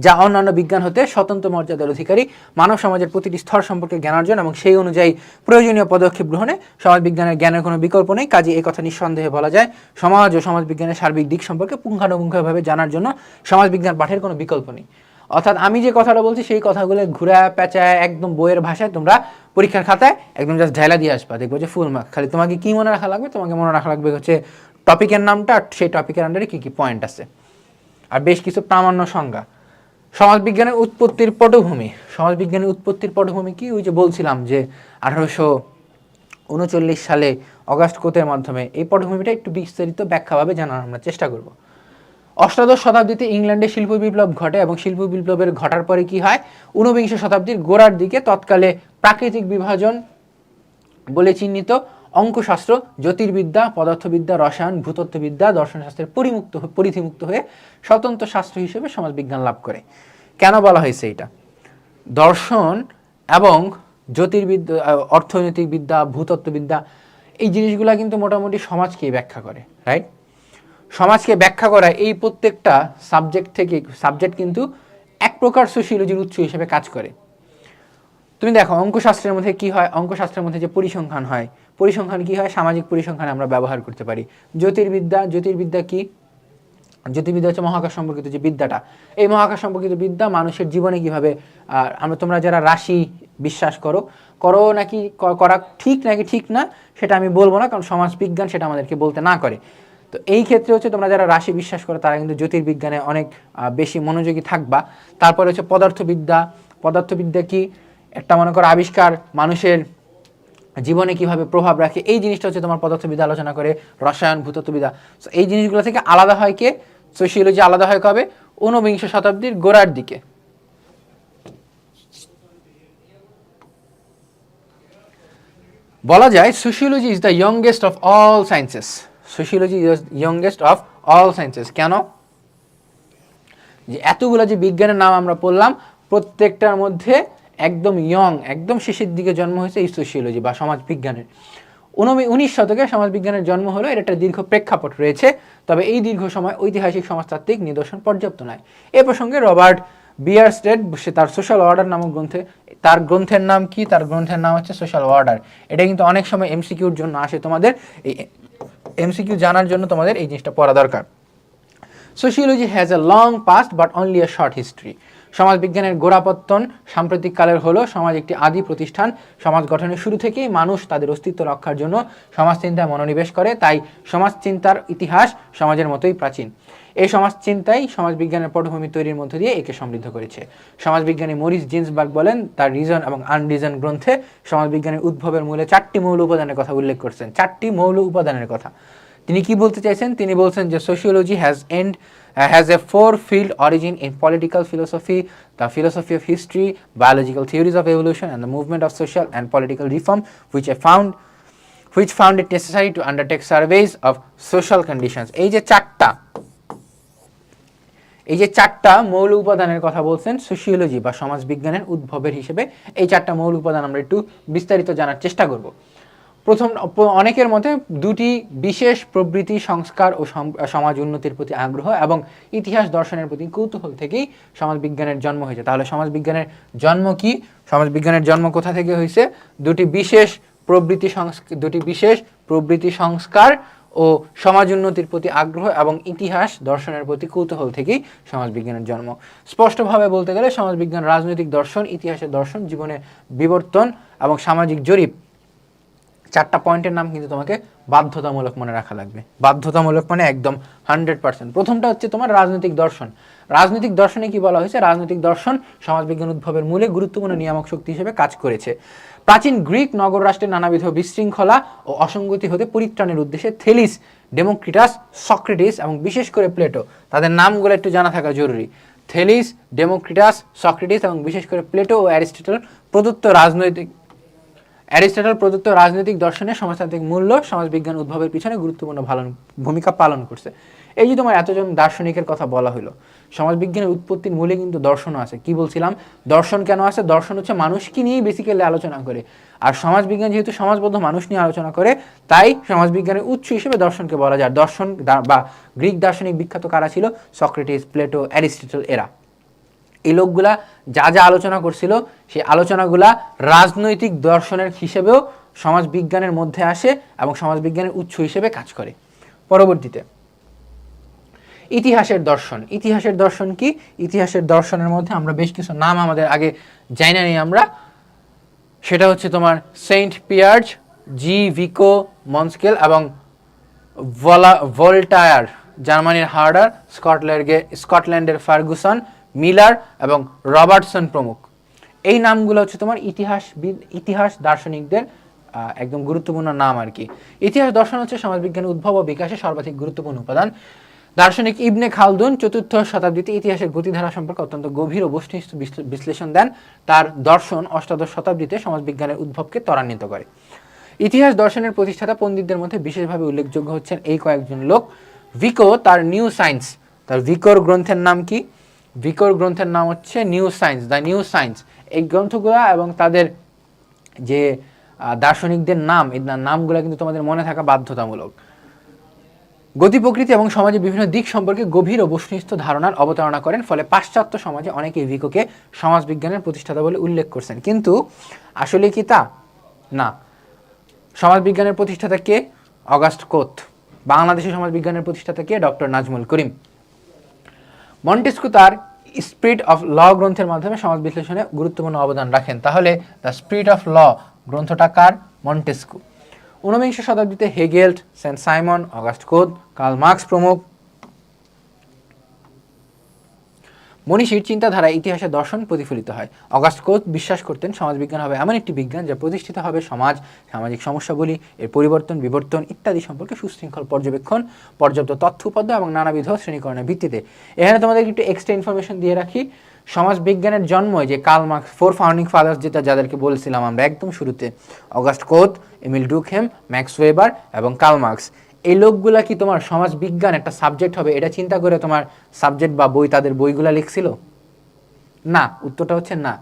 যা অন্যান্য বিজ্ঞান হতে স্বতন্ত্র মর্যাদার অধিকারী। মানব সমাজের প্রতিটি স্তর সম্পর্কে জ্ঞান অর্জন এবং সেই অনুযায়ী প্রয়োজনীয় পদক্ষেপ গ্রহণে সমাজবিজ্ঞানের জ্ঞানের কোনো বিকল্প নেই। কাজে এই কথা নিঃসন্দেহে বলা যায়, সমাজ ও সমাজবিজ্ঞানের সার্বিক দিক সম্পর্কে পুঙ্খানুপুঙ্খভাবে জানার জন্য সমাজবিজ্ঞান পাঠের কোনো বিকল্প নেই। অর্থাৎ আমি যে কথাটা বলছি সেই কথাগুলো ঘুরা পেঁচায় একদম বইয়ের ভাষায় তোমরা পরীক্ষার খাতায় একদম জাস্ট ঢেলা দিয়ে আসবা, দেখবো যে ফুল মার্ক। খালি তোমাকে কি মনে রাখা লাগবে? তোমাকে মনে রাখা লাগবে হচ্ছে টপিকের নামটা, আর সেই টপিকের আন্ডারে কী কী পয়েন্ট আছে, আর বেশ কিছু প্রামাণ্য সংজ্ঞা। সমাজবিজ্ঞানের উৎপত্তির পটভূমি। সমাজবিজ্ঞানের উৎপত্তির পটভূমি কি? ওই যে বলছিলাম যে 1839 সালে অগাস্ট কোতের মাধ্যমে। এই পটভূমিটা একটু বিস্তারিত ব্যাখ্যাভাবে জানার আমরা চেষ্টা করব। অষ্টাদশ শতাব্দীতে ইংল্যান্ডে শিল্প বিপ্লব ঘটে এবং শিল্প বিপ্লবের ঘটার পরে কি হয়, ঊনবিংশ শতাব্দীর গোড়ার দিকে তৎকালে প্রাকৃতিক বিভাজন বলে চিহ্নিত অঙ্কশাস্ত্র, জ্যোতির্বিদ্যা, পদার্থবিদ্যা, রসায়ন, ভূতত্ত্ববিদ্যা, দর্শনশাস্ত্রের পরিধিমুক্ত হয়ে স্বতন্ত্র শাস্ত্র হিসেবে সমাজবিজ্ঞান লাভ করে। কেন বলা হয়েছে এটা? দর্শন এবং জ্যোতির্বিদ্যা, অর্থনৈতিক বিদ্যা, ভূতত্ত্ববিদ্যা, এই জিনিসগুলো কিন্তু মোটামুটি সমাজকেই ব্যাখ্যা করে, রাইট? সমাজকে ব্যাখ্যা করা এই প্রত্যেকটা সাবজেক্ট কিন্তু এক প্রকার সোশিওলজির উৎস হিসেবে কাজ করে। তুমি দেখো অঙ্কশাস্ত্রের মধ্যে কি হয়, অঙ্কশাস্ত্রের মধ্যে যে পরিসংখ্যান হয়, পরিসংখ্যান কি হয়? সামাজিক পরিসংখ্যান আমরা ব্যবহার করতে পারি। জ্যোতির্বিদ্যা কি? জ্যোতির্বিদ্যা হচ্ছে মহাকাশ সম্পর্কিত যে বিদ্যাটা, এই মহাকাশ সম্পর্কিত বিদ্যা মানুষের জীবনে কিভাবে, তোমরা যারা রাশি বিশ্বাস করো নাকি করা ঠিক নাকি ঠিক না সেটা আমি বলবো না, কারণ সমাজবিজ্ঞান সেটা আমাদেরকে বলতে না করে। তো এই ক্ষেত্রে হচ্ছে তোমরা যারা রাশি বিশ্বাস করো তারা কিন্তু জ্যোতির্বিজ্ঞানে অনেক বেশি মনোযোগী থাকবা। তারপরে হচ্ছে পদার্থবিদ্যা কি? একটা মনে করো আবিষ্কার মানুষের জীবনে কিভাবে প্রভাব রাখে, এই জিনিসটা হচ্ছে তোমার পদার্থবিদ্যা আলোচনা করে। রসায়ন, ভূতত্ত্ববিদ্যা, এই জিনিসগুলো থেকে আলাদা হয় কে? সোশিওলজি আলাদা হয় কবে? ঊনবিংশ শতাব্দীর গোড়ার দিকে। বলা যায় sociology is the youngest of all sciences. Sociology is youngest of all sciences. কেন? যে এতগুলো যে বিজ্ঞানের নাম আমরা পড়লাম, প্রত্যেকটার মধ্যে একদম একদম শেষের দিকে জন্ম হয়েছে এই সোশিওলজি বা সমাজবিজ্ঞানের। 19 শতকে সমাজবিজ্ঞানের জন্ম হলো, এর একটা দীর্ঘ প্রেক্ষাপট রয়েছে, তবে এই দীর্ঘ সময় ঐতিহাসিক সমাজতাত্ত্বিক নিদর্শন পর্যাপ্ত নয়। এ প্রসঙ্গে রবার্ট বিয়ারস্টেড সে তার সোশ্যাল অর্ডার নামক গ্রন্থে, তার গ্রন্থের নাম কি? তার গ্রন্থের নাম হচ্ছে সোশ্যাল অর্ডার। এটা কিন্তু অনেক সময় এমসিকিউর জন্য আসে, তোমাদের এই এমসিকিউ জানার জন্য তোমাদের এই জিনিসটা পড়া দরকার। Sociology has a long past but only a short history. সমাজবিজ্ঞানের গোড়াপত্তন সাম্প্রতিক কালের হলো। সমাজ একটি আদি প্রতিষ্ঠান। সমাজ গঠনের শুরু থেকেই মানুষ তাদের অস্তিত্ব রক্ষার জন্য সমাজচিন্তায় মনোনিবেশ করে, তাই সমাজচিন্তার ইতিহাস সমাজের মতোই প্রাচীন। এই সমাজচিন্তাই সমাজবিজ্ঞানের পটভূমি তৈরির মধ্য দিয়ে একে সমৃদ্ধ করেছে। সমাজবিজ্ঞানী মরিস জিন্সবার্গ বলেন তার রিজন এবং আনরিজন গ্রন্থে সমাজবিজ্ঞানের উদ্ভবের মূলে 4টি মৌল উপাদানের কথা উল্লেখ করছেন। 4টি মৌল উপাদানের কথা তিনি কি বলতে চাইছেন? তিনি বলছেন যে sociology has a four-field origin in political philosophy, the philosophy of history, biological theories of evolution, and the movement of social and political reform, which which found it necessary to undertake surveys of social conditions. এই যে চারটা মৌল উপাদানের কথা বলছেন সোশিওলজি বা সমাজবিজ্ঞানের উদ্ভবের হিসেবে, এই চারটা মৌল উপাদান আমরা একটু বিস্তারিত জানার চেষ্টা করব। প্রথম, অনেকের মতে দুটি বিশেষ প্রবৃত্তি সংস্কার ও সমাজ উন্নতির প্রতি আগ্রহ এবং ইতিহাস দর্শনের প্রতি কৌতূহল থেকেই সমাজবিজ্ঞানের জন্ম হয়েছে। তাহলে সমাজবিজ্ঞানের জন্ম কি? সমাজবিজ্ঞানের জন্ম কোথা থেকে হয়েছে? দুটি বিশেষ প্রবৃত্তি সংস্কার ও সমাজ উন্নতির প্রতি আগ্রহ এবং ইতিহাস দর্শনের প্রতি কৌতূহল থেকেই সমাজবিজ্ঞানের জন্ম। স্পষ্টভাবে বলতে গেলে সমাজবিজ্ঞান রাজনৈতিক দর্শন, ইতিহাসের দর্শন, জীবনের বিবর্তন এবং সামাজিক জরিপ, চারটা পয়েন্টের নাম কিন্তু তোমাকে বাধ্যতামূলক মনে রাখা লাগবে। বাধ্যতামূলক মানে একদম 100%। প্রথমটা হচ্ছে তোমার রাজনৈতিক দর্শন। রাজনৈতিক দর্শনে কি বলা হয়েছে? রাজনৈতিক দর্শন সমাজবিজ্ঞান উদ্ভবের মূলে গুরুত্বপূর্ণ নিয়ামক শক্তি হিসেবে কাজ করেছে। প্রাচীন গ্রিক নগর রাষ্ট্রের নানাবিধ বিশৃঙ্খলা ও অসঙ্গতি হতে পরিত্রাণের উদ্দেশ্যে থেলিস, ডেমোক্রিটাস, সক্রেটিস এবং বিশেষ করে প্লেটো, তাদের নামগুলো একটু জানা থাকা জরুরি। থেলিস, ডেমোক্রিটাস, সক্রেটিস এবং বিশেষ করে প্লেটো ও অ্যারিস্টটল প্রদত্ত রাজনৈতিক দর্শনের সমাজতান্ত্রিক মূল্য সমাজবিজ্ঞান উদ্ভবের পিছনে গুরুত্বপূর্ণ ভূমিকা পালন করছে। এই যে তোমার এতজন দার্শনিকের কথা বলা হলো, সমাজবিজ্ঞানের উৎপত্তির মূলে কিন্তু দর্শনও আছে। কি বলছিলাম? দর্শন কেন আছে? দর্শন হচ্ছে মানুষকে নিয়েই বেসিক্যালি আলোচনা করে, আর সমাজবিজ্ঞান যেহেতু সমাজবদ্ধ মানুষ নিয়ে আলোচনা করে, তাই সমাজবিজ্ঞানের উৎস হিসেবে দর্শনকে বলা যায়। দর্শন বা গ্রিক দার্শনিক বিখ্যাত কারা ছিল? সক্রেটিস, প্লেটো, অ্যারিস্টটল এরা। এই লোকগুলা যা যা আলোচনা করছিল, সেই আলোচনাগুলা রাজনৈতিক দর্শনের হিসেবেও সমাজবিজ্ঞানের মধ্যে আসে এবং সমাজবিজ্ঞানের উৎস হিসেবে কাজ করে। পরবর্তীতে ইতিহাসের দর্শন। ইতিহাসের দর্শন কি? ইতিহাসের দর্শনের মধ্যে আমরা বেশ কিছু নাম আমাদের আগে জানি না আমরা, সেটা হচ্ছে তোমার সেন্ট পিয়ার্জ, জি ভিকো মন্সকেল এবং ভোল্টায়ার, জার্মানির হার্ডার, স্কটল্যান্ডের ফার্গুসন, মিলার এবং রবার্টসন প্রমুখ। এই নামগুলো হচ্ছে তোমার ইতিহাস দার্শনিকদের একদম গুরুত্বপূর্ণ নাম আর কি। ইতিহাস দর্শন হচ্ছে সমাজবিজ্ঞানের উদ্ভব ও বিকাশে সর্বাধিক গুরুত্বপূর্ণ উপাদান। দার্শনিক ইবনে খালদুন 4th শতাব্দীতে ইতিহাসের গতিধারা সম্পর্কে অত্যন্ত গভীর ও বস্তুনিষ্ঠ বিশ্লেষণ দেন। তার দর্শন 8th শতাব্দীতে সমাজবিজ্ঞানের উদ্ভবকে ত্বরান্বিত করে। ইতিহাস দর্শনের প্রতিষ্ঠাতা পণ্ডিতদের মধ্যে বিশেষভাবে উল্লেখযোগ্য হচ্ছেন এই কয়েকজন লোক। ভিকো তার নিউ সায়েন্স, তার ভিকোর গ্রন্থের নাম কি? ভিকোর গ্রন্থের নাম হচ্ছে new science, the new science. এই গ্রন্থগুলো এবং তাদের যে দার্শনিকদের নাম, এই নামগুলো কিন্তু তোমাদের মনে থাকা বাধ্যতামূলক। গতি প্রকৃতি এবং সমাজের বিভিন্ন দিক সম্পর্কে গভীর ও বস্তুনিষ্ঠ ধারণার অবতারণা করেন, ফলে পাশ্চাত্য সমাজে অনেকেই ভিকোকে সমাজবিজ্ঞানের প্রতিষ্ঠাতা বলে উল্লেখ করছেন। কিন্তু আসলে কি তা? না। সমাজবিজ্ঞানের প্রতিষ্ঠাতা কে? অগাস্ট কোত। বাংলাদেশের সমাজবিজ্ঞানের প্রতিষ্ঠাতা কে? ডক্টর নাজমুল করিম। মন্টেস্কু তার স্পিরিট অফ ল গ্রন্থের মাধ্যমে সমাজ বিশ্লেষণে গুরুত্বপূর্ণ অবদান রাখেন। তাহলে দ্য স্পিরিট অফ ল গ্রন্থটা কার? মন্টেস্কু। 19 শতাব্দীতে Hegel, Saint Simon, Auguste Comte, Karl Marx প্রমুখ মনীষীর চিন্তাধারায় ইতিহাসের দর্শন প্রতিফলিত হয়। অগাস্ট কোত বিশ্বাস করতেন সমাজবিজ্ঞান হবে এমন একটি বিজ্ঞান যা প্রতিষ্ঠিত হবে সমাজ, সামাজিক সমস্যাগুলি, এর পরিবর্তন, বিবর্তন ইত্যাদি সম্পর্কে সুশৃঙ্খল পর্যবেক্ষণ, পর্যাপ্ত তথ্য উপাত্ত এবং নানাবিধ শ্রেণীকরণের ভিত্তিতে। এখানে তোমাদের একটু এক্সট্রা ইনফরমেশন দিয়ে রাখি। সমাজবিজ্ঞানের জন্ম যে কার্ল মার্কস, 4 ফাউন্ডিং ফাদার্স যাদেরকে বলছিলাম আমরা একদম শুরুতে, অগাস্ট কোত, এমিল ডুকহেম, ম্যাক্স ওয়েবার এবং কার্ল মার্কস, এই লোকগুলা কি তোমার সমাজবিজ্ঞান একটা সাবজেক্ট হবে এটা চিন্তা করে তোমার সাবজেক্ট বা বই, তাদের বইগুলা লিখছিল? না, উত্তরটা হচ্ছে না।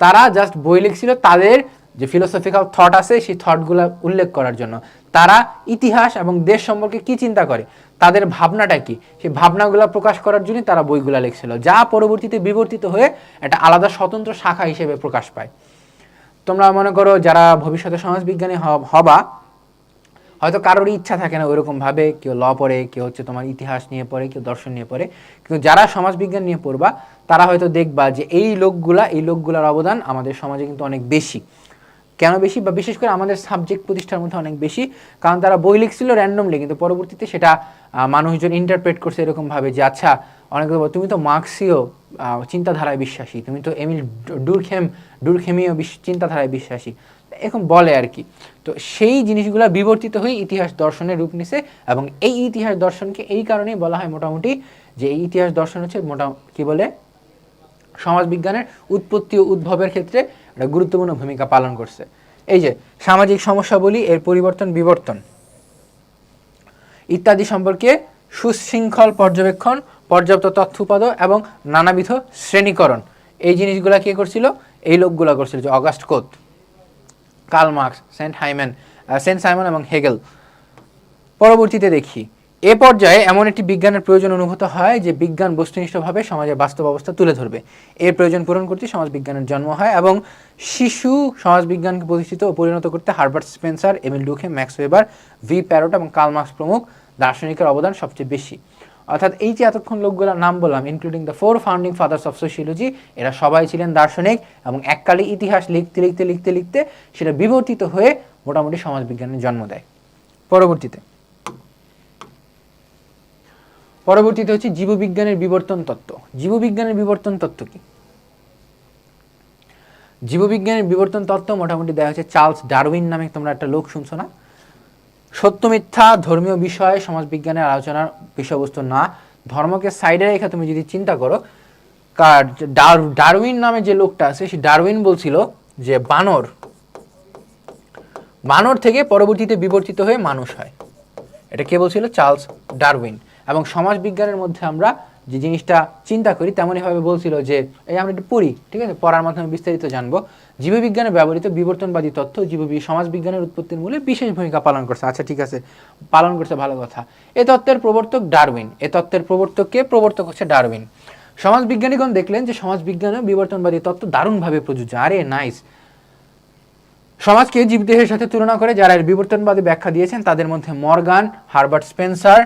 তারা জাস্ট বই লিখছিল তাদের যে ফিলোসফিক্যাল থট আছে সেই থটগুলা উল্লেখ করার জন্য। তারা ইতিহাস এবং দেশ সম্পর্কে কি চিন্তা করে, তাদের ভাবনাটা কি, সেই ভাবনাগুলা প্রকাশ করার জন্য তারা বইগুলা লিখছিল, যা পরবর্তীতে বিবর্তিত হয়ে একটা আলাদা স্বতন্ত্র শাখা হিসেবে প্রকাশ পায়। তোমরা মনে করো যারা ভবিষ্যতে সমাজবিজ্ঞানী হবা, হয়তো কারোরই ইচ্ছা থাকে না ওইরকম ভাবে, কেউ ল পড়ে, কেউ হচ্ছে তোমার ইতিহাস নিয়ে পড়ে, কেউ দর্শন নিয়ে পড়ে, কিন্তু যারা সমাজবিজ্ঞান নিয়ে পড়বা তারা হয়তো দেখবা যে এই লোকগুলার অবদান আমাদের সমাজে কিন্তু অনেক বেশি। কেন বেশি? বা বিশেষ করে আমাদের সাবজেক্ট প্রতিষ্ঠার মধ্যে অনেক বেশি, কারণ তারা বই লিখছিল র্যান্ডমলি, কিন্তু পরবর্তীতে সেটা মানুষজন ইন্টারপ্রেট করছে এরকম ভাবে যে আচ্ছা, অনেকে তুমি তো মার্ক্সীয় চিন্তাধারায় বিশ্বাসী, তুমি তো এমিল ডুরখেমীয় চিন্তাধারায় বিশ্বাসী, এখন বলে আর কি। তো সেই জিনিসগুলো বিবর্তিত হয়ে ইতিহাস দর্শনের রূপ নিছে, এবং এই ইতিহাস দর্শনকে এই কারণেই বলা হয় মোটামুটি যে এই ইতিহাস দর্শন হচ্ছে কি বলে সমাজবিজ্ঞানের উৎপত্তি ও উদ্ভবের ক্ষেত্রে একটা গুরুত্বপূর্ণ ভূমিকা পালন করছে। এই যে সামাজিক সমস্যাবলী, এর পরিবর্তন বিবর্তন ইত্যাদি সম্পর্কে সুশৃঙ্খল পর্যবেক্ষণ, পর্যাপ্ত তথ্য উপাদান এবং নানাবিধ শ্রেণীকরণ, এই জিনিসগুলা কে করছিল? এই লোকগুলা করছিল, যে Auguste Comte, Karl Marx, Saint Simon এবং হেগেল। পরবর্তীতে দেখি, এ পর্যায়ে এমন একটি বিজ্ঞানের প্রয়োজন অনুভূত হয় যে বিজ্ঞান বস্তুনিষ্ঠভাবে সমাজের বাস্তব অবস্থা তুলে ধরবে। এর প্রয়োজন পূরণ করতে সমাজ বিজ্ঞানের জন্ম হয় এবং শিশু সমাজবিজ্ঞানকে প্রতিষ্ঠিত ও পরিণত করতে Herbert Spencer, Emile Durkheim, Max Weber, V Pareto এবং কার্ল মার্কস প্রমুখ দার্শনিকের অবদান সবচেয়ে বেশি। অর্থাৎ এই যে এতক্ষণ লোকগুলোর নাম বললাম, including the 4 founding fathers of sociology, এরা সবাই ছিলেন দার্শনিক এবং এককালে ইতিহাস লিখতে লিখতে লিখতে লিখতে সেটা বিবর্তিত হয়ে মোটামুটি সমাজবিজ্ঞানের জন্ম দেয়। পরবর্তীতে হচ্ছে জীববিজ্ঞানের বিবর্তন তত্ত্ব। জীববিজ্ঞানের বিবর্তন তত্ত্ব কি? জীববিজ্ঞানের বিবর্তন তত্ত্ব মোটামুটি দেওয়া হচ্ছে চার্লস ডারউইন নামে, তোমরা একটা লোক শুনছো না? সত্য মিথ্যা ধর্মীয় বিষয় সমাজবিজ্ঞানের আলোচনার বিষয়বস্তু না। ধর্মকে সাইডে রেখে তুমি যদি চিন্তা করো, ডারউইন নামে যে লোকটা আছে, সে ডারউইন বলছিল যে বানর থেকে পরবর্তীতে বিবর্তিত হয়ে মানুষ হয়। এটা কে বলছিল? Charles Darwin. এবং সমাজবিজ্ঞানের মধ্যে আমরা যে জিনিসটা চিন্তা করি তেমনইভাবে বলছিল যে, এই আমরা একটু পড়ি, ঠিক আছে, পড়ার মাধ্যমে বিস্তারিত জানবো। জীববিজ্ঞানে ব্যবহৃত বিবর্তনবাদী তথ্য সমাজবিজ্ঞানের উৎপত্তির মূলে বিশেষ ভূমিকা পালন করছে। আচ্ছা ঠিক আছে, পালন করছে, ভালো কথা। এ তত্ত্বের প্রবর্তক ডারউইন। এ তত্ত্বের প্রবর্তক কে? প্রবর্তক হচ্ছে ডারউইন। সমাজবিজ্ঞানীগণ দেখলেন যে সমাজবিজ্ঞানে বিবর্তনবাদী তত্ত্ব দারুণভাবে প্রযোজ্য। আরে নাইস। সমাজকে জীবদেহের সাথে তুলনা করে যারা এর বিবর্তনবাদী ব্যাখ্যা দিয়েছেন তাদের মধ্যে Morgan, Herbert Spencer,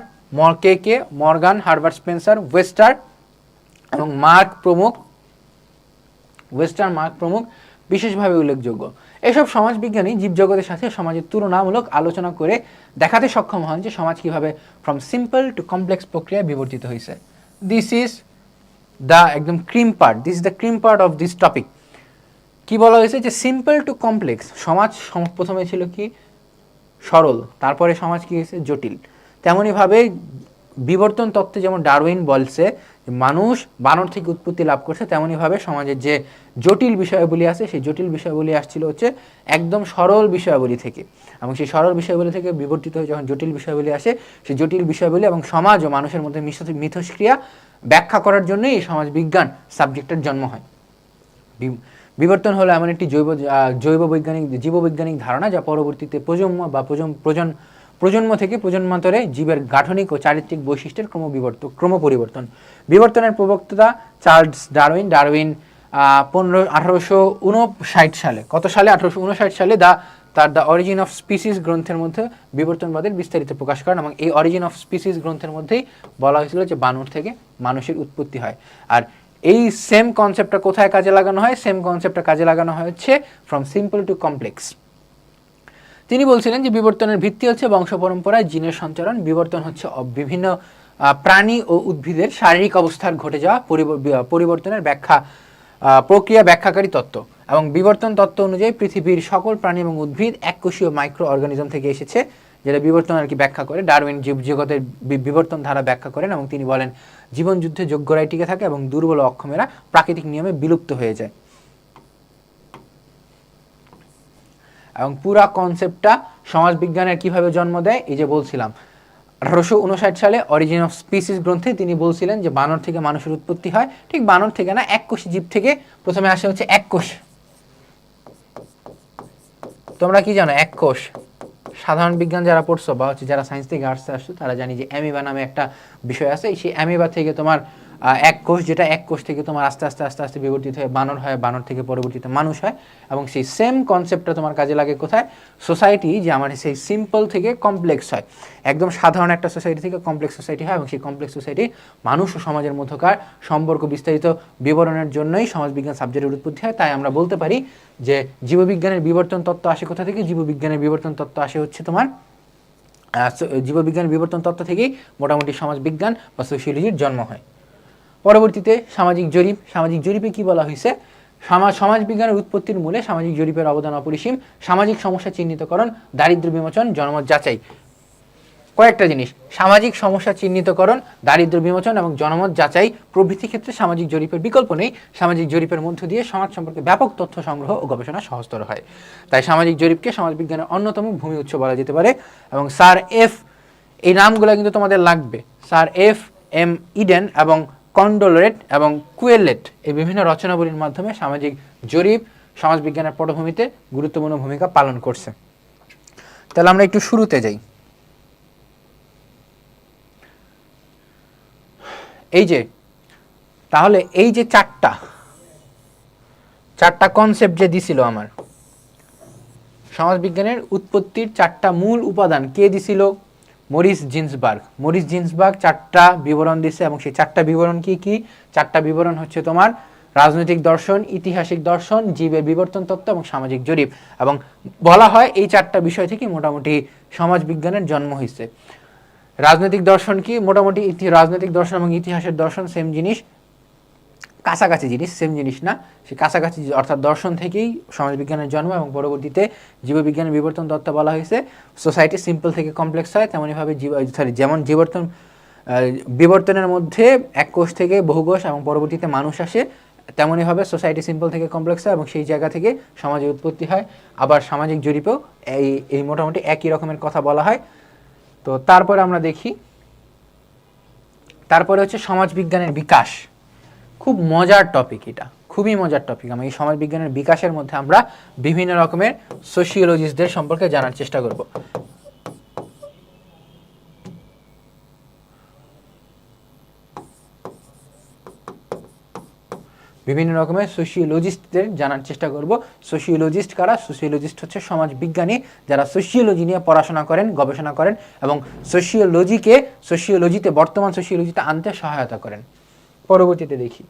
Morgan, Herbert Spencer, oyster mark প্রমুখ বিশেষভাবে উল্লেখযোগ্য। এসব সমাজবিজ্ঞানী জীবজগতের সাথে সমাজের তুলনামূলক আলোচনা করে দেখাতে সক্ষম হন যে সমাজ কিভাবে ফ্রম সিম্পল টু কমপ্লেক্স প্রক্রিয়ায় বিবর্তিত হয়েছে। This is the cream part of this topic. কি বলা হয়েছে? যে সিম্পল টু কমপ্লেক্স, সমাজ প্রথমে ছিল কি সরল, তারপরে সমাজ কি হয়েছে জটিল। তেমনইভাবে বিবর্তন তত্ত্বে যেমন ডারউইন বলছে মানুষ বানর থেকে উৎপত্তি লাভ করছে, তেমনইভাবে সমাজের যে জটিল বিষয়াবলী আছে সেই জটিল বিষয়াবলী আসছিল হচ্ছে একদম সরল বিষয়াবলী থেকে, এবং সেই সরল বিষয়াবলী থেকে বিবর্তিত হয়ে যখন জটিল বিষয়াবলী আসে, সেই জটিল বিষয়াবলী এবং সমাজ ও মানুষের মধ্যে মিথস্ক্রিয়া ব্যাখ্যা করার জন্যই এই সমাজবিজ্ঞান সাবজেক্টের জন্ম হয়। বিবর্তন হলো এমন একটি জীববৈজ্ঞানিক ধারণা যা পরবর্তীতে প্রজন্ম থেকে প্রজন্মান্তরে জীবের গাঠনিক ও চারিত্রিক বৈশিষ্ট্যের ক্রমপরিবর্তন। বিবর্তনের প্রবক্তা চার্লস ডারউইন। 1859 সালে, কত সালে? 1859 সালে তার দ্য অরিজিন অফ স্পিসিস গ্রন্থের মধ্যে বিবর্তনবাদের বিস্তারিত প্রকাশ করেন, এবং এই অরিজিন অফ স্পিসিস গ্রন্থের মধ্যেই বলা হয়েছিল যে বানর থেকে মানুষের উৎপত্তি হয়। আর এই সেম কনসেপ্টটা কোথায় কাজে লাগানো হয়? সেম কনসেপ্টটা কাজে লাগানো হয় হচ্ছে ফ্রম সিম্পল টু কমপ্লেক্স। তিনি বলছিলেন যে বিবর্তনের ভিত্তি হচ্ছে বংশ পরম্পরায় জিনের সঞ্চারণ। বিবর্তন হচ্ছে বিভিন্ন প্রাণী ও উদ্ভিদের শারীরিক অবস্থার ঘটে যাওয়া পরিবর্তনের প্রক্রিয়া ব্যাখ্যাকারী তত্ত্ব। এবং বিবর্তন তত্ত্ব অনুযায়ী পৃথিবীর সকল প্রাণী এবং উদ্ভিদ এককোষীয় মাইক্রো অর্গানিজম থেকে এসেছে, যেটা বিবর্তন আর কি ব্যাখ্যা করে। ডারউইন জীবজগতের বিবর্তন ধারা ব্যাখ্যা করেন এবং তিনি বলেন জীবন যুদ্ধে যোগ্যরাই টিকে থাকে এবং দুর্বল ও অক্ষমেরা প্রাকৃতিক নিয়মে বিলুপ্ত হয়ে যায়। এবং পুরা কনসেপ্টটা সমাজবিজ্ঞানের কিভাবে জন্ম দেয়, এই যে বলছিলাম 1859 সালে অরিজিন অফ স্পিসিস গ্রন্থে তিনি বলছিলেন যে বানর থেকে মানুষের উৎপত্তি হয়। ঠিক বানর থেকে না, এককোষী জীব থেকে প্রথমে আসে হচ্ছে এককোষ। তোমরা কি জানো এককোষ? সাধারণ বিজ্ঞান যারা পড়ছো বা হচ্ছে যারা সায়েন্স থেকে আর্টসে আসছো তারা জানি যে অ্যামিবা নামে একটা বিষয় আছে। সেই অ্যামিবা থেকে তোমার এক কোষ, যেটা এক কোষ থেকে তোমার আস্তে আস্তে বিবর্তিত হয়ে বানর হয়, বানর থেকে পরবর্তীতে মানুষ হয়। এবং সেই সেম কনসেপ্টটা তোমার কাজে লাগে কোথায়? সোসাইটি, যে আমার সেই সিম্পল থেকে কমপ্লেক্স হয়, একদম সাধারণ একটা সোসাইটি থেকে কমপ্লেক্স সোসাইটি হয়, এবং সেই কমপ্লেক্স সোসাইটি মানুষ ও সমাজের মধ্যকার সম্পর্ক বিস্তারিত বিবরণের জন্যই সমাজবিজ্ঞান সাবজেক্টের উৎপত্তি হয়। তাই আমরা বলতে পারি যে জীববিজ্ঞানের বিবর্তন তত্ত্ব আসে কোথা থেকে? জীববিজ্ঞানের বিবর্তন তত্ত্ব আসে হচ্ছে তোমার জীববিজ্ঞানের বিবর্তন তত্ত্ব থেকেই মোটামুটি সমাজবিজ্ঞান বা সোশিয়োলজির জন্ম হয়। পরবর্তীতে সামাজিক জরিপে কি বলা হয়েছে? সমাজবিজ্ঞানের উৎপত্তির মূলে সামাজিক জরিপের অবদান অপরিসীম। সামাজিক সমস্যা চিহ্নিতকরণ, দারিদ্র্য বিমোচন, জনমত যাচাই। কয়েকটা জিনিস: সামাজিক সমস্যা চিহ্নিতকরণ, দারিদ্র্য বিমোচন এবং জনমত যাচাই প্রভৃতি ক্ষেত্রে সামাজিক জরিপের বিকল্প নেই। সামাজিক জরিপের মধ্য দিয়ে সমাজ সম্পর্কে ব্যাপক তথ্য সংগ্রহ ও গবেষণা সহজতর হয়। তাই সামাজিক জরিপকে সমাজবিজ্ঞানের অন্যতম ভূমি উৎস বলা যেতে পারে। এবং স্যার এফ, এই নামগুলো কিন্তু তোমাদের লাগবে, স্যার এফ এম ইডেন এবং কন্ডোলেট এবং কুয়েলেট এই বিভিন্ন রচনাবলীর মাধ্যমে সামাজিক জরিপ সমাজবিজ্ঞানের পটভূমিতে গুরুত্বপূর্ণ ভূমিকা পালন করছে। তাহলে আমরা একটু শুরুতে যাই। এই যে তাহলে এই যে চারটা কনসেপ্ট যে দিছিল আমার, সমাজবিজ্ঞানের উৎপত্তির চারটা মূল উপাদান কে দিছিল? মরিস জিন্সবার্গ চারটা বিবরণ দিছে। এবং সেই চারটা বিবরণ কি কি? চারটা বিবরণ হচ্ছে তোমার রাজনৈতিক দর্শন, ইতিহাসিক দর্শন, জীবের বিবর্তন তত্ত্ব এবং সামাজিক জরিপ। এবং বলা হয় এই চারটা বিষয় থেকে মোটামুটি সমাজবিজ্ঞানের জন্ম হয়েছে। রাজনৈতিক দর্শন কি? মোটামুটি রাজনৈতিক দর্শন এবং ইতিহাসের দর্শন সেম জিনিস, কাছাকাছি জিনিস, সেম জিনিস না, সে কাছাকাছি, অর্থাৎ দর্শন থেকেই সমাজবিজ্ঞানের জন্ম। এবং পরবর্তীতে জীববিজ্ঞানের বিবর্তন তত্ত্ব বলা হয়েছে। সোসাইটি সিম্পল থেকে কমপ্লেক্স হয়, তেমনইভাবে যেমন বিবর্তনের মধ্যে এক কোষ থেকে বহু কোষ এবং পরবর্তীতে মানুষ আসে, তেমনইভাবে সোসাইটি সিম্পল থেকে কমপ্লেক্স হয় এবং সেই জায়গা থেকে সমাজের উৎপত্তি হয়। আবার সামাজিক জরিপেও এই মোটামুটি একই রকমের কথা বলা হয়। তো তারপরে আমরা দেখি, তারপরে হচ্ছে সমাজবিজ্ঞানের বিকাশ। খুব মজার টপিক, এটা খুবই মজার টপিক। আমি এই সমাজবিজ্ঞানের বিকাশের মধ্যে আমরা বিভিন্ন রকমের সোশিওলজিস্টদের সম্পর্কে জানার চেষ্টা করব। বিভিন্ন রকমের সোশিওলজিস্টদের জানার চেষ্টা করব। সোশিওলজিস্ট কারা? সোশিওলজিস্ট হচ্ছে সমাজ বিজ্ঞানী যারা সোশিওলজি নিয়ে পড়াশোনা করেন, গবেষণা করেন এবং সোশিওলজিতে বর্তমান সোশিওলজিতে আনতে সহায়তা করেন। পরবর্তীতে দেখি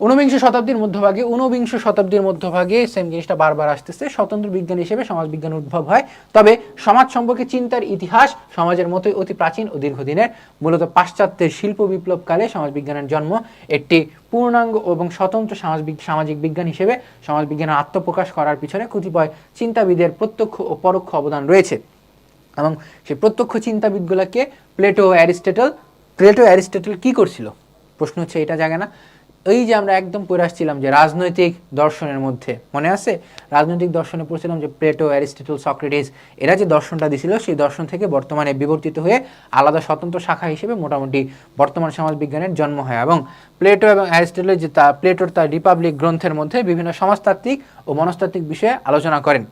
ঊনবিংশ শতাব্দীর মধ্যভাগে সেম জিনিসটা বারবার আসতেছে। স্বতন্ত্র বিজ্ঞান হিসেবে সমাজবিজ্ঞান উদ্ভব হয়। তবে সমাজ সম্পর্কে চিন্তার ইতিহাস সমাজের মতোই অতি প্রাচীন ও দীর্ঘদিনের। মূলত পাশ্চাত্যের শিল্প বিপ্লবকালে সমাজবিজ্ঞানের জন্ম। একটি পূর্ণাঙ্গ এবং স্বতন্ত্র সামাজিক বিজ্ঞান হিসেবে সমাজবিজ্ঞানের আত্মপ্রকাশ করার পিছনে কতিপয় চিন্তাবিদের প্রত্যক্ষ ও পরোক্ষ অবদান রয়েছে। এবং সেই প্রত্যক্ষ চিন্তাবিদগুলোকে প্লেটো, অ্যারিস্টটল কি করছিল? প্রশ্ন হচ্ছে এটা জাগে না। এই যে আমরা একদম পড়ে আসছিলাম যে রাজনৈতিক দর্শনের মধ্যে, মনে আছে রাজনৈতিক দর্শনে পড়ছিলাম যে প্লেটো, অ্যারিস্টটল, সক্রেটিস এরা যে দর্শনটা দিছিল, সেই দর্শন থেকে বর্তমানে বিবর্তিত হয়ে আলাদা স্বতন্ত্র শাখা হিসেবে মোটামুটি বর্তমান সমাজবিজ্ঞানের জন্ম হয়। এবং প্লেটো এবং অ্যারিস্টটলের যে প্লেটোর তার রিপাবলিক গ্রন্থের মধ্যে বিভিন্ন সমাজতাত্ত্বিক ও মনস্তাত্ত্বিক বিষয়ে আলোচনা করেন।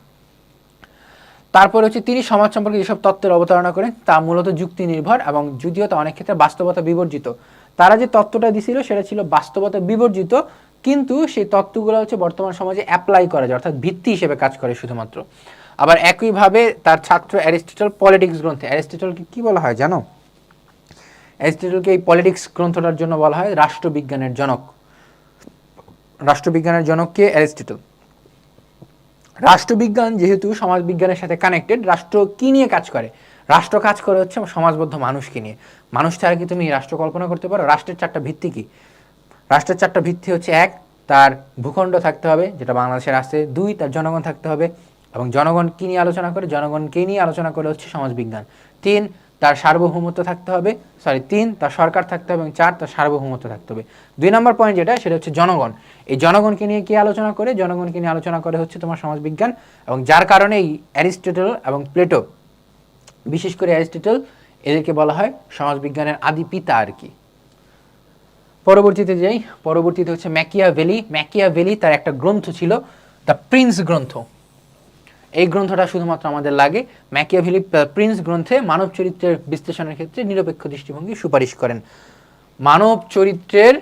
তারপর হচ্ছে তিনি সমাজ সম্পর্কে যেসব তত্ত্বের অবতারণা করেন তা মূলত যুক্তি নির্ভর এবং যদিও তা অনেক ক্ষেত্রে বাস্তবতা বিবর্জিত। তারা যে তত্ত্বটা দিছিল সেটা ছিল বাস্তবতা বিবর্জিত, কিন্তু সেই তত্ত্বগুলো হচ্ছে বর্তমান সমাজে অ্যাপ্লাই করা যায়, অর্থাৎ ভিত্তি হিসেবে কাজ করে শুধুমাত্র। আবার একইভাবে তার ছাত্র অ্যারিস্টটল পলিটিক্স গ্রন্থে, অ্যারিস্টটলকে কি বলা হয় জানো? অ্যারিস্টটলকে এই পলিটিক্স গ্রন্থটার জন্য বলা হয় রাষ্ট্রবিজ্ঞানের জনক। রাষ্ট্রবিজ্ঞানের জনককে অ্যারিস্টটল। রাষ্ট্রবিজ্ঞান যেহেতু সমাজবিজ্ঞানের সাথে কানেক্টেড, রাষ্ট্র কি নিয়ে কাজ করে? রাষ্ট্র কাজ করে হচ্ছে সমাজবদ্ধ মানুষকে নিয়ে। মানুষ ছাড়া কি তুমি রাষ্ট্র কল্পনা করতে পারো? রাষ্ট্রের চারটা ভিত্তি কি? রাষ্ট্রের চারটা ভিত্তি হচ্ছে: 1, তার ভূখণ্ড থাকতে হবে, যেটা বাংলাদেশের আছে। 2, তার জনগণ থাকতে হবে এবং জনগণ কি নিয়ে আলোচনা করে? জনগণকে নিয়ে আলোচনা করে হচ্ছে সমাজবিজ্ঞান। 3, তার সার্বভৌমত্ব থাকতে হবে, 3, তার সরকার থাকতে হবে এবং 4, তার সার্বভৌমত্ব থাকতে হবে। 2 নম্বর পয়েন্ট যেটা, সেটা হচ্ছে জনগণ। এই জনগণকে নিয়ে কি আলোচনা করে? জনগণকে নিয়ে আলোচনা করে হচ্ছে তোমার সমাজবিজ্ঞান। এবং যার কারণে এই অ্যারিস্টটল এবং প্লেটো, বিশেষ করে অ্যারিস্টটল, এদেরকে বলা হয় সমাজবিজ্ঞানের আদি পিতা আর কি। পরবর্তীতে হচ্ছে ম্যাকিয়াভেলি তার একটা গ্রন্থ ছিল দ্য প্রিন্স গ্রন্থ। এই গ্রন্থটা শুধুমাত্র আমাদের লাগে। ম্যাকিয়াভেলি প্রিন্স গ্রন্থে মানব চরিত্রের বিশ্লেষণের ক্ষেত্রে নিরপেক্ষ দৃষ্টিভঙ্গি সুপারিশ করেন। মানব চরিত্রের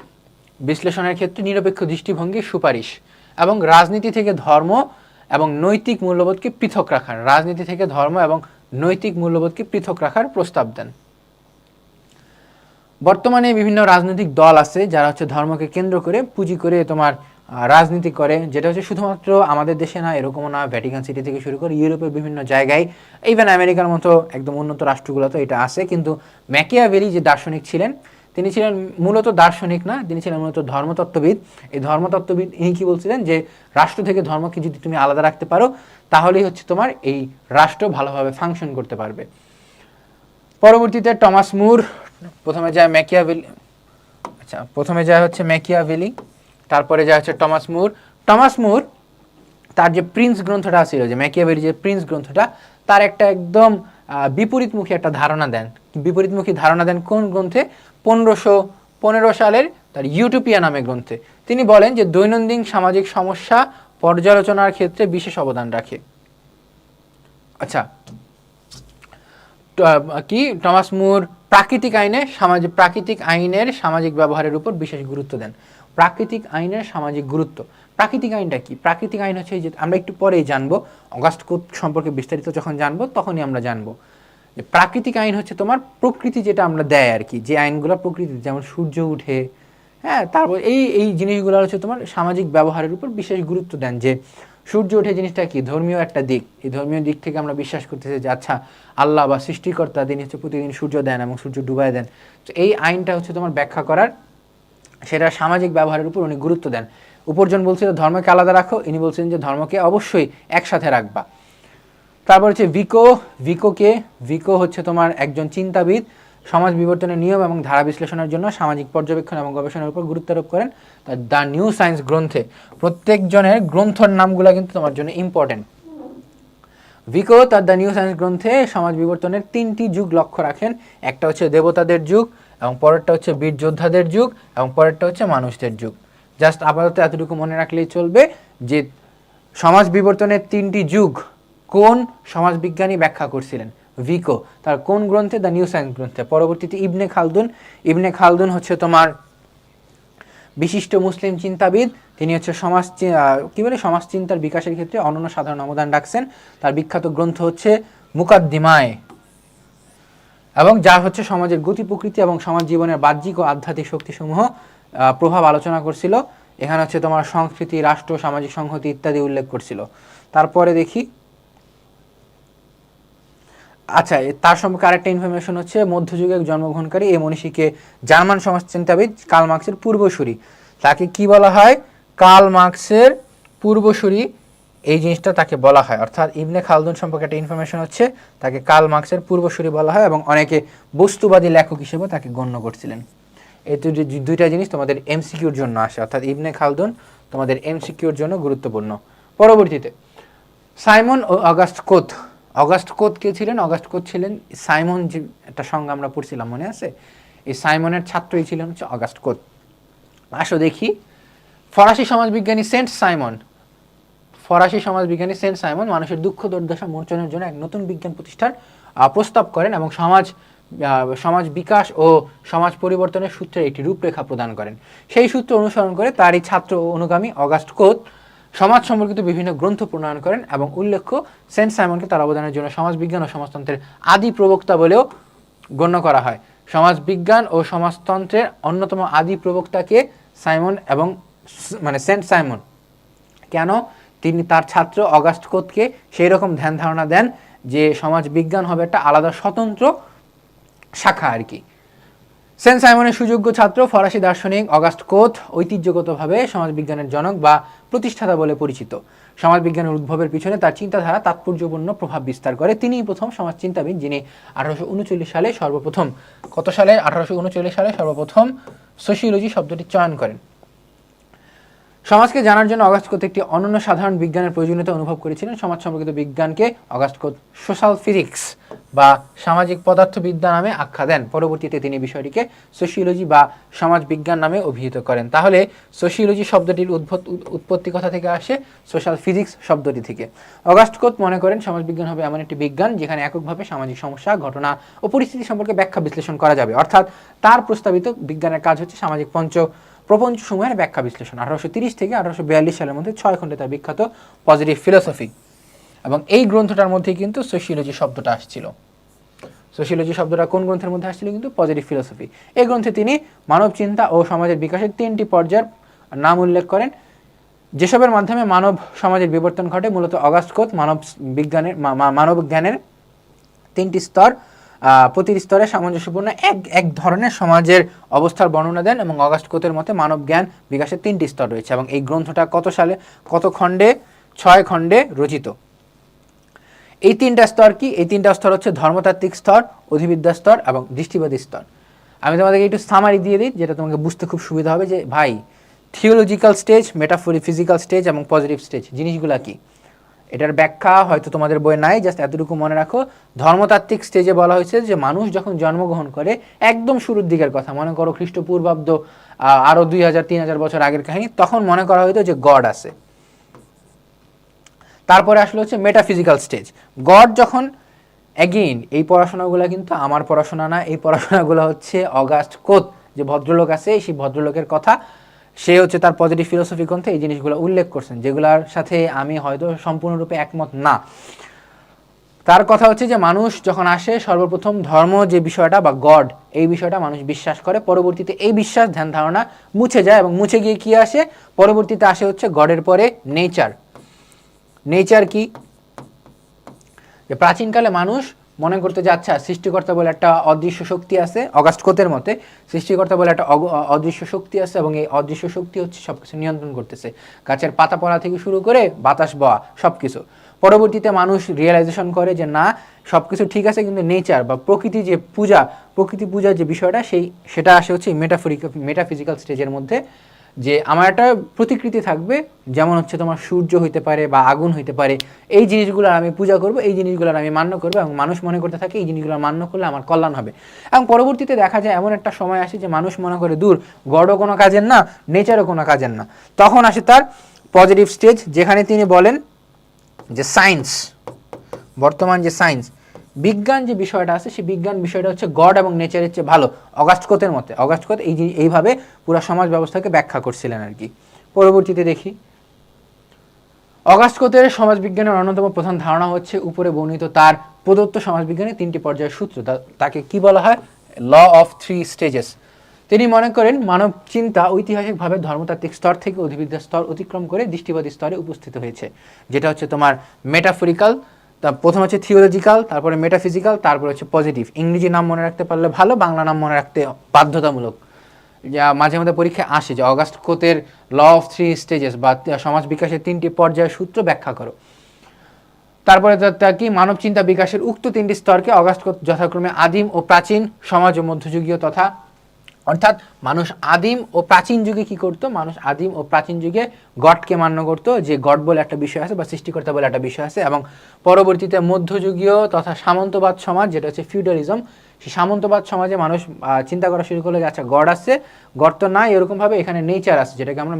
বিশ্লেষণের ক্ষেত্রে নিরপেক্ষ দৃষ্টিভঙ্গি সুপারিশ এবং রাজনীতি থেকে ধর্ম এবং নৈতিক মূল্যবোধকে পৃথক রাখার প্রস্তাব দেন। বর্তমানে বিভিন্ন রাজনৈতিক দল আছে যারা হচ্ছে ধর্মকে কেন্দ্র করে পুঁজি করে তোমার রাজনীতি করে, যেটা হচ্ছে শুধুমাত্র আমাদের দেশে না, এরকমও না, ভ্যাটিকান সিটি থেকে শুরু করে ইউরোপের বিভিন্ন জায়গায়, ইভেন আমেরিকার মতো একদম উন্নত রাষ্ট্রগুলোতে এটা আছে। কিন্তু ম্যাকিয়াভেলি যে দার্শনিক ছিলেন, তিনি ছিলেন মূলত দার্শনিক না, তিনি ছিলেন মূলত ধর্মতত্ত্ববিদ। এই ধর্মতত্ত্ববিদ ইনি কি বলছিলেন যে রাষ্ট্র থেকে ধর্মকে যদি তুমি আলাদা রাখতে পারো, তাহলেই হচ্ছে তোমার এই রাষ্ট্র ভালোভাবে ফাংশন করতে পারবে। পরবর্তীতে টমাস মুর, প্রথমে যায় ম্যাকিয়াভেলি, আচ্ছা প্রথমে যায় হচ্ছে ম্যাকিয়াভেলি, তারপরে যায় হচ্ছে টমাস মুর। টমাস মুর তার যে প্রিন্স গ্রন্থটা ছিল, যে ম্যাকিয়াভেলি যে প্রিন্স গ্রন্থটা, তার একটা একদম বিপরীতমুখী একটা ধারণা দেন। বিপরীতমুখী ধারণা দেন কোন গ্রন্থে? 1515 সালের তার ইউটোপিয়া নামে গ্রন্থে। তিনি বলেন যে দৈনন্দিন সামাজিক সমস্যা পর্যালোচনার ক্ষেত্রে বিশেষ অবদান রাখে। আচ্ছা, কি টমাস মুর প্রাকৃতিক আইনের সামাজিক ব্যবহারের উপর বিশেষ গুরুত্ব দেন। প্রাকৃতিক আইনের সামাজিক গুরুত্ব। প্রাকৃতিক আইনটা কি? প্রাকৃতিক আইন হচ্ছে যে আমরা একটু পরেই জানবো, অগাস্ট কোড সম্পর্কে বিস্তারিত যখন জানবো তখনই আমরা জানবো যে প্রাকৃতিক আইন হচ্ছে তোমার প্রকৃতি যেটা আমরা দেয় আর কি, যে আইনগুলো প্রকৃতি, যেমন সূর্য উঠে, হ্যাঁ, তারপর এই জিনিসগুলো হচ্ছে তোমার সামাজিক ব্যবহারের উপর বিশেষ গুরুত্ব দেন। যে সূর্য ওঠে জিনিসটা কি? ধর্মীয় একটা দিক। এই ধর্মীয় দিক থেকে আমরা বিশ্বাস করতেছি যে আচ্ছা আল্লাহ বা সৃষ্টিকর্তা তিনি হচ্ছে প্রতিদিন সূর্য দেন এবং সূর্য ডুবাই দেন। তো এই আইনটা হচ্ছে তোমার ব্যাখ্যা করার, সেটা সামাজিক ব্যবহারের উপর উনি গুরুত্ব দেন। উপরজন বলছিল ধর্মকে আলাদা রাখো, ইনি বলছেন যে ধর্মকে অবশ্যই একসাথে রাখবা। তারপর হচ্ছে ভিকো হচ্ছে তোমার একজন চিন্তাবিদ, সমাজ বিবর্তনের নিয়ম এবং ধারা বিশ্লেষণের জন্য সামাজিক পর্যবেক্ষণ এবং গবেষণার উপর গুরুত্ব আরোপ করেন। দ্য নিউ সায়েন্স গ্রন্থে, প্রত্যেকজনের গ্রন্থর নামগুলো কিন্তু তোমার জন্য ইম্পর্টেন্ট। ভিকো তার দ্য নিউ সায়েন্স গ্রন্থে সমাজ বিবর্তনের 3টি যুগ লক্ষ্য রাখেন। একটা হচ্ছে দেবতাদের যুগ, এবং পরেরটা হচ্ছে বীর যোদ্ধাদের যুগ, এবং পরেরটা হচ্ছে মানুষদের যুগ। জাস্ট আপাতত এতটুকু মনে রাখলেই চলবে যে সমাজ বিবর্তনের 3টি যুগ কোন সমাজবিজ্ঞানী ব্যাখ্যা করছিলেন? ভিকো। তার কোন গ্রন্থে? দ্য নিউ সায়েন্স গ্রন্থে। পরবর্তীতে ইবনে খালদুন হচ্ছে তোমার বিশিষ্ট মুসলিম চিন্তাবিদ। তিনি হচ্ছে সমাজ চিন্তার বিকাশের ক্ষেত্রে অনন্য সাধারণ অবদান রাখছেন। তার বিখ্যাত গ্রন্থ হচ্ছে মুকাদ্দিমায়ে, এবং যা হচ্ছে সমাজের গতি প্রকৃতি এবং সমাজ জীবনের বাহ্যিক ও আধ্যাত্মিক শক্তিসমূহ প্রভাব আলোচনা করছিল। এখানে হচ্ছে তোমার সংস্কৃতি, রাষ্ট্র, সামাজিক সংহতি ইত্যাদি উল্লেখ করছিল। তারপরে দেখি, আচ্ছা তার সম্পর্কে আরেকটা ইনফরমেশন হচ্ছে মধ্যযুগে জন্মগ্রহণকারী এই মনীষীকে জার্মান সমাজচিন্তাবিদ কার্ল মার্কসের পূর্বসূরি। তাকে কি বলা হয়? কার্ল মার্কসের পূর্বসূরি, এই জিনিসটা তাকে বলা হয়। অর্থাৎ ইবনে খালদুন সম্পর্কে একটা ইনফরমেশন হচ্ছে তাকে কার্ল মার্কসের পূর্বসূরি বলা হয়, এবং অনেকে বস্তুবাদী লেখক হিসেবে তাকে গণ্য করছিলেন। এই দুইটা জিনিস তোমাদের এমসিকিউর জন্য আসে, অর্থাৎ ইবনে খালদুন তোমাদের এমসিকিউর জন্য গুরুত্বপূর্ণ। পরবর্তীতে সাইমন ও অগাস্ট কোত। অগাস্ট কোত কে ছিলেন? অগাস্ট কোত ছিলেন সাইমন, যে একটা সংজ্ঞা আমরা পড়ছিলাম মনে আছে, এই সাইমনের ছাত্রই ছিলেন হচ্ছে অগাস্ট কোত। আসো দেখি, ফরাসি সমাজবিজ্ঞানী সেন্ট সাইমন মানুষের দুঃখ দুর্দশা মোচনের জন্য এক নতুন বিজ্ঞান প্রতিষ্ঠার প্রস্তাব করেন এবং সমাজ বিকাশ ও সমাজ পরিবর্তনের সূত্রের একটি রূপরেখা প্রদান করেন। সেই সূত্র অনুসরণ করে তারই ছাত্র ও অনুগামী অগাস্ট কোত সমাজ সম্পর্কিত বিভিন্ন গ্রন্থ প্রণয়ন করেন, এবং উল্লেখ্য সেন্ট সাইমনকে তার অবদানের জন্য সমাজবিজ্ঞান ও সমাজতন্ত্রের আদি প্রবক্তা বলেও গণ্য করা হয়। সমাজবিজ্ঞান ও সমাজতন্ত্রের অন্যতম আদি প্রবক্তাকে সাইমন, এবং মানে সেন্ট সাইমন কেন? তিনি তার ছাত্র অগাস্ট কোতকে সেই রকম ধ্যান ধারণা দেন যে সমাজ বিজ্ঞান হবে একটা আলাদা স্বতন্ত্র শাখা আর কি। সেন্ট সাইমনের সুযোগ্য ছাত্র ফরাসি দার্শনিক অগাস্ট কোত ঐতিহ্যগতভাবে সমাজবিজ্ঞানের জনক বা প্রতিষ্ঠাতা বলে পরিচিত। সমাজবিজ্ঞানের উদ্ভবের পিছনে তার চিন্তাধারা তাৎপর্যপূর্ণ প্রভাব বিস্তার করে। তিনিই প্রথম সমাজ চিন্তাবিদ যিনি 1839 সালে সর্বপ্রথম সোশিওলজি শব্দটি চয়ন করেন। সমাজকে জানার জন্য অগাস্ট কোত একটি অনন্য সাধারণ বিজ্ঞানের প্রয়োজনীয়তা অনুভব করেছিলেন। সমাজ সম্পর্কিত বিজ্ঞানকে অগাস্ট কোত সোশ্যাল ফিজিক্স বা সামাজিক পদার্থবিদ্যা নামে আখ্যা দেন। পরবর্তীতে তিনি বিষয়টিকে সোশিওলজি বা সমাজ বিজ্ঞান নামে অভিহিত করেন। তাহলে সোশিওলজি শব্দটির উৎপত্তি কথা থেকে আসে সোশ্যাল ফিজিক্স শব্দটি থেকে। অগাস্ট কোত মনে করেন সমাজবিজ্ঞান হবে এমন একটি বিজ্ঞান যেখানে এককভাবে সামাজিক সমস্যা, ঘটনা ও পরিস্থিতি সম্পর্কে ব্যাখ্যা বিশ্লেষণ করা যাবে। অর্থাৎ তার প্রস্তাবিত বিজ্ঞানের কাজ হচ্ছে সামাজিক প্রপঞ্চ সমূহের ব্যাখ্যা বিশ্লেষণ। 1830 থেকে 1842 সালের মধ্যে 6 খণ্ডে তার বিখ্যাত পজিটিভ ফিলোসফি, এবং এই গ্রন্থটার মধ্যে কিন্তু সোশিওলজি শব্দটা আসছিল। সোশিওলজি শব্দটা কোন গ্রন্থের মধ্যে আসছিল? কিন্তু পজিটিভ ফিলোসফি। এই গ্রন্থে তিনি মানব চিন্তা ও সমাজের বিকাশের 3টি পর্যায়ের নাম উল্লেখ করেন, যেসবের মাধ্যমে মানব সমাজের বিবর্তন ঘটে। মূলত অগাস্ট কোত মানব জ্ঞানের 3টি স্তর, প্রতিটি স্তরে সামঞ্জস্যপূর্ণ এক ধরনের সমাজের অবস্থার বর্ণনা দেন, এবং অগাস্ট কোতের মতে মানব জ্ঞান বিকাশের 3টি স্তর রয়েছে। এবং এই গ্রন্থটা কত খণ্ডে? 6 খণ্ডে রচিত। এই তিনটা স্তর কি? এই তিনটা স্তর হচ্ছে ধর্মতাত্ত্বিক স্তর, অধিবিদ্যা স্তর এবং দৃষ্টিবাদী স্তর। আমি তোমাদেরকে একটু সামারি দিয়ে দিই, যেটা তোমাকে বুঝতে খুব সুবিধা হবে যে ভাই থিওলজিক্যাল স্টেজ, মেটাফিজিক্যাল স্টেজ এবং পজিটিভ স্টেজ জিনিসগুলা কি। এটার ব্যাখ্যা হয়তো তোমাদের বইয়ে নাই, জাস্ট এতটুকু মনে রাখো। ধর্মতাত্ত্বিক স্টেজে বলা হয়েছে যে মানুষ যখন জন্মগ্রহণ করে, একদম শুরুর দিকের কথা, মনে করো খ্রিস্টপূর্বাব্দ আরও 2000-3000 বছর আগের কাহিনী, তখন মনে করা হতো যে গড আছে। তারপরে আসলে হচ্ছে মেটাফিজিক্যাল স্টেজ। গড যখন, অ্যাগেইন এই পড়াশোনাগুলো কিন্তু আমার পড়াশোনা না, এই পড়াশোনাগুলো হচ্ছে অগাস্ট কোত যে ভদ্রলোক আছে, সেই ভদ্রলোকের কথা। সে হচ্ছে তার পজিটিভ ফিলোসফি গ্রন্থে এই জিনিসগুলো উল্লেখ করছেন, যেগুলোর সাথে আমি হয়তো সম্পূর্ণরূপে একমত না। তার কথা হচ্ছে যে মানুষ যখন আসে, সর্বপ্রথম ধর্ম যে বিষয়টা বা গড, এই বিষয়টা মানুষ বিশ্বাস করে। পরবর্তীতে এই বিশ্বাস, ধ্যান ধারণা মুছে যায়, এবং মুছে গিয়ে কি আসে? পরবর্তীতে আসে হচ্ছে গডের পরে নেচার। নেচার কি? যে প্রাচীনকালে মানুষ মনে করতে যে আচ্ছা, সৃষ্টিকর্তা বলে একটা অদৃশ্য শক্তি আছে, অগাস্ট কোতের মতে সৃষ্টিকর্তা বলে একটা অদৃশ্য শক্তি আছে, এবং এই অদৃশ্য শক্তি হচ্ছে সবকিছু নিয়ন্ত্রণ করতেছে, গাছের পাতা পড়া থেকে শুরু করে বাতাস বওয়া সবকিছু। পরবর্তীতে মানুষ রিয়েলাইজেশন করে যে না, সবকিছু ঠিক আছে, কিন্তু নেচার বা প্রকৃতি যে পূজা, প্রকৃতি পূজার যে বিষয়টা, সেটা আসে হচ্ছে মেটাফিজিক্যাল স্টেজের মধ্যে। যে আমার একটা প্রতিকৃতি থাকবে, যেমন হচ্ছে তোমার সূর্য হইতে পারে বা আগুন হইতে পারে, এই জিনিসগুলো আমি পূজা করব, এই জিনিসগুলো আমি মান্য করবো, এবং মানুষ মনে করতে থাকে এই জিনিসগুলো মান্য করলে আমার কল্যাণ হবে। এবং পরবর্তীতে দেখা যায় এমন একটা সময় আসে যে মানুষ মনে করে দূর, গডও কোনো কাজের না, নেচারও কোনো কাজের না। তখন আসে তার পজিটিভ স্টেজ, যেখানে তিনি বলেন যে সায়েন্স, বর্তমান যে সায়েন্স, বিজ্ঞান যে বিষয়টা আছে, সেই বিজ্ঞান বিষয়টা হচ্ছে গড এবং নেচারের চেয়ে ভালো। অগাস্ট কোতের মতে, অগাস্ট কোত এইভাবে পুরো সমাজ ব্যবস্থাকে ব্যাখ্যা করছিলেন আর কি। পরবর্তীতে দেখি, অগাস্ট কোতের সমাজবিজ্ঞানের অন্যতম প্রধান ধারণা হচ্ছে উপরে বর্ণিত তার প্রদত্ত সমাজবিজ্ঞানের 3টি পর্যায়ের সূত্র, তাকে কি বলা হয়? Law of 3 stages. তিনি মনে করেন মানব চিন্তা ঐতিহাসিকভাবে ধর্মতাত্ত্বিক স্তর থেকে অধিবিদ্যা স্তর অতিক্রম করে দৃষ্টিবাদী স্তরে উপস্থিত হয়েছে, যেটা হচ্ছে তোমার মেটাফরিক্যাল। প্রথম হচ্ছে থিওলজিক্যাল, তারপরে মেটাফিজিক্যাল, তারপরে হচ্ছে পজিটিভ। ইংরেজি নাম মনে রাখতে পারলে ভালো, বাংলা নাম মনে রাখতে বাধ্যতামূলক। যা মাঝে মধ্যে পরীক্ষায় আসে যে অগাস্ট কোতের ল অফ 3 স্টেজেস বা সমাজ বিকাশের 3টি পর্যায়ের সূত্র ব্যাখ্যা করো। তারপরে কি? মানব চিন্তা বিকাশের উক্ত 3টি স্তরকে অগাস্ট কোত যথাক্রমে আদিম ও প্রাচীন, সমাজ ও মধ্যযুগীয় তথা, অর্থাৎ মানুষ আদিম ও প্রাচীন যুগে কি করতো? মানুষ আদিম ও প্রাচীন যুগে গডকে মান্য করতো, যে গড বলে একটা বিষয় আছে বা সৃষ্টিকর্তা বলে একটা বিষয় আছে। এবং পরবর্তীতে মধ্যযুগীয় তথা সামন্তবাদ সমাজ, যেটা হচ্ছে ফিউডালিজম, সেই সামন্তবাদ সমাজে মানুষ চিন্তা করা শুরু করলো যে আচ্ছা, গড আছে, গড তো নাই, এরকমভাবে এখানে নেচার আছে, যেটাকে আমরা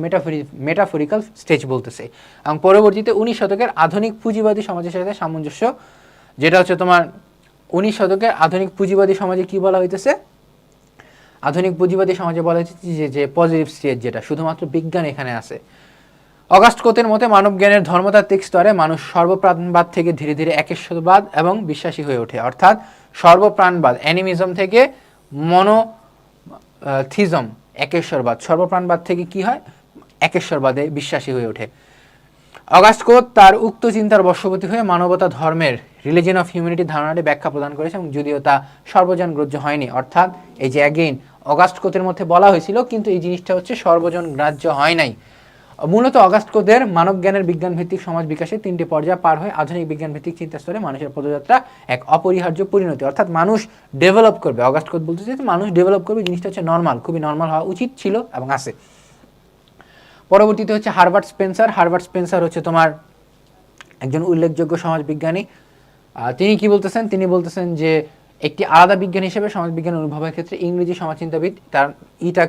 মেটাফরিক্যাল স্টেজ বলতেছি। এবং পরবর্তীতে 19 শতকের আধুনিক পুঁজিবাদী সমাজের সাথে সামঞ্জস্য, যেটা হচ্ছে তোমার 19 শতকের আধুনিক পুঁজিবাদী সমাজে কি বলা হইতেছে? আধুনিক পুঁজিবাদী সমাজে বলা হয়েছে যে পজিটিভ স্টেজ, যেটা শুধুমাত্র বিজ্ঞান এখানে আছে। অগাস্ট কোতের মতে মানব জ্ঞানের ধর্মতাত্ত্বিক স্তরে মানুষ সর্বপ্রাণবাদ থেকে ধীরে ধীরে একেশ্বরবাদ এবং বিশ্বাসী হয়ে ওঠে, অর্থাৎ সর্বপ্রাণবাদ, অ্যানিমিজম থেকে মনোথিজম, একেশ্বরবাদ, সর্বপ্রাণবাদ থেকে কি হয়? একেশ্বরবাদে বিশ্বাসী হয়ে ওঠে। অগাস্ট কোত তার উক্ত চিন্তার বশবর্তী হয়ে মানবতা ধর্মের, রিলিজিয়ন অফ হিউম্যানিটি ধারণাটি ব্যাখ্যা প্রদান করেছে, এবং যদিও তা সর্বজন গ্রাহ্য হয়নি। অর্থাৎ এই যে অ্যাগেইন অগাস্ট কোতের মধ্যে বলা হয়েছিল, কিন্তু এই জিনিসটা হচ্ছে সর্বজন গ্রাহ্য হয় নাই। মূলত অগাস্ট কোতের মানব জ্ঞানের বিজ্ঞান ভিত্তিক সমাজ বিকাশের 3টি পর্যায় পার হয়ে আধুনিক বিজ্ঞান ভিত্তিক চিন্তা স্তরে মানুষের পদযাত্রা এক অপরিহার্য পরিণতি, অর্থাৎ মানুষ ডেভেলপ করবে। অগাস্ট কোত বলতে চাইছে মানুষ ডেভেলপ করবে, জিনিসটা হচ্ছে নর্মাল, খুবই নর্মাল হওয়া উচিত ছিল এবং আছে। পরবর্তীতে হচ্ছে হারবার্ট স্পেন্সার। হারবার্ট স্পেন্সার হচ্ছে তোমার একজন উল্লেখযোগ্য সমাজবিজ্ঞানী। তিনি কি বলতেছেন? তিনি বলতেছেন যে একটি আলাদা বিজ্ঞান হিসেবে সমাজবিজ্ঞান অনুভবের ক্ষেত্রে ইংরেজি সমাজচিন্তাবিদ, তার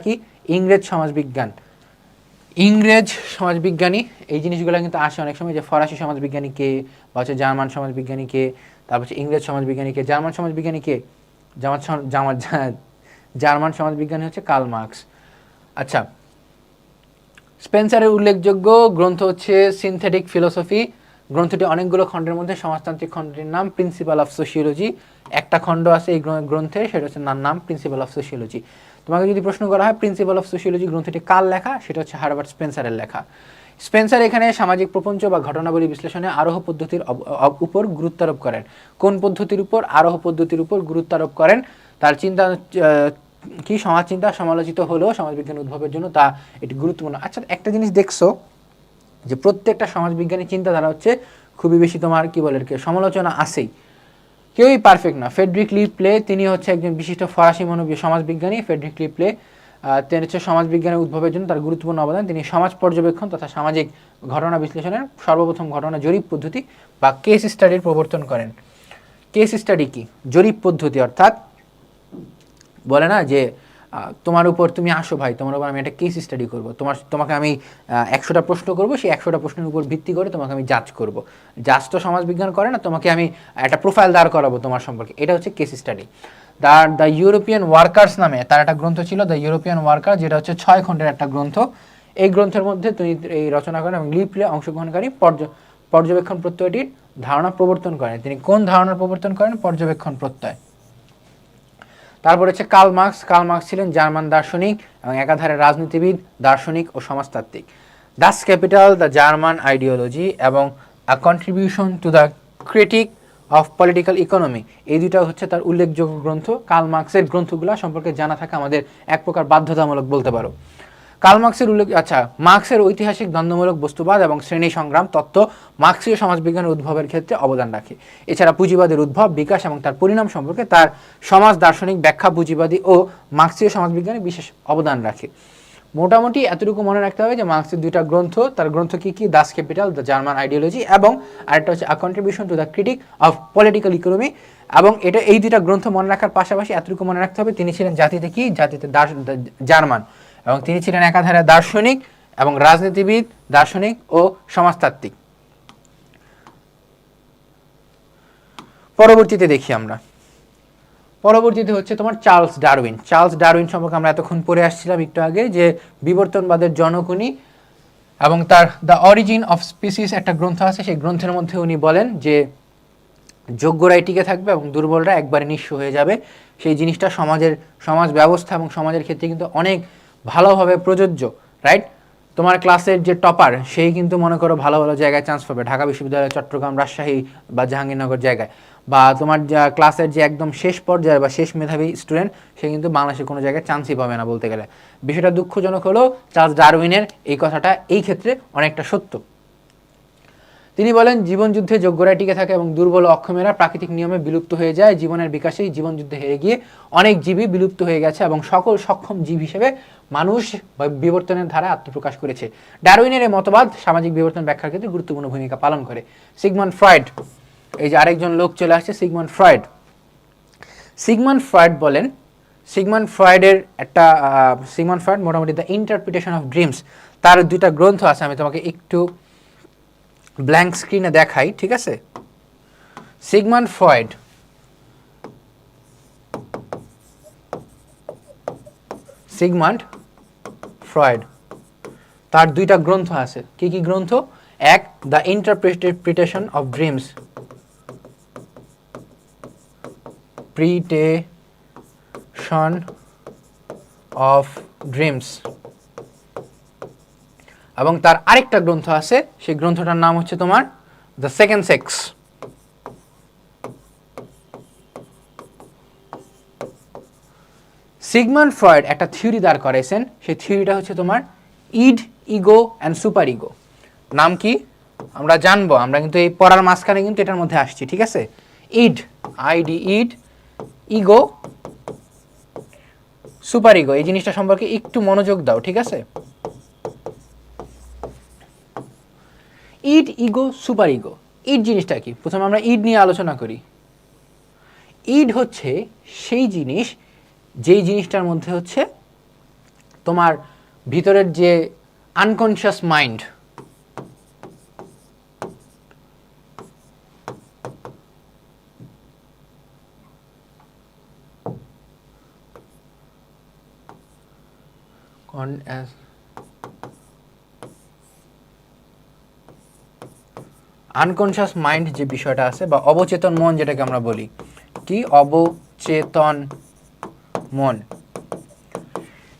কি ইংরেজ সমাজবিজ্ঞান, ইংরেজ সমাজবিজ্ঞানী, এই জিনিসগুলো কিন্তু আসে অনেক সময়, যে ফরাসি সমাজবিজ্ঞানী কে, বা হচ্ছে জার্মান সমাজবিজ্ঞানী কে, তারপর হচ্ছে ইংরেজ সমাজবিজ্ঞানী কে, জার্মান সমাজবিজ্ঞানী কে, জার্মান সমাজবিজ্ঞানী হচ্ছে কার্ল মার্কস। আচ্ছা, স্পেন্সারের উল্লেখযোগ্য গ্রন্থ হচ্ছে সিনথেটিক ফিলোসফি। গ্রন্থটি অনেকগুলো খণ্ডের মধ্যে, সমাজতান্ত্রিক খণ্ডটির নাম প্রিন্সিপাল অফ সোশিওলজি। একটা খণ্ড আছে এই গ্রন্থে, সেটা হচ্ছে নাম প্রিন্সিপাল অফ সোশিওলজি। তোমাকে যদি প্রশ্ন করা হয় প্রিন্সিপাল অফ সোশিওলজি গ্রন্থটি কার লেখা, সেটা হচ্ছে হারবার্ট স্পেন্সারের লেখা। স্পেন্সার এখানে সামাজিক প্রপঞ্চ বা ঘটনাবলী বিশ্লেষণে আরোহ পদ্ধতির উপর গুরুত্ব আরোপ করেন। কোন পদ্ধতির উপর? আরোহ পদ্ধতির উপর গুরুত্ব আরোপ করেন। তার চিন্তা কি সমাজ চিন্তা সমালোচিত হলেও সমাজবিজ্ঞান উদ্ভবের জন্য তা এটি গুরুত্বপূর্ণ। আচ্ছা, একটা জিনিস দেখছো যে প্রত্যেকটা সমাজবিজ্ঞানী চিন্তাধারা হচ্ছে খুবই বেশি তোমার কি বলে সমালোচনা আছেই, কেউই পারফেক্ট না। ফ্রেডরিক লি প্লে তিনি হচ্ছে একজন বিশিষ্ট ফরাসি মানবীয় সমাজবিজ্ঞানী। ফ্রেডরিক লি প্লে তিনি হচ্ছে সমাজবিজ্ঞানের উদ্ভাবের জন্য তার গুরুত্বপূর্ণ অবদান। তিনি সমাজ পর্যবেক্ষণ তথা সামাজিক ঘটনা বিশ্লেষণের সর্বপ্রথম ঘটনা জরিপ পদ্ধতি বা কেস স্টাডির প্রবর্তন করেন। কেস স্টাডি কি? জরিপ পদ্ধতি, অর্থাৎ বলে না যে তোমার উপর তুমি আসো ভাই, তোমার উপর আমি একটা কেস স্টাডি করবো, তোমাকে আমি 100টা প্রশ্ন করবো, সেই 100টা প্রশ্নের উপর ভিত্তি করে তোমাকে আমি জাজ করবো। জাজ তো সমাজবিজ্ঞান করে না, তোমাকে আমি একটা প্রোফাইল দাঁড় করাবো তোমার সম্পর্কে, এটা হচ্ছে case study. The European workers নামে তার একটা গ্রন্থ ছিল, দ্য ইউরোপিয়ান ওয়ার্কার, যেটা হচ্ছে 6 খণ্ডের একটা গ্রন্থ। এই গ্রন্থের মধ্যে তিনি এই রচনা করেন এবং লিপ্লে অংশগ্রহণকারী পর্যবেক্ষণ প্রত্যয়টির ধারণা প্রবর্তন করেন। তিনি কোন ধারণার প্রবর্তন করেন? পর্যবেক্ষণ প্রত্যয়। তারপর হচ্ছে কার্ল মার্কস। কার্ল মার্কস ছিলেন জার্মান দার্শনিক এবং একাধারে রাজনীতিবিদ, দার্শনিক ও সমাজতাত্ত্বিক। Das Kapital, the German ideology এবং a contribution to the critique of political economy, এই দুটো হচ্ছে তার উল্লেখযোগ্য গ্রন্থ। কার্ল মার্কসের গ্রন্থগুলো সম্পর্কে জানা থাকা আমাদের এক প্রকার বাধ্যতামূলক বলতে পারো। কার্ল মার্কসের মার্কসের ঐতিহাসিক দ্বন্দ্বমূলক বস্তুবাদ এবং শ্রেণী সংগ্রাম তত্ত্ব মার্কসীয় সমাজবিজ্ঞানের উদ্ভবের ক্ষেত্রে অবদান রাখে। এছাড়া পুঁজিবাদের উদ্ভব, বিকাশ এবং তার পরিণাম সম্পর্কে তার সমাজ দার্শনিক ব্যাখ্যা পুঁজিবাদী ও মার্কসীয় সমাজবিজ্ঞানে বিশেষ অবদান রাখে। মোটামুটি এতটুকু মনে রাখতে হবে যে মার্কসের দুইটা গ্রন্থ, তার গ্রন্থ কি কি? Das Kapital, the German ideology, এবং আরেকটা হচ্ছে a contribution to the critique of political economy. এবং এই দুইটা গ্রন্থ মনে রাখার পাশাপাশি এতটুকু মনে রাখতে হবে তিনি ছিলেন জাতিতে কি? জাতিতে জার্মান, এবং তিনি ছিলেন একাধারে দার্শনিক এবং রাজনীতিবিদ, দার্শনিক ও সমাজতাত্ত্বিক। পরবর্তীতে দেখি আমরা, পরবর্তীতে হচ্ছে তোমার চার্লস ডারউইন। চার্লস ডারউইন সম্পর্কে আমরা এতক্ষণ পড়ে আসছিলাম একটু আগে, যে বিবর্তনবাদের জনক উনি, এবং তার দ্য অরিজিন অফ স্পিসিস একটা গ্রন্থ আছে। সেই গ্রন্থের মধ্যে উনি বলেন যে যোগ্যরাই টিকে থাকবে এবং দুর্বলরা একবারে নিঃস্ব হয়ে যাবে। সেই জিনিসটা সমাজ ব্যবস্থা এবং সমাজের ক্ষেত্রে কিন্তু অনেক ভালোভাবে প্রযোজ্য, রাইট? তোমার ক্লাসের যে টপার সেই কিন্তু মনে করো ভালো ভালো জায়গায় চান্স পাবে, ঢাকা বিশ্ববিদ্যালয়, চট্টগ্রাম, রাজশাহী বা জাহাঙ্গীরনগর জায়গায়। বা তোমার ক্লাসের যে একদম শেষ পর্যায়ে বা শেষ মেধাবী স্টুডেন্ট, সে কিন্তু বাংলাদেশের কোনো জায়গায় চান্সই পাবে না বলতে গেলে। বিষয়টা দুঃখজনক হলেও চার্লস ডারউইনের এই কথাটা এই ক্ষেত্রে অনেকটা সত্য। তিনি বলেন জীবনযুদ্ধে যোগ্যরাই টিকে থাকে এবং দুর্বল অক্ষমেরা প্রাকৃতিক নিয়মে বিলুপ্ত হয়ে যায়। জীবনের বিকাশেই জীবনযুদ্ধে হেরে গিয়ে অনেক জীবই বিলুপ্ত হয়ে গেছে এবং সকল সক্ষম জীব হিসেবে মানুষ বিবর্তনের ধারায় আত্মপ্রকাশ করেছে। ডারউইনের এই মতবাদ সামাজিক বিবর্তন ব্যাখ্যার ক্ষেত্রে গুরুত্বপূর্ণ ভূমিকা পালন করে। সিগমন্ড ফ্রয়েড, এই যে আরেকজন লোক চলে আসছে, সিগমন্ড ফ্রয়েড। সিগমন্ড ফ্রয়েড বলেন, সিগমন্ড ফ্রয়েড মোটামুটি দ্য ইন্টারপ্রিটেশন অফ ড্রিমস, তার দুইটা গ্রন্থ আছে, আমি তোমাকে একটু ব্ল্যাঙ্ক স্ক্রিনে দেখাই, ঠিক আছে? সিগমন্ড ফ্রয়েড তার দুইটা গ্রন্থ আছে। কি কি গ্রন্থ? এক, দ্য ইন্টারপ্রিটেশন অফ ড্রিমস, এবং তার আরেকটা গ্রন্থ আছে, সেই গ্রন্থটার নাম হচ্ছে তোমার the second sex. Sigmund Freud একটা থিওরি দাঁড় করাইছেন, সেই থিওরিটা হচ্ছে তোমার ইড, ইগো অ্যান্ড সুপার ইগো। নাম কি আমরা জানবো, আমরা কিন্তু এই পড়ার মাঝখানে কিন্তু এটার মধ্যে আসছি, ঠিক আছে? ইড, আইডি, ইড, ইগো, সুপার ইগো, এই জিনিসটা সম্পর্কে একটু মনোযোগ দাও, ঠিক আছে? ইড, ইগো, সুপার ইগো। ইড জিনিসটা কি? প্রথমে আমরা ইড নিয়ে আলোচনা করি। ইড হচ্ছে সেই জিনিস, যেই জিনিসটার মধ্যে হচ্ছে তোমার ভিতরের যে আনকনশিয়াস মাইন্ড, আনকনশিয়াস মাইন্ড যে বিষয়টা আছে, বা অবচেতন মন যেটাকে আমরা বলি, কি? অবচেতন মন।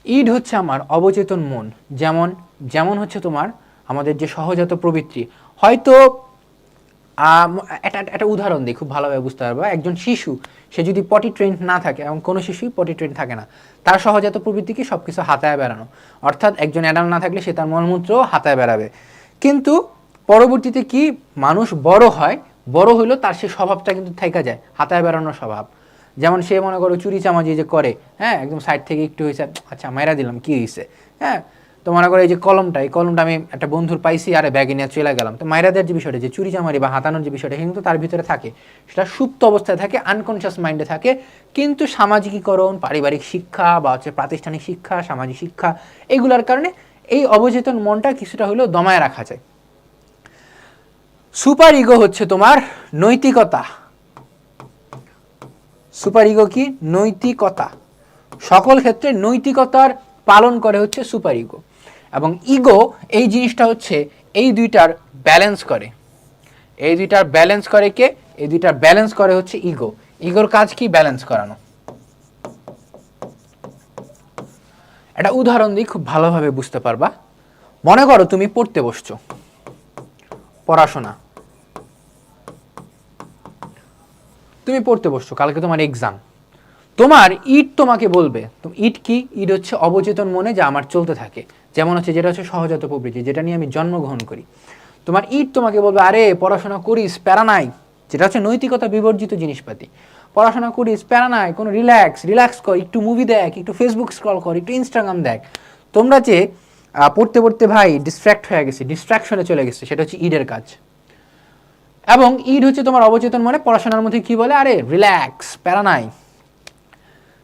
ইড হচ্ছে আমার অবচেতন মন। যেমন হচ্ছে তোমার আমাদের যে সহজাত প্রবৃত্তি, হয়তো একটা উদাহরণ দিই, খুব ভালোভাবে বুঝতে পারবা। একজন শিশু, সে যদি পটি ট্রেন না থাকে, এবং কোনো শিশুই পটি ট্রেন থাকে না, তার সহজাত প্রবৃত্তি কি? সবকিছু হাতায় বেড়ানো। অর্থাৎ একজন অ্যাডাল্ট না থাকলে সে তার মলমূত্র হাতায় বেড়াবে। কিন্তু পরবর্তীতে কি মানুষ বড় হয়, বড় হইলেও তার সে স্বভাবটা কিন্তু থেকে যায়, হাতায় বেড়ানোর স্বভাব। যেমন সে মনে করো চুরি চামাজি যে করে, হ্যাঁ, একদম সাইড থেকে একটু হয়েছে, আচ্ছা মাইরা দিলাম, কি হয়েছে, হ্যাঁ। তো মনে করো এই যে কলমটা, এই কলমটা আমি একটা বন্ধুর পাইছি, আরে ব্যাগে নিয়ে চলে গেলাম, তো মাইরা দেওয়ার যে বিষয়টা, যে চুরি চামারি বা হাতানোর যে বিষয়টা, কিন্তু তার ভিতরে থাকে, সেটা সুপ্ত অবস্থায় থাকে, আনকনসিয়াস মাইন্ডে থাকে। কিন্তু সামাজিকীকরণ, পারিবারিক শিক্ষা বা হচ্ছে প্রাতিষ্ঠানিক শিক্ষা, সামাজিক শিক্ষা, এগুলোর কারণে এই অবচেতন মনটা কিছুটা হলেও দমায় রাখা যায়। সুপার ইগো হচ্ছে তোমার নৈতিকতা। সুপার ইগো কি? নৈতিকতা। সকল ক্ষেত্রে নৈতিকতার পালন করে হচ্ছে সুপার ইগো। এবং ইগো এই জিনিসটা হচ্ছে এই দুইটার ব্যালেন্স করে। এই দুইটার ব্যালেন্স করে কে? এই দুইটার ব্যালেন্স করে হচ্ছে ইগো। ইগোর কাজ কি? ব্যালেন্স করানো। একটা উদাহরণ দিই, খুব ভালোভাবে বুঝতে পারবা। মনে করো তুমি পড়তে বসছো, পড়াশোনা, তুমি পড়তে বসছো, কালকে তোমার এক্সাম। তোমার ইট তোমাকে বলবে, ইট কি? ইট হচ্ছে অবচেতন মনে যা আমার চলতে থাকে, যেমন হচ্ছে যেটা হচ্ছে সহজাত প্রবৃত্তি, যেটা নিয়ে আমি জন্মগ্রহণ করি। তোমার ইট তোমাকে বলবে, আরে পড়াশোনা করিস, প্যারা নাই, যেটা হচ্ছে নৈতিকতা বিবর্জিত জিনিসপাতি। পড়াশোনা করিস, প্যারা নাই, কোনো রিল্যাক্স কর, একটু মুভি দেখ, একটু ফেসবুক স্ক্রল কর, একটু ইনস্টাগ্রাম দেখ। তোমরা যে পড়তে পড়তে ভাই ডিস্ট্র্যাক্ট হয়ে গেছে, ডিস্ট্রাকশনে চলে গেছে, সেটা হচ্ছে ইডের কাজ। এবং ইড হচ্ছে তোমার অবচেতন মনে পড়াশোনার মধ্যে কি বলে, আরে রিল্যাক্স, প্যারা নাই।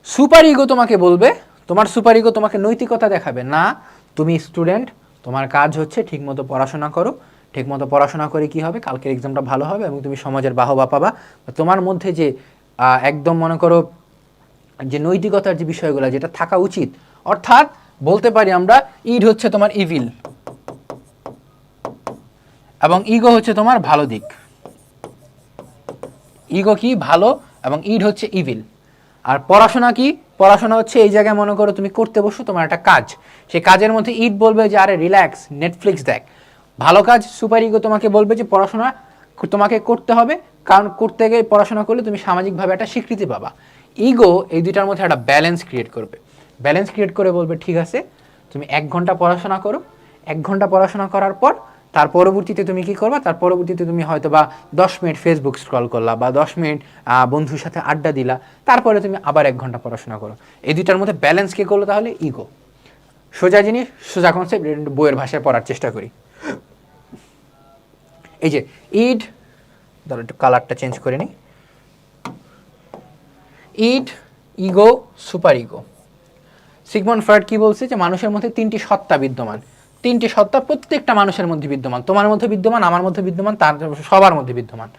সুপার ইগো তোমাকে বলবে, তোমার সুপার ইগো তোমাকে নৈতিকতা দেখাবে, না তুমি স্টুডেন্ট, তোমার কাজ হচ্ছে ঠিকমতো পড়াশোনা করো, ঠিকমতো পড়াশোনা করে কি হবে, কালকের এক্সামটা ভালো হবে এবং তুমি সমাজের বাহবা পাবা। তোমার মধ্যে যে একদম মনে করো যে নৈতিকতার যে বিষয়গুলো যেটা থাকা উচিত, অর্থাৎ বলতে পারি আমরা ইড হচ্ছে তোমার ইভিল এবং ইগো হচ্ছে তোমার ভালো দিক। ইগো কি? ভালো, এবং ইড হচ্ছে ইভিল। আর পড়াশোনা কি? পড়াশোনা হচ্ছে এই জায়গায় মনে করো তুমি করতে বসো, তোমার একটা কাজ, সেই কাজের মধ্যে ইট বলবে যে আরে রিল্যাক্স, নেটফ্লিক্স দেখ, ভালো কাজ। সুপার ইগো তোমাকে বলবে যে পড়াশোনা তোমাকে করতে হবে, কারণ করতে গিয়ে পড়াশোনা করলে তুমি সামাজিকভাবে একটা স্বীকৃতি পাবা। ইগো এই দুইটার মধ্যে একটা ব্যালেন্স ক্রিয়েট করবে, ব্যালেন্স ক্রিয়েট করে বলবে ঠিক আছে তুমি 1 ঘন্টা পড়াশোনা করো, 1 ঘন্টা পড়াশোনা করার পর তার পরবর্তীতে তুমি কি করবা, তার পরবর্তীতে তুমি হয়তো বা 10 মিনিট ফেসবুক স্ক্রল করলা বা 10 মিনিট বন্ধুর সাথে আড্ডা দিলা, তারপরে তুমি আবার 1 ঘন্টা পড়াশোনা করো। এই দুইটার মধ্যে ব্যালেন্স কে করলো? তাহলে ইগো। সোজা জিনিস, সোজা কনসেপ্ট, বইয়ের ভাষায় পড়ার চেষ্টা করি। এই যে ইড, ধরো একটু কালারটা চেঞ্জ করে নিই, id, ego, super ego. Sigmund Freud কি বলছে? যে মানুষের মধ্যে 3টি সত্তা বিদ্যমান, 3টি সত্তা প্রত্যেকটা মানুষের মধ্যে বিদ্যমান, তোমার মধ্যে বিদ্যমান, আমার মধ্যে বিদ্যমান, তার সবার মধ্যে বিদ্যমান।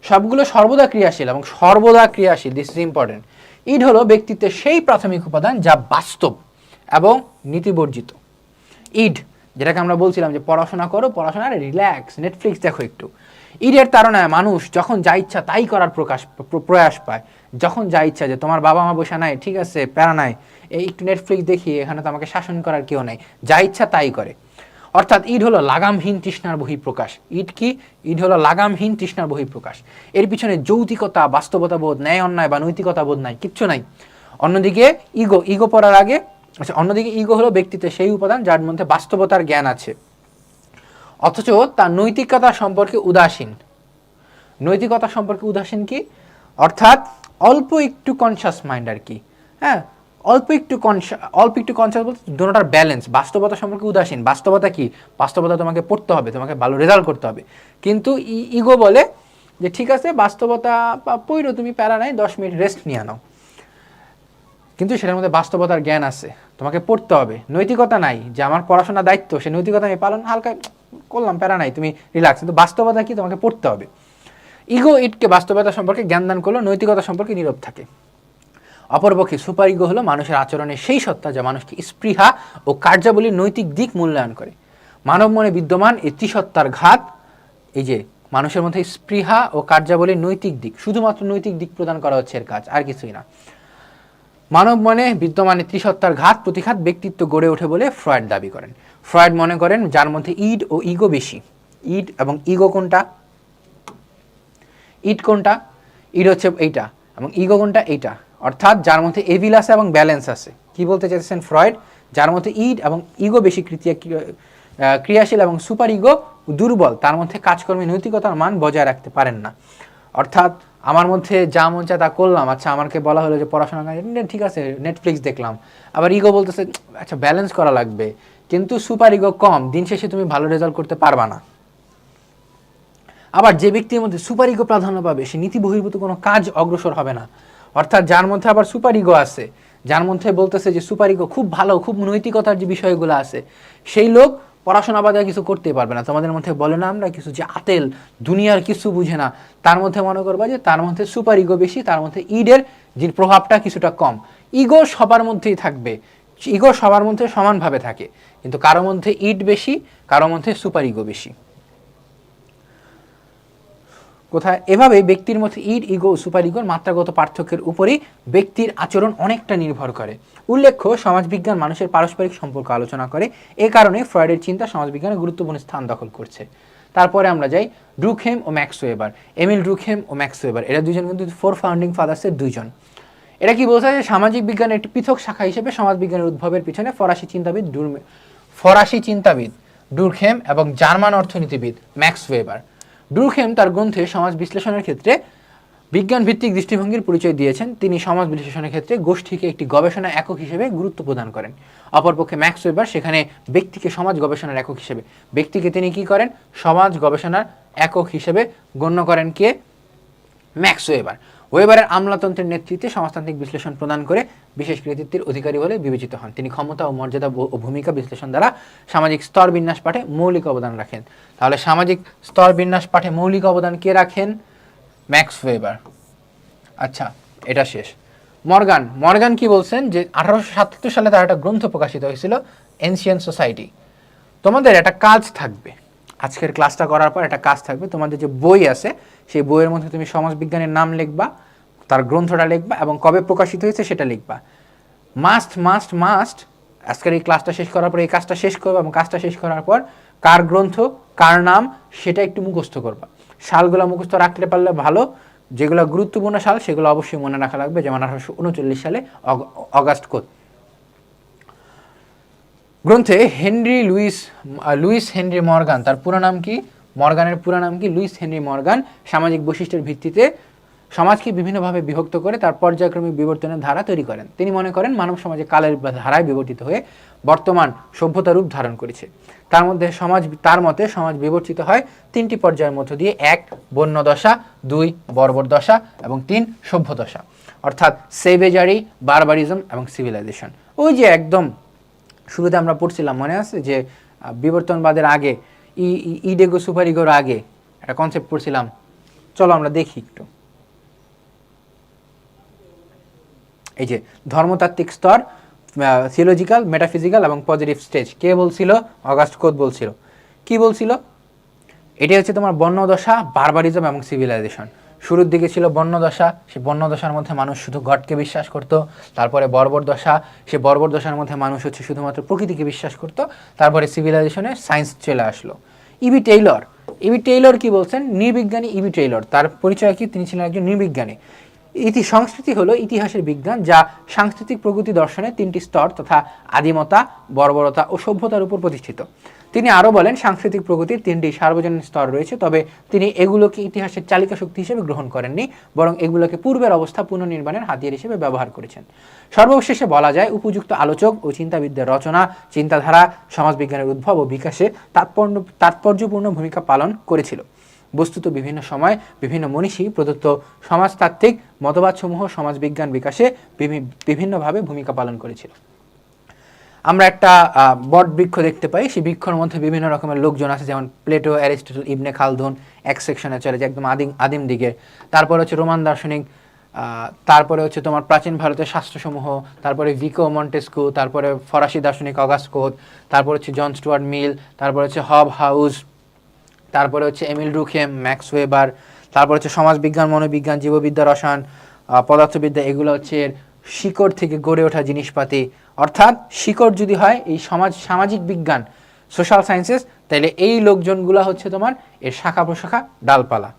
সবগুলো সর্বদা ক্রিয়াশীল এবং সর্বদা ক্রিয়াশীল, দিস ইজ ইম্পর্টেন্ট। ইড হলো ব্যক্তিত্বের সেই প্রাথমিক উপাদান যা বাস্তব এবং নীতিবর্জিত। ইড, যেটাকে আমরা বলছিলাম যে পড়াশোনা করো, পড়াশোনা রিল্যাক্স, নেটফ্লিক্স দেখো একটু। ইডের তাড়নায় মানুষ যখন যা ইচ্ছা তাই করার প্রয়াস পায়, যখন যা ইচ্ছা, যে তোমার বাবা মা বসে নাই, ঠিক আছে প্যারা নাই, এই একটু নেটফ্লিক্স দেখি, এখানে তো আমাকে শাসন করার কেউ নাই, যা ইচ্ছা তাই করে। অর্থাৎ ইড হলো লাগামহীন তৃষ্ণার বহিঃপ্রকাশ। ইড কি? ইড হলো লাগামহীন তৃষ্ণার বহিঃপ্রকাশ। এর পিছনে যৌতিকতা, বাস্তবতা বোধ, ন্যায় অন্যায় বা নৈতিকতা বোধ নাই, কিচ্ছু নাই। অন্যদিকে ইগো, ইগো পড়ার আগে, আচ্ছা, অন্যদিকে ইগো হলো ব্যক্তিত্বের সেই উপাদান যার মধ্যে বাস্তবতার জ্ঞান আছে, অথচ তার নৈতিকতা সম্পর্কে উদাসীন। নৈতিকতা সম্পর্কে উদাসীন কি? অর্থাৎ অল্প একটু কনসাস মাইন্ড আর কি, হ্যাঁ, অল্প একটু কনসাস বলতে দুটোটার ব্যালেন্স। বাস্তবতা সম্পর্কে উদাসীন। বাস্তবতা কি? বাস্তবতা তোমাকে পড়তে হবে, তোমাকে ভালো রেজাল্ট করতে হবে। কিন্তু ইগো বলে যে ঠিক আছে বাস্তবতা পড়ো, তুমি প্যারা নাই, 10 মিনিট রেস্ট নিয়ে নাও, কিন্তু সেটার মধ্যে বাস্তবতার জ্ঞান আছে, তোমাকে পড়তে হবে। নৈতিকতা নাই, যে আমার পড়াশোনার দায়িত্ব, সে নৈতিকতা আমি পালন হালকা করলাম, প্যারা নাই, তুমি রিল্যাক্স, কিন্তু বাস্তবতা কি? তোমাকে পড়তে হবে। ইগো ইটকে বাস্তবতা সম্পর্কে জ্ঞান দান করলো, নৈতিকতা সম্পর্কে নীরব থাকে। অপরপক্ষে সুপার ইগো হলো মানুষের আচরণের সেই সত্তা যা মানুষকে স্পৃহা ও কার্যাবলীর নৈতিক দিক মূল্যায়ন করে। মানব মনে বিদ্যমান এই ত্রিসত্তার ঘাত, এই যে মানুষের মধ্যে স্পৃহা ও কার্যাবলীর নৈতিক দিক, শুধুমাত্র নৈতিক দিক প্রদান করা হচ্ছে এর কাজ, আর কিছুই না। মানব মনে বিদ্যমান ত্রিসত্তার ঘাত প্রতিঘাত ব্যক্তিত্ব গড়ে ওঠে বলে ফ্রয়েড দাবি করেন। ফ্রয়েড মনে করেন যার মধ্যে ইড ও ইগো বেশি। ইড এবং ইগো কোনটা? ইড কোনটা? ইড হচ্ছে এইটা, এবং ইগো কোনটা? এইটা। অর্থাৎ যার মধ্যে এভিল আছে এবং ব্যালেন্স আছে। কি বলতে চাইছেন ফ্রয়েড? যার মধ্যে ইড এবং ইগো বেশি ক্রিয়াশীল এবং সুপার ইগো দুর্বল, তার মধ্যে কাজকর্মে নৈতিকতার মান বজায় রাখতে পারেন না। অর্থাৎ আমার মধ্যে যা মন চায় তা করলাম, আচ্ছা আমাকে বলা হলো যে পড়াশোনা ঠিক আছে নেটফ্লিক্স দেখলাম, আবার ইগো বলতেছে আচ্ছা ব্যালেন্স করা লাগবে, কিন্তু সুপার ইগো কম, দিন শেষে তুমি ভালো রেজাল্ট করতে পারবা না। আবার যে ব্যক্তির মধ্যে সুপার ইগো প্রাধান্য পাবে সে নীতি বহির্ভূত কোনো কাজ অগ্রসর হবে না। অর্থাৎ যার মধ্যে আবার সুপার ইগো আছে, যার মধ্যে বলতেছে যে সুপার ইগো খুব ভালো, খুব নৈতিকতার যে বিষয়গুলো আছে, সেই লোক পড়াশোনা বাদে কিছু করতে পারবে না। তোমাদের মধ্যে বলে না আমরা কিছু যে আতেল, দুনিয়ার কিছু বুঝে না, তার মধ্যে মনে করবা যে তার মধ্যে সুপার ইগো বেশি, তার মধ্যে ইডের যে প্রভাবটা কিছুটা কম। ইগো সবার মধ্যেই থাকবে, ইগো সবার মধ্যে সমানভাবে থাকে, কিন্তু কারো মধ্যে ইড বেশি, কারো মধ্যে সুপার ইগো বেশি। কোথায় এভাবে ব্যক্তির মধ্যে ইড, ইগো, সুপার ইগোর মাত্রাগত পার্থক্যের উপরেই ব্যক্তির আচরণ অনেকটা নির্ভর করে। উল্লেখ্য সমাজবিজ্ঞান মানুষের পারস্পরিক সম্পর্ক আলোচনা করে, এ কারণে ফ্রয়েডের চিন্তা সমাজবিজ্ঞানে গুরুত্বপূর্ণ স্থান দখল করছে। তারপরে আমরা যাই ড্রুকহেম ও ম্যাক্স ওয়েবার। এমিল ড্রুকহেম ও ম্যাক্স ওয়েবার এরা দুজন কিন্তু 4 ফাউন্ডিং ফাদার্সের দুইজন। এটা কি বোঝায় যে সামাজিক বিজ্ঞানের একটি পৃথক শাখা হিসেবে সমাজবিজ্ঞানের উদ্ভবের পিছনে ফরাসি চিন্তাবিদ ড্রুকহেম এবং জার্মান অর্থনীতিবিদ ম্যাক্স ওয়েবার। ড্রুকহেম তার গ্রন্থে সমাজ বিশ্লেষণের ক্ষেত্রে বিজ্ঞান ভিত্তিক দৃষ্টিভঙ্গির পরিচয় দিয়েছেন। তিনি সমাজ বিশ্লেষণের ক্ষেত্রে গোষ্ঠীকে একটি গবেষণা একক হিসেবে গুরুত্ব প্রদান করেন। অপরপক্ষে ম্যাক্স ওয়েবার সেখানে ব্যক্তিকে সমাজ গবেষণার একক হিসেবে, ব্যক্তিকে তিনি কি করেন, সমাজ গবেষণার একক হিসেবে গণ্য করেন কে, ম্যাক্স ওয়েবার। ওয়েবারের আমলাতন্ত্রের নেতৃত্বে সমাজতান্ত্রিক বিশ্লেষণ প্রদান করে বিশেষ কৃতিত্বের অধিকারী বলে বিবেচিত হন। তিনি ক্ষমতা ও মর্যাদা ও ভূমিকা বিশ্লেষণ দ্বারা সামাজিক স্তর বিন্যাস পাঠে মৌলিক অবদান রাখেন। তাহলে সামাজিক স্তর বিন্যাস পাঠে মৌলিক অবদান কে রাখেন, ম্যাক্স ওয়েবার। আচ্ছা এটা শেষ। মর্গান কি বলছেন যে 1877 সালে তার একটা গ্রন্থ প্রকাশিত হয়েছিল এনশিয়েন্ট সোসাইটি। তোমাদের একটা কাজ থাকবে, আজকের ক্লাসটা করার পর একটা কাজ থাকবে, তোমাদের যে বই আছে সেই বইয়ের মধ্যে তুমি সমাজবিজ্ঞানের নাম লিখবা, তার গ্রন্থটা লিখবা এবং কবে প্রকাশিত হয়েছে সেটা লিখবা। মাস্ট আজকের এই ক্লাসটা শেষ করার পর এই কাজটা শেষ করবা এবং কাজটা শেষ করার পর কার গ্রন্থ কার নাম সেটা একটু মুখস্থ করবা। সালগুলো মুখস্থ রাখতে পারলে ভালো, যেগুলো গুরুত্বপূর্ণ সাল সেগুলো অবশ্যই মনে রাখা লাগবে, যেমন 1839 সালে অগাস্ট কোত। গ্রন্থে লুইস হেনরি মর্গান, তার পুরো নাম কি, মর্গানের পুরো নাম কি, লুইস হেনরি মর্গান সামাজিক বৈশিষ্ট্যের ভিত্তিতে সমাজকে বিভিন্নভাবে বিভক্ত করে তার পর্যায়ক্রমিক বিবর্তনের ধারা তৈরি করেন। তিনি মনে করেন মানব সমাজে কালের ধারায় বিবর্তিত হয়ে বর্তমান সভ্যতা রূপ ধারণ করেছে। তার মতে সমাজ বিবর্তিত হয় 3টি পর্যায়ের মধ্য দিয়ে: 1 বন্য দশা, 2 বর্বর দশা এবং 3 সভ্য দশা, অর্থাৎ সেভেজারি, বারবারিজম এবং সিভিলাইজেশন। ওই যে একদম শুরুতে আমরা পড়ছিলাম মনে আছে যে বিবর্তনবাদের আগে, ইডেগো সুপার ইগোর আগে একটা কনসেপ্ট পড়ছিলাম, চলো আমরা দেখি একটু। এই যে ধর্মতাত্ত্বিক স্তর, থিওলজিক্যাল, মেটাফিজিক্যাল এবং পজিটিভ স্টেজ, কে বলছিল, অগাস্ট কোত বলছিল। কি বলছিল, এটি হচ্ছে তোমার বন্যদশা, বারবারিজম এবং সিভিলাইজেশন। শুরুর দিকে ছিল বন্যদশা, সেই বন্যদশার মধ্যে মানুষ শুধু গডকে বিশ্বাস করত। তারপরে বর্বর দশা, সেই বর্বর দশার মধ্যে মানুষ হচ্ছে শুধুমাত্র প্রকৃতিকে বিশ্বাস করত। তারপরে সিভিলাইজেশনে সায়েন্স চলে আসলো। ইবি টেইলর কি বলছেন, নির্বিজ্ঞানী ইবি টেইলর, তার পরিচয় কি, তিনি ছিলেন একজন নির্বিজ্ঞানী। সংস্কৃতি হলো ইতিহাসের বিজ্ঞান যা সাংস্কৃতিক প্রগতি দর্শনের 3টি স্তর তথা আদিমতা, বর্বরতা ও সভ্যতার উপর প্রতিষ্ঠিত। তিনি আরও বলেন সাংস্কৃতিক প্রগতির 3টি সার্বজনীন স্তর রয়েছে, তবে তিনি এগুলোকে ইতিহাসের চালিকা শক্তি হিসেবে গ্রহণ করেননি, বরং এগুলোকে পূর্বের অবস্থা পুনর্নির্মাণের হাতিয়ার হিসেবে ব্যবহার করেছেন। সর্বশেষে বলা যায় উপযুক্ত আলোচক ও চিন্তাবিদদের রচনা, চিন্তাধারা সমাজবিজ্ঞানের উদ্ভব ও বিকাশে তাৎপর্যপূর্ণ ভূমিকা পালন করেছিল। বস্তুত বিভিন্ন সময় বিভিন্ন মনীষী প্রদত্ত সমাজতাত্ত্বিক মতবাদসমূহ সমাজবিজ্ঞান বিকাশে বিভিন্নভাবে ভূমিকা পালন করেছিল। আমরা একটা বট বৃক্ষ দেখতে পাই, সেই বৃক্ষর মধ্যে বিভিন্ন রকমের লোকজন আছে, যেমন প্লেটো, অ্যারিস্টটল, ইবনে খালদুন এক সেকশনে চলে যায় একদম আদিম দিকে। তারপরে হচ্ছে রোমান দার্শনিক, তারপরে হচ্ছে তোমার প্রাচীন ভারতের শাস্ত্রসমূহ, তারপরে ভিকো মন্টেস্কু, তারপরে ফরাসি দার্শনিক অগাস্ট কোত, তারপর হচ্ছে জন স্টুয়ার্ট মিল, তারপর হচ্ছে হব হাউস, তারপরে হচ্ছে এমিল ড্রুকহেম, ম্যাক্স ওয়েবার, তারপর হচ্ছে সমাজবিজ্ঞান, মনোবিজ্ঞান, জীববিদ্যা, রসায়ন, পদার্থবিদ্যা, এগুলো হচ্ছে শিকড় থেকে গড়ে ওঠা জিনিসপাতি। অর্থাৎ শিকড় যদি হয় এই সামাজিক বিজ্ঞান, সোশ্যাল সায়েন্সেস, তাহলে এই লোকজনগুলো হচ্ছে তোমার এর শাখা প্রশাখা, ডালপালা।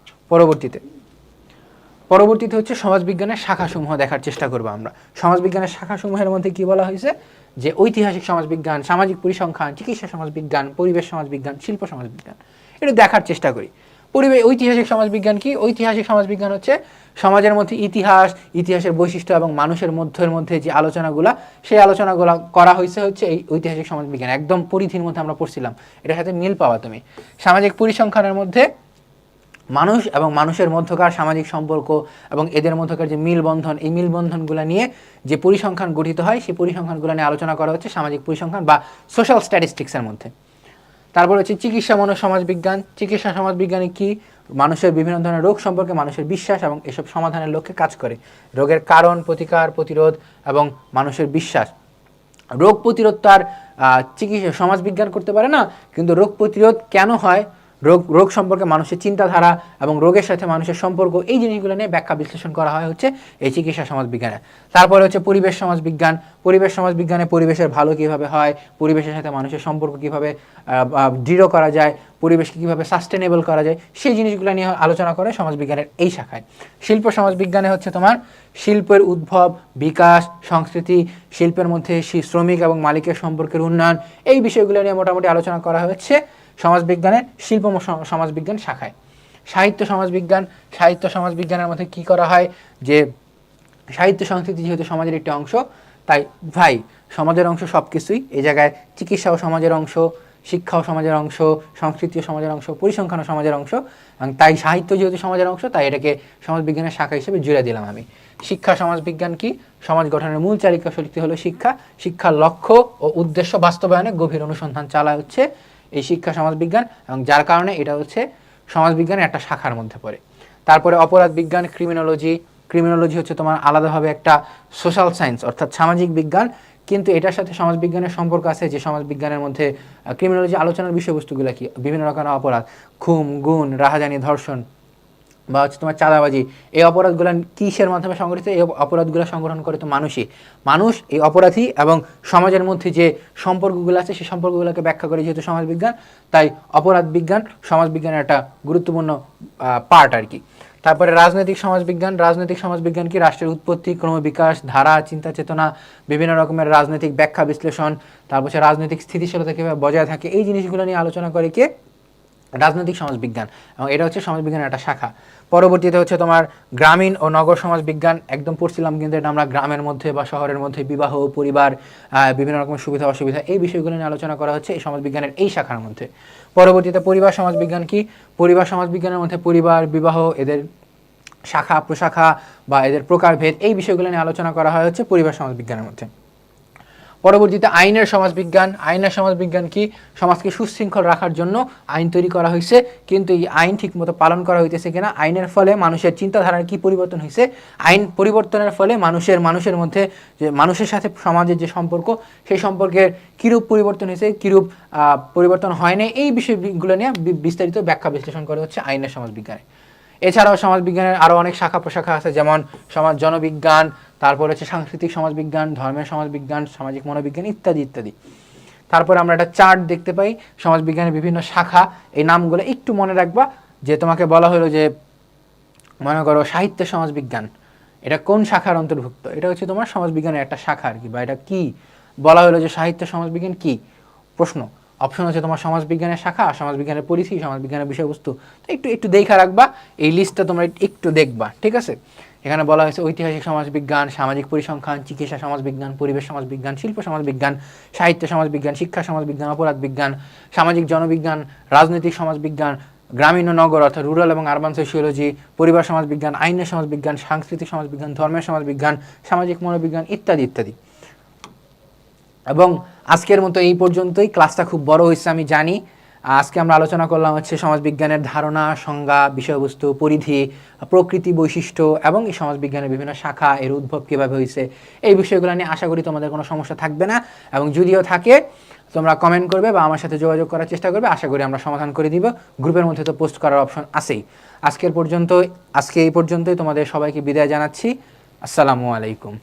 পরবর্তীতে হচ্ছে সমাজবিজ্ঞানের শাখাসমূহ দেখার চেষ্টা করবো আমরা। সমাজবিজ্ঞানের শাখাসমূহের মধ্যে কি বলা হয়েছে, যে ঐতিহাসিক সমাজবিজ্ঞান, সামাজিক পরিসংখ্যান, চিকিৎসা সমাজবিজ্ঞান, পরিবেশ সমাজবিজ্ঞান, শিল্প সমাজবিজ্ঞান, এটা দেখার চেষ্টা করি। ঐতিহাসিক সমাজবিজ্ঞান কি? ঐতিহাসিক সমাজবিজ্ঞান হচ্ছে সমাজের মধ্যে ইতিহাস, ইতিহাসের বৈশিষ্ট্য এবং মানুষের মধ্যে যে আলোচনাগুলা, সেই আলোচনাগুলা করা হয়েছে হচ্ছে এই ঐতিহাসিক সমাজবিজ্ঞান। একদম পরিধির মধ্যে আমরা পড়ছিলাম, এটার সাথে মিল পাওয়া তুমি। সামাজিক পরিসংখ্যানের মধ্যে মানুষ এবং মানুষের মধ্যকার সামাজিক সম্পর্ক এবং এদের মধ্যকার যে মিলবন্ধন, এই মিলবন্ধনগুলো নিয়ে যে পরিসংখ্যান গঠিত হয়, সেই পরিসংখ্যানগুলো নিয়ে আলোচনা করা হচ্ছে সামাজিক পরিসংখ্যান বা সোশ্যাল স্ট্যাটিস্টিক্সের মধ্যে। তারপর হচ্ছে চিকিৎসা সমাজবিজ্ঞান। চিকিৎসা সমাজবিজ্ঞানে কি? মানুষের বিভিন্ন ধরনের রোগ সম্পর্কে মানুষের বিশ্বাস এবং এসব সমাধানের লক্ষ্যে কাজ করে। রোগের কারণ, প্রতিকার, প্রতিরোধ এবং মানুষের বিশ্বাস। রোগ প্রতিরোধ তার চিকিৎসা সমাজবিজ্ঞান করতে পারে না, কিন্তু রোগ প্রতিরোধ কেন হয়, রোগ সম্পর্কে মানুষের চিন্তাধারা এবং রোগের সাথে মানুষের সম্পর্ক, এই জিনিসগুলো নিয়ে ব্যাখ্যা বিশ্লেষণ করা হয় হচ্ছে এই চিকিৎসা সমাজবিজ্ঞানে। তারপরে হচ্ছে পরিবেশ সমাজবিজ্ঞান। পরিবেশ সমাজবিজ্ঞানে পরিবেশের ভালো কীভাবে হয়, পরিবেশের সাথে মানুষের সম্পর্ক কীভাবে দৃঢ় করা যায়, পরিবেশকে কীভাবে সাস্টেনেবল করা যায়, সেই জিনিসগুলো নিয়ে আলোচনা করে সমাজবিজ্ঞানের এই শাখায়। শিল্প সমাজবিজ্ঞানে হচ্ছে তোমার শিল্পের উদ্ভব, বিকাশ, সংস্কৃতি, শিল্পের মধ্যে শ্রমিক এবং মালিকের সম্পর্কের উন্নয়ন, এই বিষয়গুলো নিয়ে মোটামুটি আলোচনা করা হচ্ছে সমাজবিজ্ঞানের শিল্প সমাজবিজ্ঞান শাখায়। সাহিত্য সমাজবিজ্ঞান। সাহিত্য সমাজবিজ্ঞানের মধ্যে কি করা হয়, যে সাহিত্য সংস্কৃতি যেহেতু সমাজের একটি অংশ, তাই ভাই সমাজের অংশ সব কিছুই, এই জায়গায় চিকিৎসাও সমাজের অংশ, শিক্ষাও সমাজের অংশ, সংস্কৃতিও সমাজের অংশ, পরিসংখ্যানও সমাজের অংশ, এবং তাই সাহিত্য যেহেতু সমাজের অংশ, তাই এটাকে সমাজবিজ্ঞানের শাখা হিসেবে জুড়ে দিলাম আমি। শিক্ষা সমাজবিজ্ঞান কি? সমাজ গঠনের মূল চালিকা শক্তি হলো শিক্ষা। শিক্ষার লক্ষ্য ও উদ্দেশ্য বাস্তবায়নে গভীর অনুসন্ধান চালা হচ্ছে এই শিক্ষা সমাজবিজ্ঞান, এবং যার কারণে এটা হচ্ছে সমাজবিজ্ঞানের একটা শাখার মধ্যে পড়ে। তারপরে অপরাধ বিজ্ঞান, ক্রিমিনোলজি। ক্রিমিনোলজি হচ্ছে তোমার আলাদাভাবে একটা সোশ্যাল সায়েন্স অর্থাৎ সামাজিক বিজ্ঞান, কিন্তু এটার সাথে সমাজবিজ্ঞানের সম্পর্ক আছে, যে সমাজবিজ্ঞানের মধ্যে ক্রিমিনোলজি আলোচনার বিষয়বস্তুগুলো কি? বিভিন্ন রকমের অপরাধ, খুন, গুণ, রাহাজানি, ধর্ষণ বা হচ্ছে তোমার চাঁদাবাজি, এই অপরাধগুলো কিসের মাধ্যমে সংগঠিত? এই অপরাধগুলো সংগঠন করে তো মানুষ এই অপরাধী এবং সমাজের মধ্যে যে সম্পর্কগুলো আছে সেই সম্পর্কগুলোকে ব্যাখ্যা করে যেহেতু সমাজবিজ্ঞান, তাই অপরাধ বিজ্ঞান সমাজবিজ্ঞানের একটা গুরুত্বপূর্ণ পার্ট আর কি। তারপরে রাজনৈতিক সমাজবিজ্ঞান। রাজনৈতিক সমাজবিজ্ঞান কি? রাষ্ট্রের উৎপত্তি, ক্রমবিকাশ, ধারা, চিন্তা চেতনা, বিভিন্ন রকমের রাজনৈতিক ব্যাখ্যা বিশ্লেষণ, তারপর রাজনৈতিক স্থিতিশীলতা কীভাবে বজায় থাকে, এই জিনিসগুলো নিয়ে আলোচনা করে কে? রাজনৈতিক সমাজবিজ্ঞান, এবং এটা হচ্ছে সমাজবিজ্ঞানের একটা শাখা। পরবর্তীতে হচ্ছে তোমার গ্রামীণ ও নগর সমাজবিজ্ঞান। একদম পড়ছিলাম, কিন্তু এটা আমরা গ্রামের মধ্যে বা শহরের মধ্যে বিবাহ, পরিবার, বিভিন্ন রকমের সুবিধা অসুবিধা, এই বিষয়গুলো নিয়ে আলোচনা করা হচ্ছে এই সমাজবিজ্ঞানের এই শাখার মধ্যে। পরবর্তীতে পরিবার সমাজবিজ্ঞান কি? পরিবার সমাজবিজ্ঞানের মধ্যে পরিবার, বিবাহ, এদের শাখা প্রশাখা বা এদের প্রকারভেদ, এই বিষয়গুলো নিয়ে আলোচনা করা হয় হচ্ছে পরিবার সমাজবিজ্ঞানের মধ্যে। পরবর্তীতে আইনের সমাজবিজ্ঞান। আইনের সমাজবিজ্ঞান কি? সমাজকে সুশৃঙ্খল রাখার জন্য আইন তৈরি করা হয়েছে, কিন্তু এই আইন ঠিকমতো পালন করা হইতেছে কিনা, আইনের ফলে মানুষের চিন্তাধারার কি পরিবর্তন হয়েছে, আইন পরিবর্তনের ফলে মানুষের মধ্যে যে মানুষের সাথে সমাজের যে সম্পর্ক, সেই সম্পর্কের কীরূপ পরিবর্তন হয়েছে, কীরূপ পরিবর্তন হয়নি, এই বিষয়গুলো নিয়ে বিস্তারিত ব্যাখ্যা বিশ্লেষণ করা হচ্ছে আইনের সমাজবিজ্ঞানে। এছাড়াও সমাজবিজ্ঞানের আরও অনেক শাখা প্রশাখা আছে, যেমন সমাজ জনবিজ্ঞান, তারপর হচ্ছে সাংস্কৃতিক সমাজবিজ্ঞান, ধর্মের সমাজবিজ্ঞান, সামাজিক মনোবিজ্ঞান ইত্যাদি ইত্যাদি। তারপরে আমরা একটা চার্ট দেখতে পাই সমাজবিজ্ঞানের বিভিন্ন শাখা, এই নামগুলো একটু মনে রাখবা। যে তোমাকে বলা হলো যে মনে করো সাহিত্য সমাজবিজ্ঞান, এটা কোন শাখার অন্তর্ভুক্ত? এটা হচ্ছে তোমার সমাজবিজ্ঞানের একটা শাখা আর কি, বা এটা কি বলা হলো যে সাহিত্য সমাজবিজ্ঞান কি? প্রশ্ন অপশন হচ্ছে তোমার সমাজবিজ্ঞানের শাখা, সমাজবিজ্ঞানের পরিধি, সমাজবিজ্ঞানের বিষয়বস্তু। তো একটু দেখা রাখবা, এই লিস্টটা তোমরা একটু দেখবা, ঠিক আছে? এখানে বলা হয়েছে ঐতিহাসিক সমাজবিজ্ঞান, সামাজিক পরিসংখ্যান, চিকিৎসা সমাজবিজ্ঞান, পরিবেশ সমাজবিজ্ঞান, শিল্প সমাজবিজ্ঞান, সাহিত্য সমাজবিজ্ঞান, শিক্ষা সমাজবিজ্ঞান, অপরাধ বিজ্ঞান, সামাজিক জনবিজ্ঞান, রাজনৈতিক সমাজবিজ্ঞান, গ্রামীণ ও নগর অর্থাৎ রুরাল এবং আরবান সোশিওলজি, পরিবার সমাজবিজ্ঞান, আইনের সমাজবিজ্ঞান, সাংস্কৃতিক সমাজবিজ্ঞান, ধর্মের সমাজবিজ্ঞান, সামাজিক মনোবিজ্ঞান ইত্যাদি ইত্যাদি। এবং আজকের মতো এই পর্যন্তই। ক্লাসটা খুব বড় হয়েছে আমি জানি। আজকে আমরা আলোচনা করলাম হচ্ছে সমাজবিজ্ঞানের ধারণা, সংজ্ঞা, বিষয়বস্তু, পরিধি, প্রকৃতি, বৈশিষ্ট্য এবং এই সমাজবিজ্ঞানের বিভিন্ন শাখা, এর উদ্ভব কীভাবে হয়েছে, এই বিষয়গুলো নিয়ে আশা করি তোমাদের কোনো সমস্যা থাকবে না, এবং যদিও থাকে তোমরা কমেন্ট করবে বা আমার সাথে যোগাযোগ করার চেষ্টা করবে, আশা করি আমরা সমাধান করে দিব। গ্রুপের মধ্যে তো পোস্ট করার অপশন আছেই। আজকে এই পর্যন্তই তোমাদের সবাইকে বিদায় জানাচ্ছি। আসসালামু আলাইকুম।